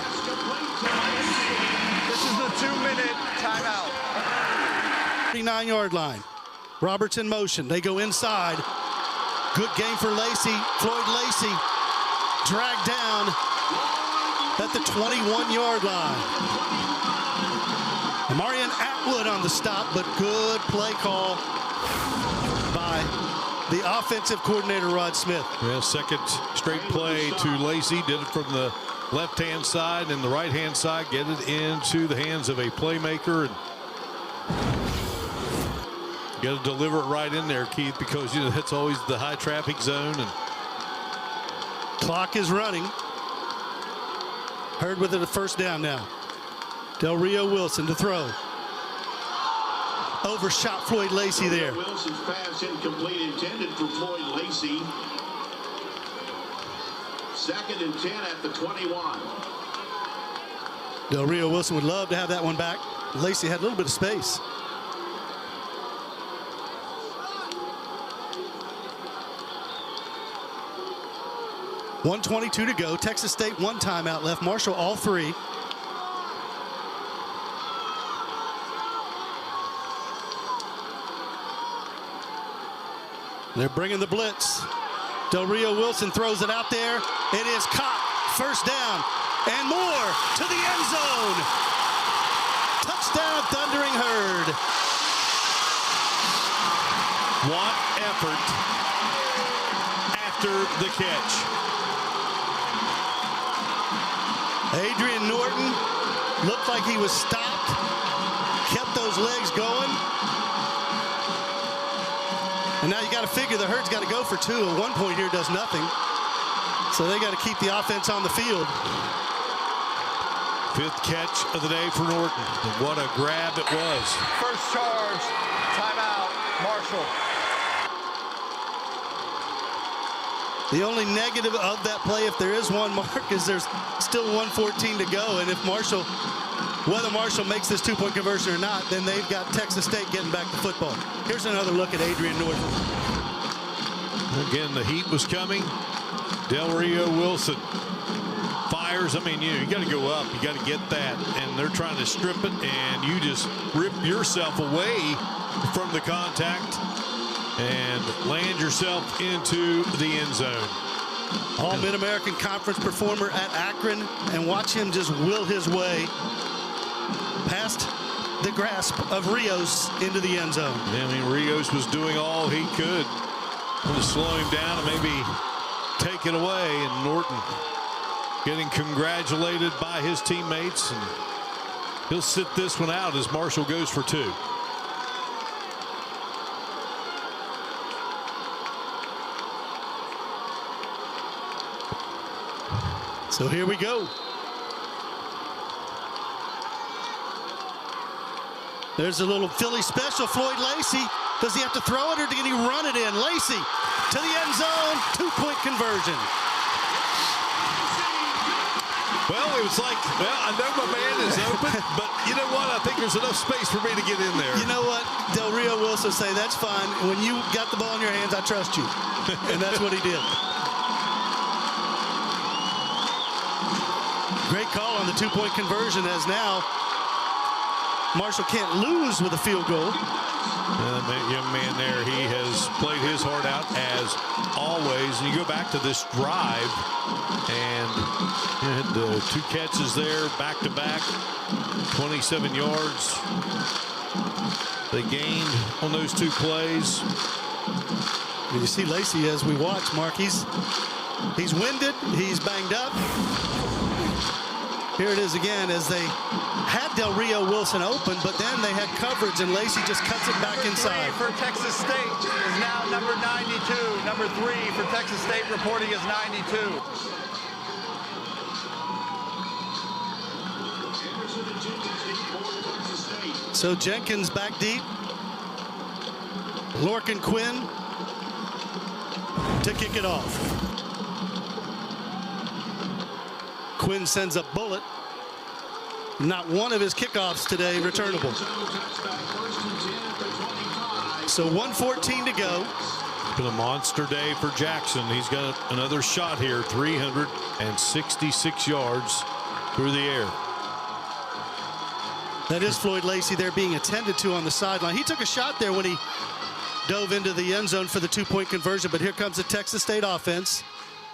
This is the 2-minute timeout. 39-yard line. Roberts in motion. They go inside. Good game for Lacey. Floyd Lacey dragged down at the 21-yard line. Marion Atwood on the stop, but good play call by the offensive coordinator, Rod Smith. Yeah, second straight play to Lacey. Did it from the left-hand side and the right-hand side. Get it into the hands of a playmaker. And you got to deliver it right in there, Keith, because that's always the high traffic zone. And clock is running. Hurd with it a first down now. Del Rio Wilson to throw. Overshot Floyd Lacey there. Wilson's pass incomplete, intended for Floyd Lacey. Second and 10 at the 21. Del Rio Wilson would love to have that one back. Lacey had a little bit of space. .122 to go. Texas State 1 timeout left. Marshall all 3. They're bringing the blitz. Del Rio Wilson throws it out there. It is caught. First down and more to the end zone. Touchdown, Thundering Herd. what effort after the catch. Adrian Norton looked like he was stopped, kept those legs going. And now you got to figure the Herd's got to go for 2. At one point here does nothing. So they got to keep the offense on the field. 5th catch of the day for Norton. And what a grab it was. First charge, timeout, Marshall. The only negative of that play, if there is one, Mark, is there's still 1:14 to go. And if Marshall, whether Marshall makes this 2-point conversion or not, then they've got Texas State getting back to football. Here's another look at Adrian Norton. Again, the heat was coming. Del Rio Wilson fires. I mean, you got to go up. You got to get that. And they're trying to strip it, and you just rip yourself away from the contact and land yourself into the end zone. All Mid-American Conference performer at Akron, and watch him just will his way past the grasp of Rios into the end zone. I mean, Rios was doing all he could to slow him down and maybe take it away, and Norton getting congratulated by his teammates, and he'll sit this one out as Marshall goes for 2. So here we go. There's a little Philly special. Floyd Lacey. Does he have to throw it or can he run it in? Lacey to the end zone. 2-point conversion. Well, it was like, well, I know my man is open, but you know what? I think there's enough space for me to get in there. You know what? Del Rio Wilson say, that's fine. When you got the ball in your hands, I trust you. And that's what he did. Great call on the 2-point conversion, as now Marshall can't lose with a field goal. That young man there, he has played his heart out as always. And you go back to this drive, and you had 2 catches there, back-to-back, 27 yards. They gained on those 2 plays. And you see Lacey as we watch, Mark. He's winded, he's banged up. Here it is again as they had Del Rio Wilson open, but then they had coverage and Lacey just cuts it back inside. 3 for Texas State is now number 92. Number 3 for Texas State reporting is 92. So Jenkins back deep. Lorcan Quinn to kick it off. Quinn sends a bullet. Not one of his kickoffs today returnable. So 1:14 to go. It's been a monster day for Jackson. He's got another shot here, 366 yards through the air. That is Floyd Lacey there being attended to on the sideline. He took a shot there when he dove into the end zone for the 2-point conversion, but here comes the Texas State offense.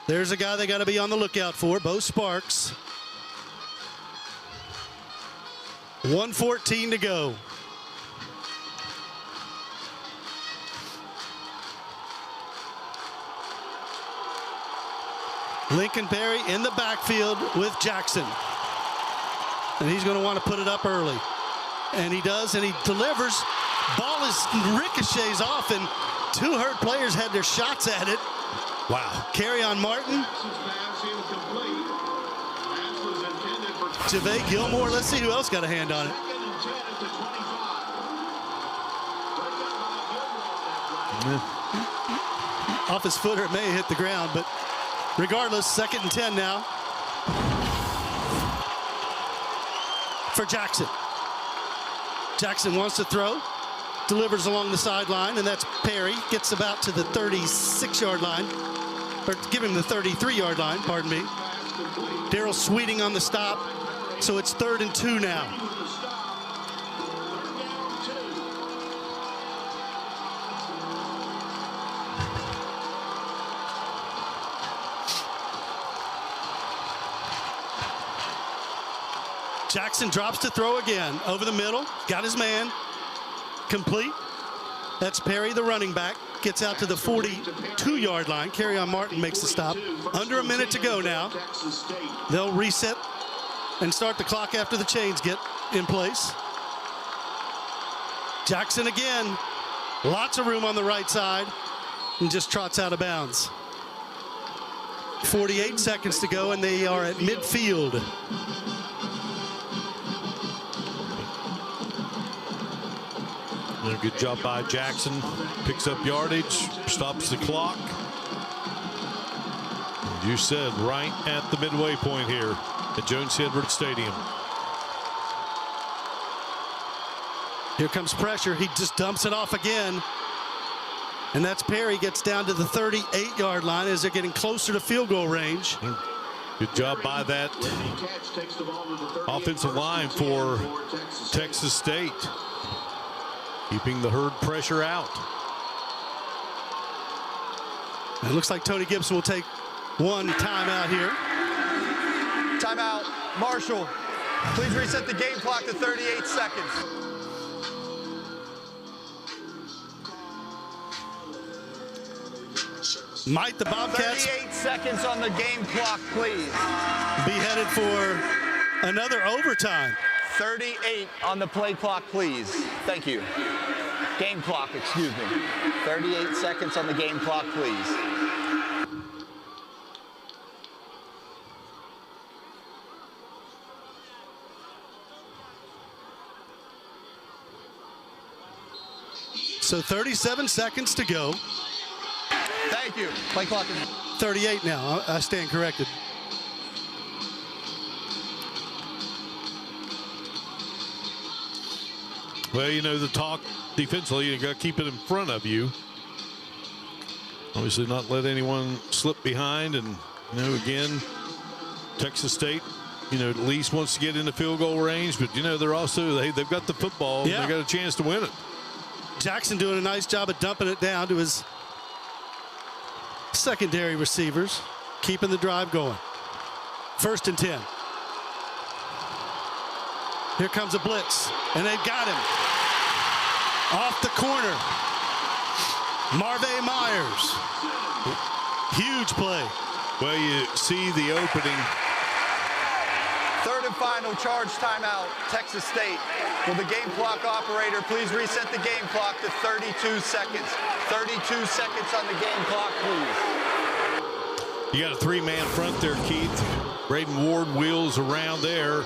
There's a guy they got to be on the lookout for, Bo Sparks. 1:14 to go. Lincoln Berry in the backfield with Jackson. And he's going to want to put it up early. And he does, and he delivers. Ball is ricochets off, and 2 hurt players had their shots at it. Wow. Carry on Martin. Javay Gilmore. Let's see who else got a hand on it. Off his footer, it may have hit the ground, but regardless, 2nd and 10 now for Jackson. Jackson wants to throw, delivers along the sideline, and that's Perry. Gets about to the 36-yard line, or give him the 33-yard line, pardon me. Darryl Sweeting on the stop, so it's 3rd and 2 now. Jackson drops to throw again. Over the middle. Got his man. Complete. That's Perry, the running back. Gets out to the 42-yard line. Carry on Martin makes the stop. Under a minute to go now. They'll reset and start the clock after the chains get in place. Jackson again. Lots of room on the right side. And just trots out of bounds. 48 seconds to go, and they are at midfield. Good job by Jackson. Picks up yardage, stops the clock. You said right at the midway point here at Jones Edwards Stadium. Here comes pressure. He just dumps it off again. And that's Perry, gets down to the 38-yard line as they're getting closer to field goal range. Good job by that offensive line for Texas State, keeping the herd pressure out. It looks like Tony Gibson will take one timeout here. Timeout. Marshall, please reset the game clock to 38 seconds. Might the Bobcats 38 seconds on the game clock, please. be headed for another overtime? 38 on the play clock, please. Thank you. Game clock, excuse me. 38 seconds on the game clock, please. So 37 seconds to go. Thank you. Play clock is 38 now. I stand corrected. Well, you know, the talk defensively, you got to keep it in front of you. Obviously not let anyone slip behind. And, you know, again, Texas State, you know, at least wants to get into field goal range. But, you know, they're also, they've got the football. Yeah. And they got a chance to win it. Jackson doing a nice job of dumping it down to his secondary receivers, keeping the drive going. 1st and 10. Here comes a blitz, and they've got him. Off the corner. Marvay Myers. Huge play. Well, you see the opening. third and final charge timeout, Texas State. Will the game clock operator please reset the game clock to 32 seconds? 32 seconds on the game clock, please. You got a 3-man front there, Keith. Braden Ward wheels around there,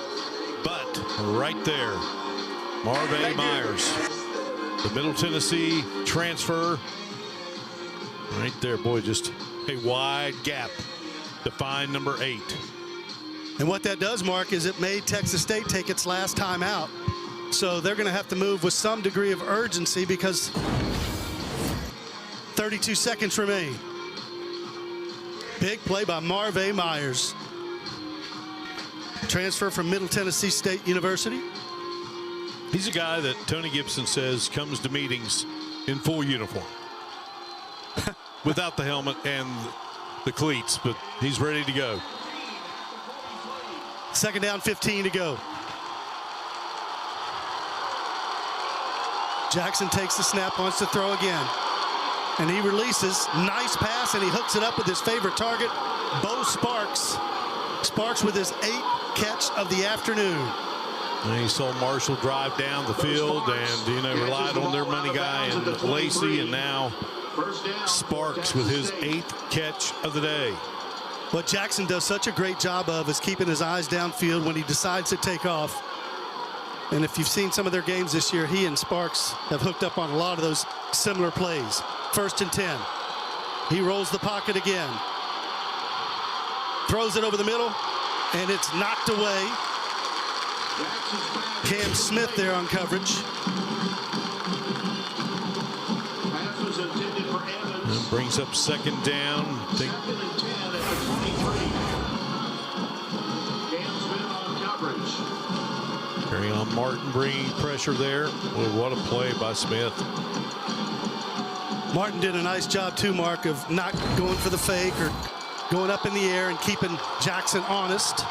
but right there, Marvay Myers, the Middle Tennessee transfer. Right there, boy, just a wide gap to find number 8. And what that does, Mark, is it made Texas State take its last time out. So they're going to have to move with some degree of urgency because 32 seconds remain. Big play by Marvay Myers. Transfer from Middle Tennessee State University. He's a guy that Tony Gibson says comes to meetings in full uniform. Without the helmet and the cleats, but he's ready to go. 2nd down, 15 to go. Jackson takes the snap, wants to throw again. And he releases, nice pass, and he hooks it up with his favorite target, Bo Sparks. Sparks with his 8th catch of the afternoon. And he saw Marshall drive down the field and, you know, relied on their money guy and Lacey, and now Sparks with his 8th catch of the day. What Jackson does such a great job of is keeping his eyes downfield when he decides to take off. And if you've seen some of their games this year, he and Sparks have hooked up on a lot of those similar plays. 1st and 10. He rolls the pocket again. Throws it over the middle, and it's knocked away. Cam Smith there on coverage. And brings up 2nd down. Carry on Martin bringing pressure there. Well, what a play by Smith. Martin did a nice job too, Mark, of not going for the fake or going up in the air and keeping Jackson honest.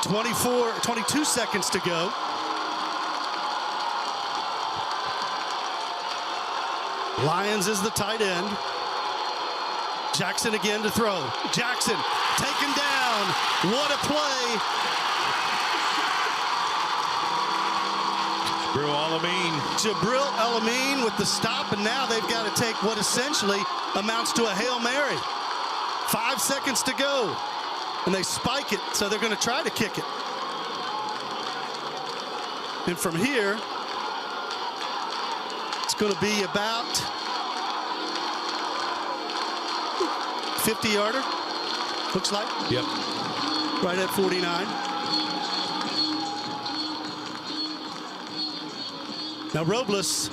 22 seconds to go. Lyons is the tight end. Jackson again to throw. Jackson taken down. What a play. Jabril Elamine with the stop, and now they've got to take what essentially amounts to a Hail Mary. 5 seconds to go, and they spike it, so they're going to try to kick it. And from here, it's going to be about 50-yarder, looks like. Yep. Right at 49. Now Robles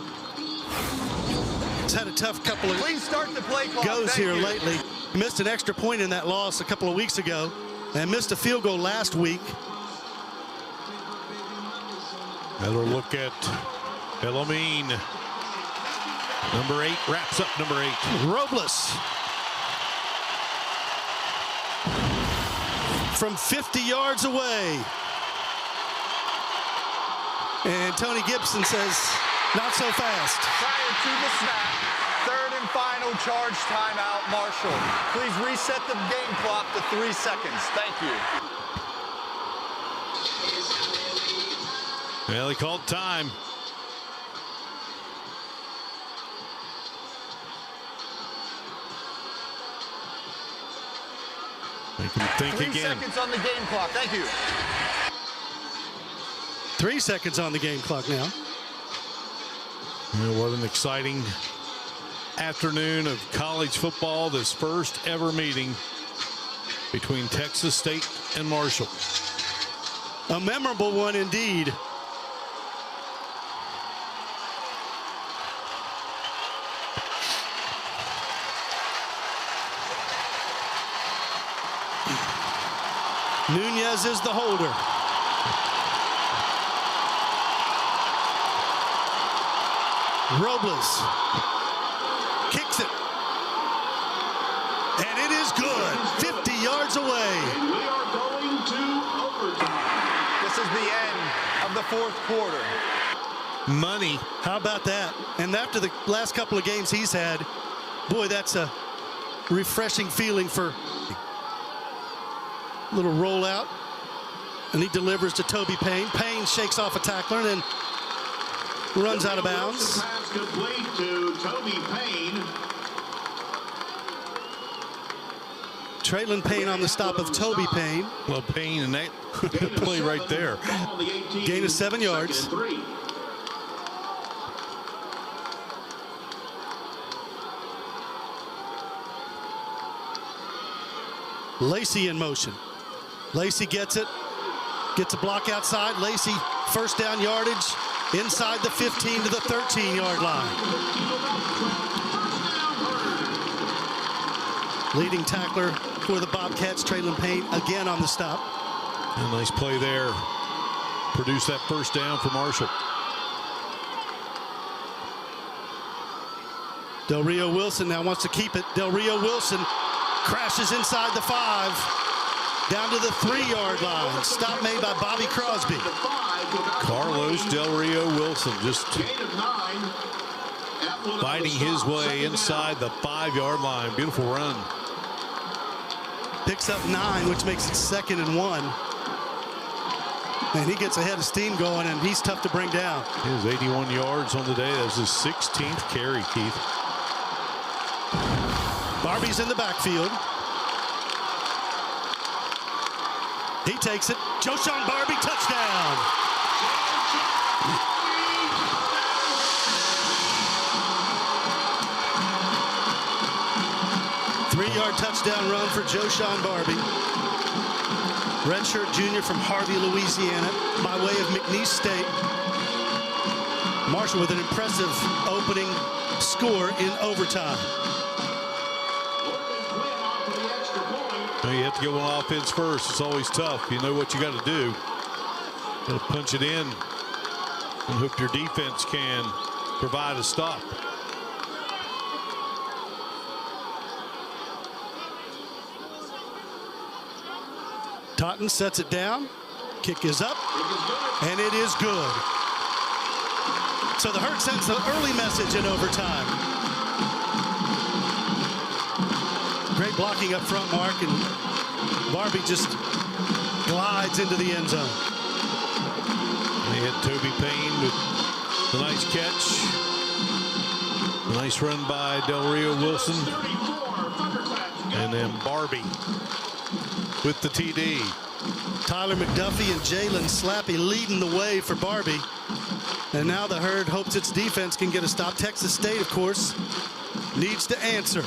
has had a tough couple of Please start the play clock. goes Thank here you. lately. He missed an extra point in that loss a couple of weeks ago and missed a field goal last week. Another look at Elamine. Number 8 wraps up number 8. Robles from 50 yards away. And Tony Gibson says, not so fast. Prior to the snap, 3rd and and final charge timeout, Marshall. Please reset the game clock to 3 seconds. Thank you. Well, he called time. Make him think 3 again. seconds on the game clock. Thank you. 3 seconds on the game clock now. What an exciting afternoon of college football. This first ever meeting between Texas State and Marshall. A memorable one indeed. Nunez is the holder. Robles kicks it. And it is good. 50 yards away. And we are going to overtime. This is the end of the fourth quarter. Money. How about that? And after the last couple of games he's had, boy, that's a refreshing feeling for a little rollout. And he delivers to Toby Payne. Payne shakes off a tackler and then runs out of bounds. Pass complete to Toby Payne. Traylon Payne on the stop of Toby Payne. Well, Payne and that play right there. Gain of 7 yards. Lacey in motion. Lacey gets it. Gets a block outside. Lacey, first down yardage inside the 15 to the 13-yard line. Leading tackler for the Bobcats, Traylon Payne, again on the stop. A nice play there. Produce that first down for Marshall. Del Rio Wilson now wants to keep it. Del Rio Wilson crashes inside the 5. Down to the 3-yard line. Stop made by Bobby Crosby. Carlos Del Rio Wilson just fighting his way inside the 5-yard line. Beautiful run. Picks up 9, which makes it 2nd and 1. And he gets ahead of steam going, and he's tough to bring down. He has 81 yards on the day. That's his 16th carry, Keith. Barbie's in the backfield. He takes it. Joshawn Barbie, touchdown. Three-yard touchdown run for Joshawn Barbie. Redshirt junior from Harvey, Louisiana, by way of McNeese State. Marshall with an impressive opening score in overtime. You have to go on offense first. It's always tough. You know what you got to do. Got to punch it in and hope your defense can provide a stop. Totten sets it down. Kick is up, and it is good. So the Herd sends the early message in overtime. Great blocking up front, Mark, and Barbie just glides into the end zone. They hit Toby Payne with the nice catch. A nice run by Del Rio Wilson. And then Barbie with the TD. Tyler McDuffie and Jalen Slappy leading the way for Barbie. And now the Herd hopes its defense can get a stop. Texas State, of course, needs to answer.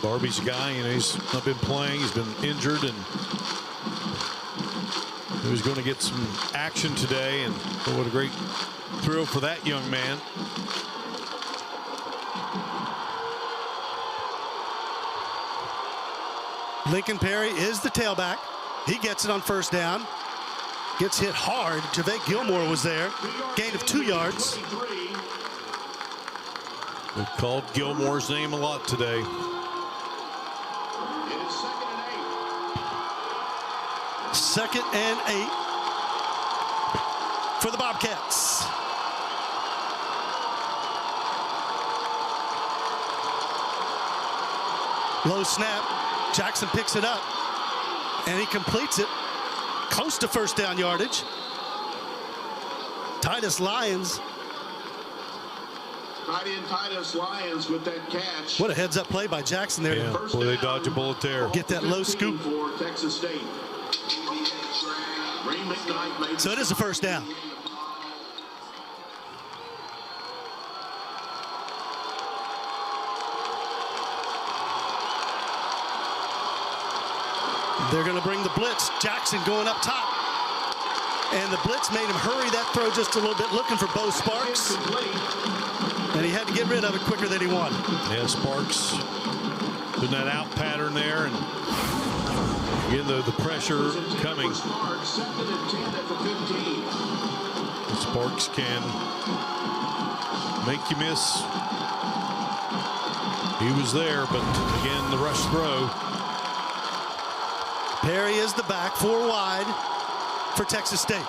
Barbie's a guy, you know, he's not been playing. He's been injured, and he was going to get some action today. And what a great thrill for that young man. Lincoln Perry is the tailback. He gets it on first down. Gets hit hard. Javake Gilmore was there. Gain of 2 yards. We've called Gilmore's name a lot today. Second and 8 for the Bobcats. Low snap. Jackson picks it up, and he completes it. Close to first down yardage. Titus Lyons. Tight end Titus Lyons with that catch. What a heads-up play by Jackson there. Yeah, boy, they dodge a bullet there. Get that low scoop. For Texas State. Ray McKnight made So it is a first down. They're going to bring the blitz. Jackson going up top. And the blitz made him hurry that throw just a little bit, looking for Bo Sparks. And he had to get rid of it quicker than he wanted. Yeah, Sparks doing that out pattern there. And again, though, the pressure coming. Sparks can make you miss. He was there, but again, the rush throw. Perry is the back, 4 wide for Texas State.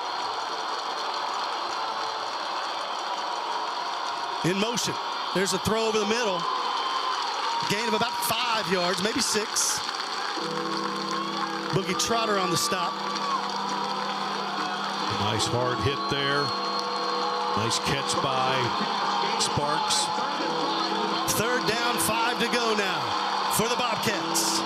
In motion. There's a throw over the middle. Gain of about 5 yards, maybe 6. Boogie Trotter on the stop. Nice hard hit there. Nice catch by Sparks. 3rd down, 5 to go now for the Bobcats.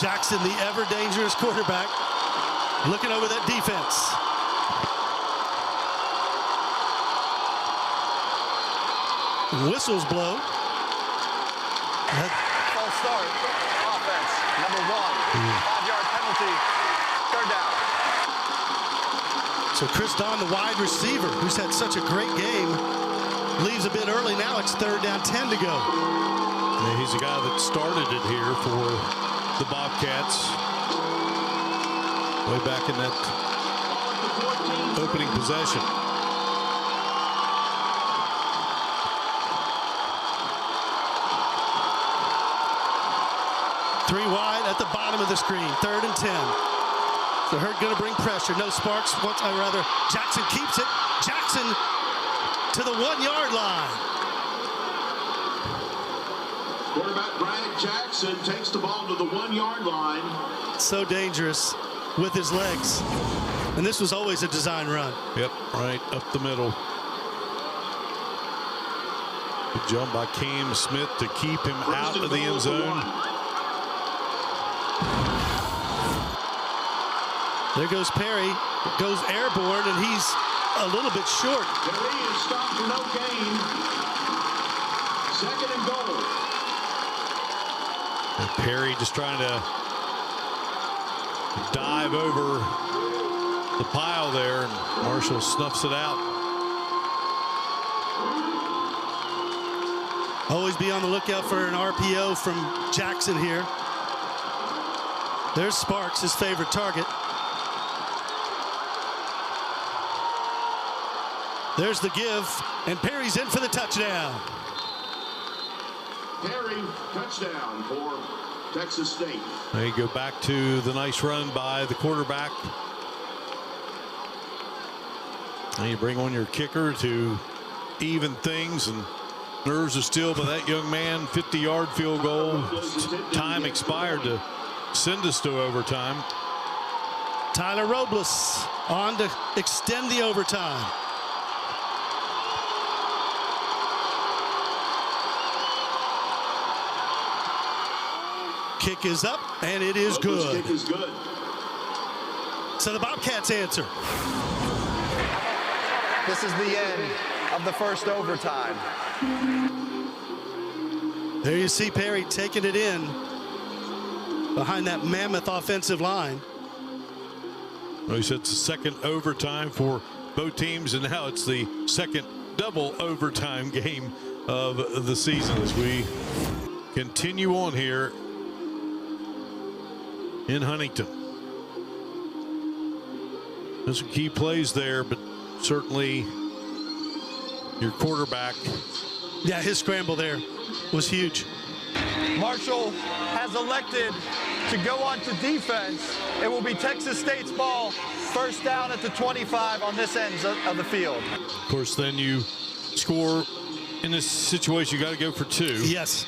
Jackson, the ever dangerous quarterback, looking over that defense. Whistles blow. False start. Offense. Number 1. 5-yard penalty. 3rd down. So Chris Don, the wide receiver, who's had such a great game, leaves a bit early. Now it's 3rd down, 10 to go. Yeah, he's the guy that started it here for the Bobcats way back in that opening possession. Three wide at the bottom of the screen. 3rd and 10. So Hurt going to bring pressure. No Sparks. Jackson keeps it. Jackson to the 1-yard line. Quarterback Brad Jackson takes the ball to the 1-yard line. So dangerous with his legs. And this was always a design run. Yep, right up the middle. Good jump by Cam Smith to keep him out of the end zone. There goes Perry. Goes airborne, and he's a little bit short. Perry is stopped for no gain. 2nd and goal. And Perry just trying to dive over the pile there, and Marshall snuffs it out. Always be on the lookout for an RPO from Jackson here. There's Sparks, his favorite target. There's the give, and Perry's in for the touchdown. Perry, touchdown for Texas State. Now you go back to the nice run by the quarterback. And you bring on your kicker to even things, and nerves are still by that young man. 50-yard field goal. Time expired to send us to overtime. Tyler Robles on to extend the overtime. Kick is up, and it is good. Kick is good. So the Bobcats answer. This is the end of the 1st overtime. There you see Perry taking it in behind that mammoth offensive line. Well, he said it's the 2nd overtime for both teams, and now it's the 2nd double overtime game of the season as we continue on here in Huntington. There's some key plays there, but certainly your quarterback. Yeah, his scramble there was huge. Marshall has elected to go on to defense. It will be Texas State's ball, first down at the 25 on this end of the field. Of course, then you score in this situation. You got to go for 2. Yes.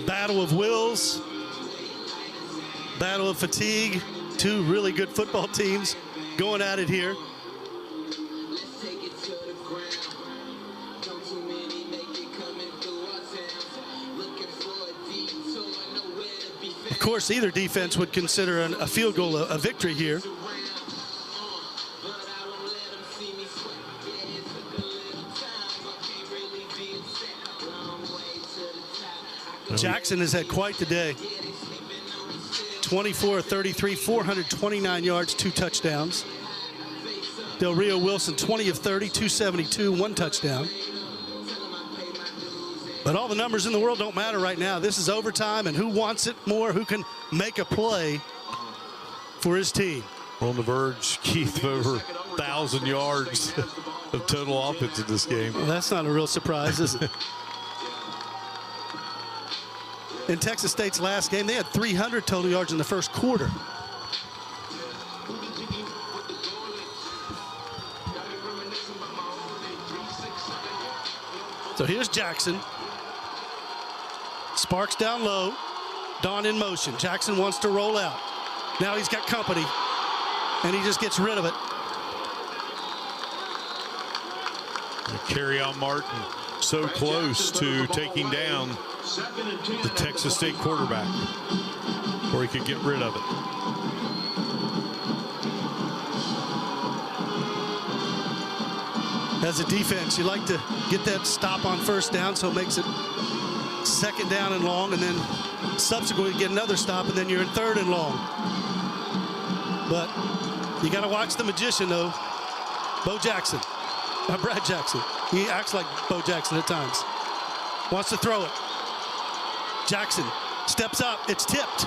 Battle of wills, battle of fatigue. 2 really good football teams going at it here. Of course, either defense would consider a field goal a victory here. Jackson has had quite the day. 24 of 33, 429 yards, 2 touchdowns. Del Rio Wilson, 20 of 30, 272, 1 touchdown. But all the numbers in the world don't matter right now. This is overtime, and who wants it more, who can make a play for his team. We're on the verge, Keith, of over 1,000 yards of total offense in this game. Well, that's not a real surprise, is it? In Texas State's last game, they had 300 total yards in the first quarter. So here's Jackson. Sparks down low. Dawn in motion. Jackson wants to roll out. Now he's got company, and he just gets rid of it. Carry on Martin, so close to taking down the Texas State quarterback, or he could get rid of it. As a defense, you like to get that stop on first down, so it makes it second down and long, and then subsequently get another stop, and then you're in third and long. But you got to watch the magician, though. Bo Jackson, Brad Jackson. He acts like Bo Jackson at times. Wants to throw it. Jackson steps up. It's tipped.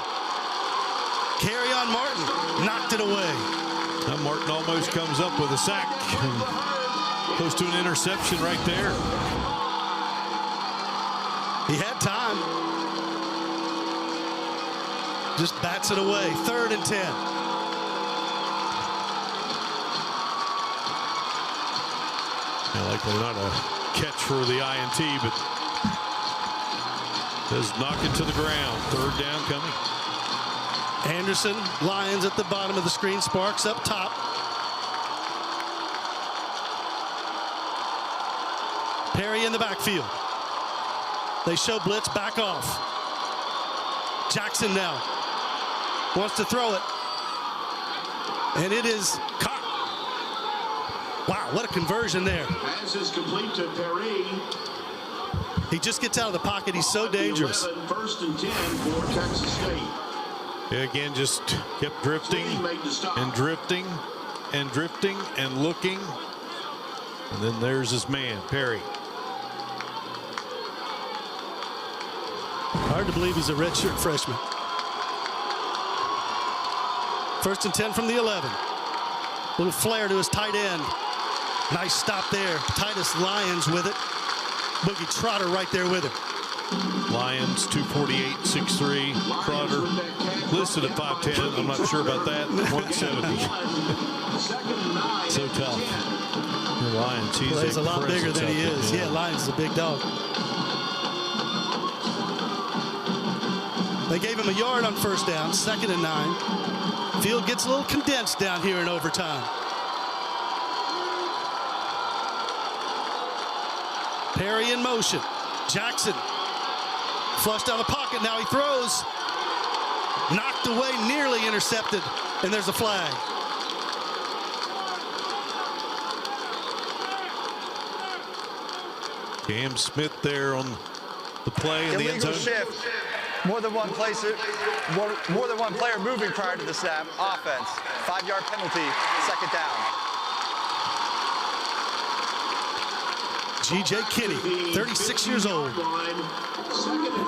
Carry on Martin. Knocked it away. Now Martin almost comes up with a sack. Close to an interception right there. He had time. Just bats it away. 3rd and 10. Likely not a catch for the INT, but does knock it to the ground. 3rd down coming. Anderson, Lions at the bottom of the screen. Sparks up top. Perry in the backfield. They show blitz, back off. Jackson now wants to throw it. And it is caught. Wow, what a conversion there. Pass is complete to Perry. He just gets out of the pocket. He's so dangerous. 1st and 10 for Texas State. Yeah, again, just kept drifting and drifting and drifting and looking. And then there's his man, Perry. Hard to believe he's a redshirt freshman. 1st and 10 from the 11. Little flare to his tight end. Nice stop there. Titus Lyons with it. Boogie Trotter right there with him. Lions 248, 6'3". Trotter listed at 5'10". I'm not sure about that. 170. So tough. The Lions. He's a lot bigger than he is. Yeah, Lyons is a big dog. They gave him a yard on 1st down. 2nd and 9. Field gets a little condensed down here in overtime. Perry in motion. Jackson flushed out of the pocket. Now he throws. Knocked away, nearly intercepted. And there's a flag. Cam Smith there on the play in the end zone. Shift. More than one player moving prior to the snap. Offense. 5-yard penalty. 2nd down. G.J. Kinney, 36 years old.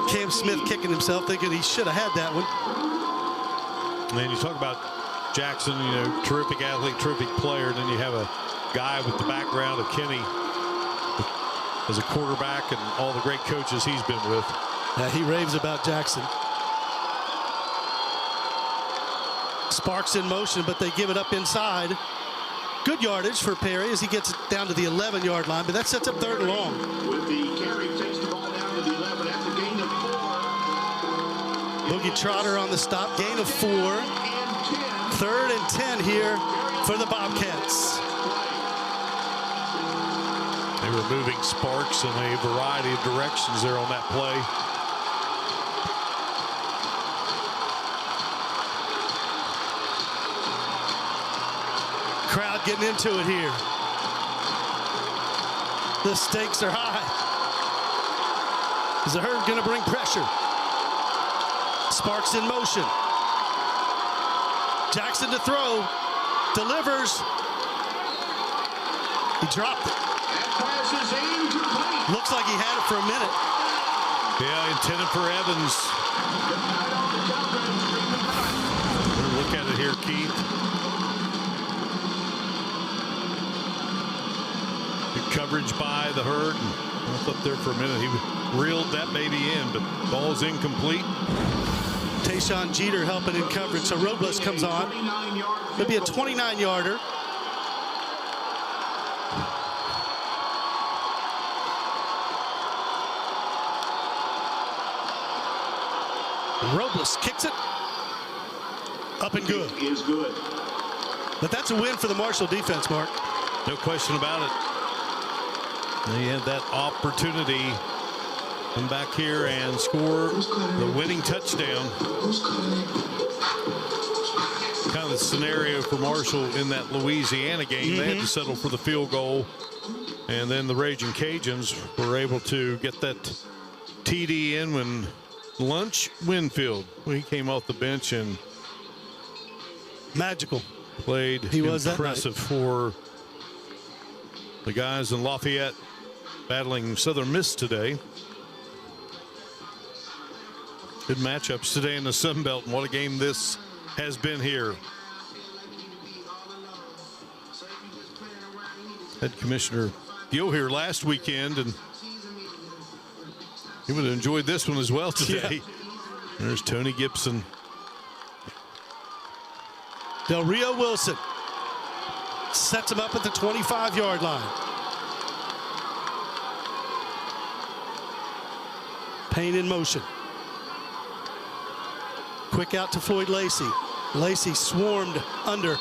Cam Smith kicking himself, thinking he should have had that one. And you talk about Jackson, you know, terrific athlete, terrific player. And then you have a guy with the background of Kinney as a quarterback and all the great coaches he's been with. He raves about Jackson. Sparks in motion, but they give it up inside. Good yardage for Perry as he gets it down to the 11-yard line, but that sets up 3rd and long. With the carry, takes the ball down to the 11 at the gain of 4. Boogie Trotter on the stop, gain of 4. 3rd and 10 here for the Bobcats. They were moving Sparks in a variety of directions there on that play. Crowd getting into it here. The stakes are high. Is the Herd going to bring pressure? Sparks in motion. Jackson to throw. Delivers. He dropped it. Looks like he had it for a minute. Yeah, intended for Evans. Look at it here, Keith. Good coverage by the Herd. I was up there for a minute. He reeled that baby in, but ball's incomplete. Tayshawn Jeter helping in coverage. So Robles comes on. It'll be a 29-yarder. Robles kicks it. Up and good. Is good. But that's a win for the Marshall defense, Mark. No question about it. They had that opportunity. Come back here and score the winning touchdown. Kind of the scenario for Marshall in that Louisiana game. They had to settle for the field goal. And then the Raging Cajuns were able to get that TD in when Lunch Winfield, he came off the bench and magical played. He was impressive for the guys in Lafayette battling Southern Miss today. Good matchups today in the Sun Belt, and what a game this has been here. Head Commissioner Gill here last weekend, and he would have enjoyed this one as well today. Yeah. There's Tony Gibson. Del Rio Wilson sets him up at the 25-yard line. Payne in motion. Quick out to Floyd Lacey. Lacey swarmed under.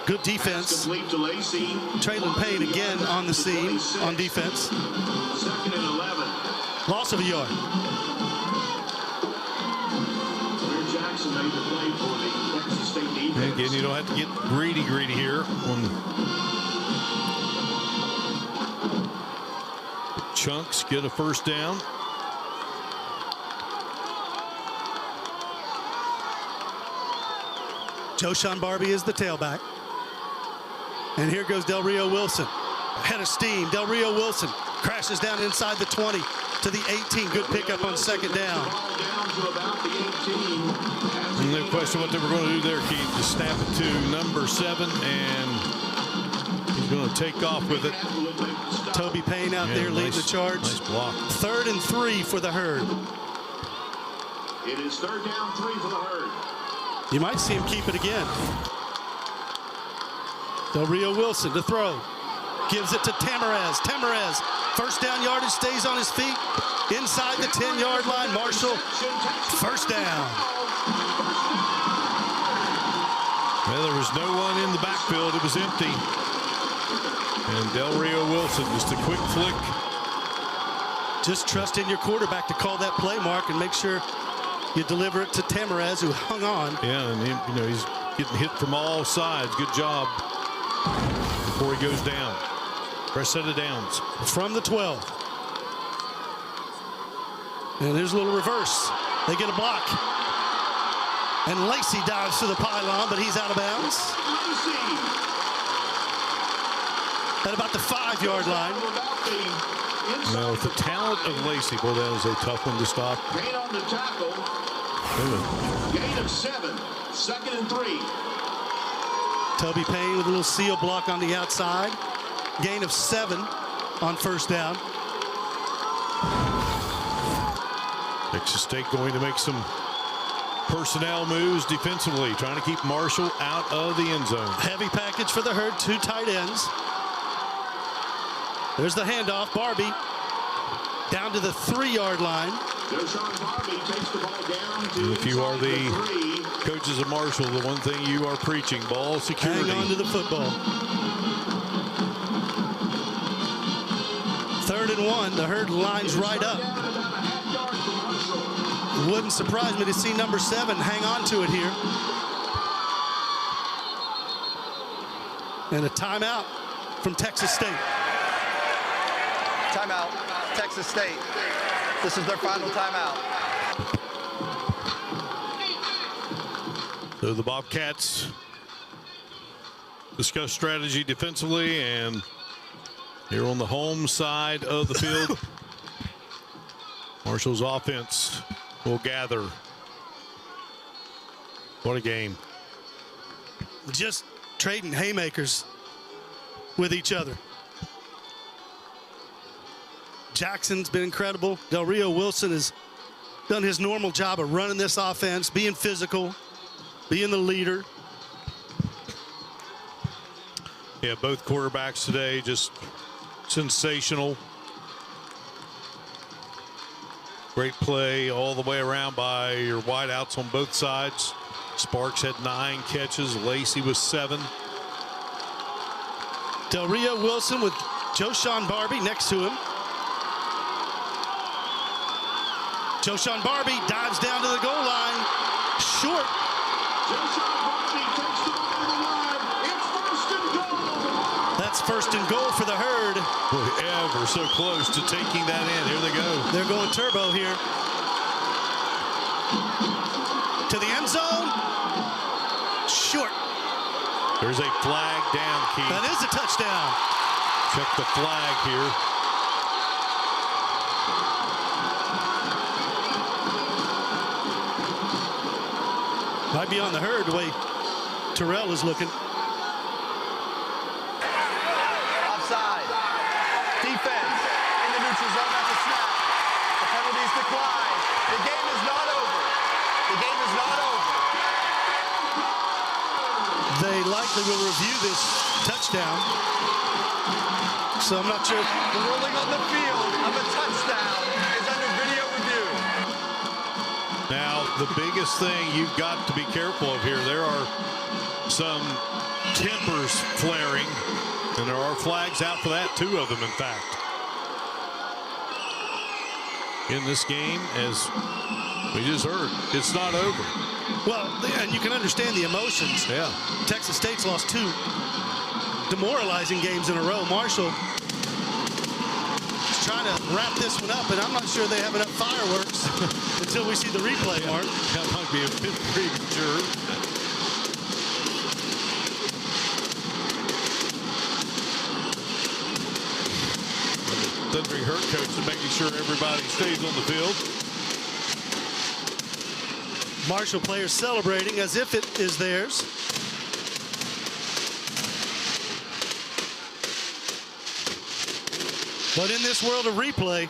Good defense. Traylon Payne again on the scene on defense. 2nd and 11. Loss of a yard. Jackson made the play for the Texas State defense. And again, you don't have to get greedy here. Chunks get a first down. Joshawn Barbie is the tailback. And here goes Del Rio Wilson. Head of steam. Del Rio Wilson crashes down inside the 20 to the 18. Good pickup on 2nd down. No question what they were going to do there, Keith. Just snap it to number 7, and he's going to take off with it. Toby Payne out there leading the charge. Nice block. 3rd and 3 for the Herd. It is 3rd down 3 for the Herd. You might see him keep it again. Del Rio Wilson to throw. Gives it to Tamarez. Tamarez, first down yardage, stays on his feet. Inside the 10-yard line. Marshall, first down. Well, there was no one in the backfield. It was empty. And Del Rio Wilson, just a quick flick. Just trust in your quarterback to call that play, Mark, and make sure you deliver it to Tamarez, who hung on. Yeah, and he's getting hit from all sides. Good job before he goes down. Fresh set of downs. From the 12. And there's a little reverse. They get a block. And Lacey dives to the pylon, but he's out of bounds. At about the 5-yard line. Now, with the talent of Lacey, boy, that is a tough one to stop. Payne on the tackle. Gain of 7. 2nd and 3. Toby Payne with a little seal block on the outside. Gain of 7 on 1st down. Texas State going to make some personnel moves defensively, trying to keep Marshall out of the end zone. Heavy package for the Herd, 2 tight ends. There's the handoff. Barbie down to the 3-yard line. If you are the coaches of Marshall, the one thing you are preaching, ball security. Hang on to the football. 3rd and 1. The Herd lines right up. Wouldn't surprise me to see number 7 hang on to it here. And a timeout from Texas State. Timeout, Texas State. This is their final timeout. So the Bobcats discuss strategy defensively, and here on the home side of the field, Marshall's offense will gather. What a game. Just trading haymakers with each other. Jackson's been incredible. Del Rio Wilson has done his normal job of running this offense, being physical, being the leader. Yeah, both quarterbacks today just sensational. Great play all the way around by your wideouts on both sides. Sparks had 9 catches. Lacey was 7. Del Rio Wilson with Joshawn Barbie next to him. Joshawn Barbie dives down to the goal line. Short. That's 1st and goal for the Herd. We're ever so close to taking that in. Here they go. They're going turbo here. To the end zone. Short. There's a flag down, Keith. That is a touchdown. Check the flag here. Might be on the Herd the way Terrell is looking. Offside. Defense in the neutral zone at the snap. The penalties decline. The game is not over. The game is not over. They likely will review this touchdown. So I'm not sure. The ruling on the field of a touchdown is under video review. Now, the biggest thing you've got to be careful of here, there are some tempers flaring, and there are flags out for that, 2 of them, in fact. In this game, as we just heard, it's not over. Well, and you can understand the emotions. Yeah. Texas State's lost 2 demoralizing games in a row. Marshall is trying to wrap this one up, and I'm not sure they have enough fireworks until we see the replay, Mark. That might be a bit premature. Thundering Herd coach is making sure everybody stays on the field. Marshall players celebrating as if it is theirs. But in this world of replay,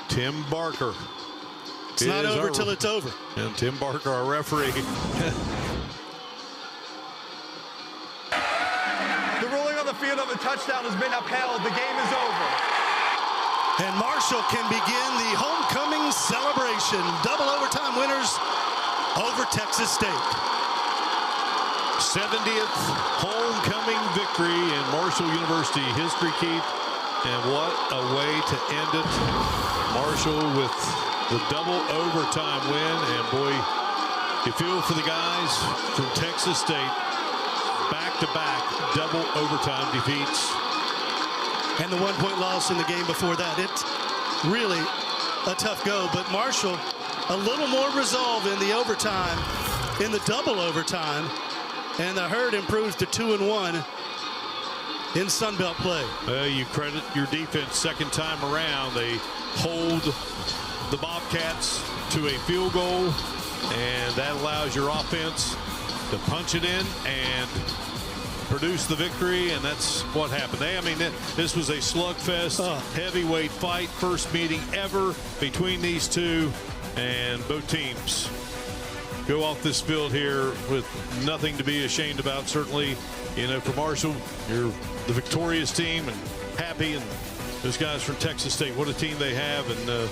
Tim Barker. It's not over till it's over. And Tim Barker, our referee. The ruling on the field of a touchdown has been upheld. The game is over. And Marshall can begin the homecoming celebration. Double overtime winners over Texas State. 70th homecoming victory in Marshall University history, Keith. And what a way to end it. Marshall with the double overtime win. And boy, you feel for the guys from Texas State. Back-to-back double overtime defeats. And the 1-point loss in the game before that. It's really a tough go. But Marshall, a little more resolve in the overtime, in the double overtime. And the Herd improves to 2-1 in Sun Belt play. You credit your defense second time around. They hold the Bobcats to a field goal, and that allows your offense to punch it in and produce the victory, and that's what happened. This was a slugfest, heavyweight fight, first meeting ever between these two, and both teams go off this field here with nothing to be ashamed about. Certainly, for Marshall, you're the victorious team and happy, and those guys from Texas State, what a team they have, and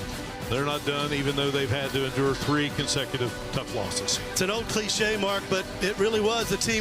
they're not done, even though they've had to endure 3 consecutive tough losses. It's an old cliche, Mark, but it really was the team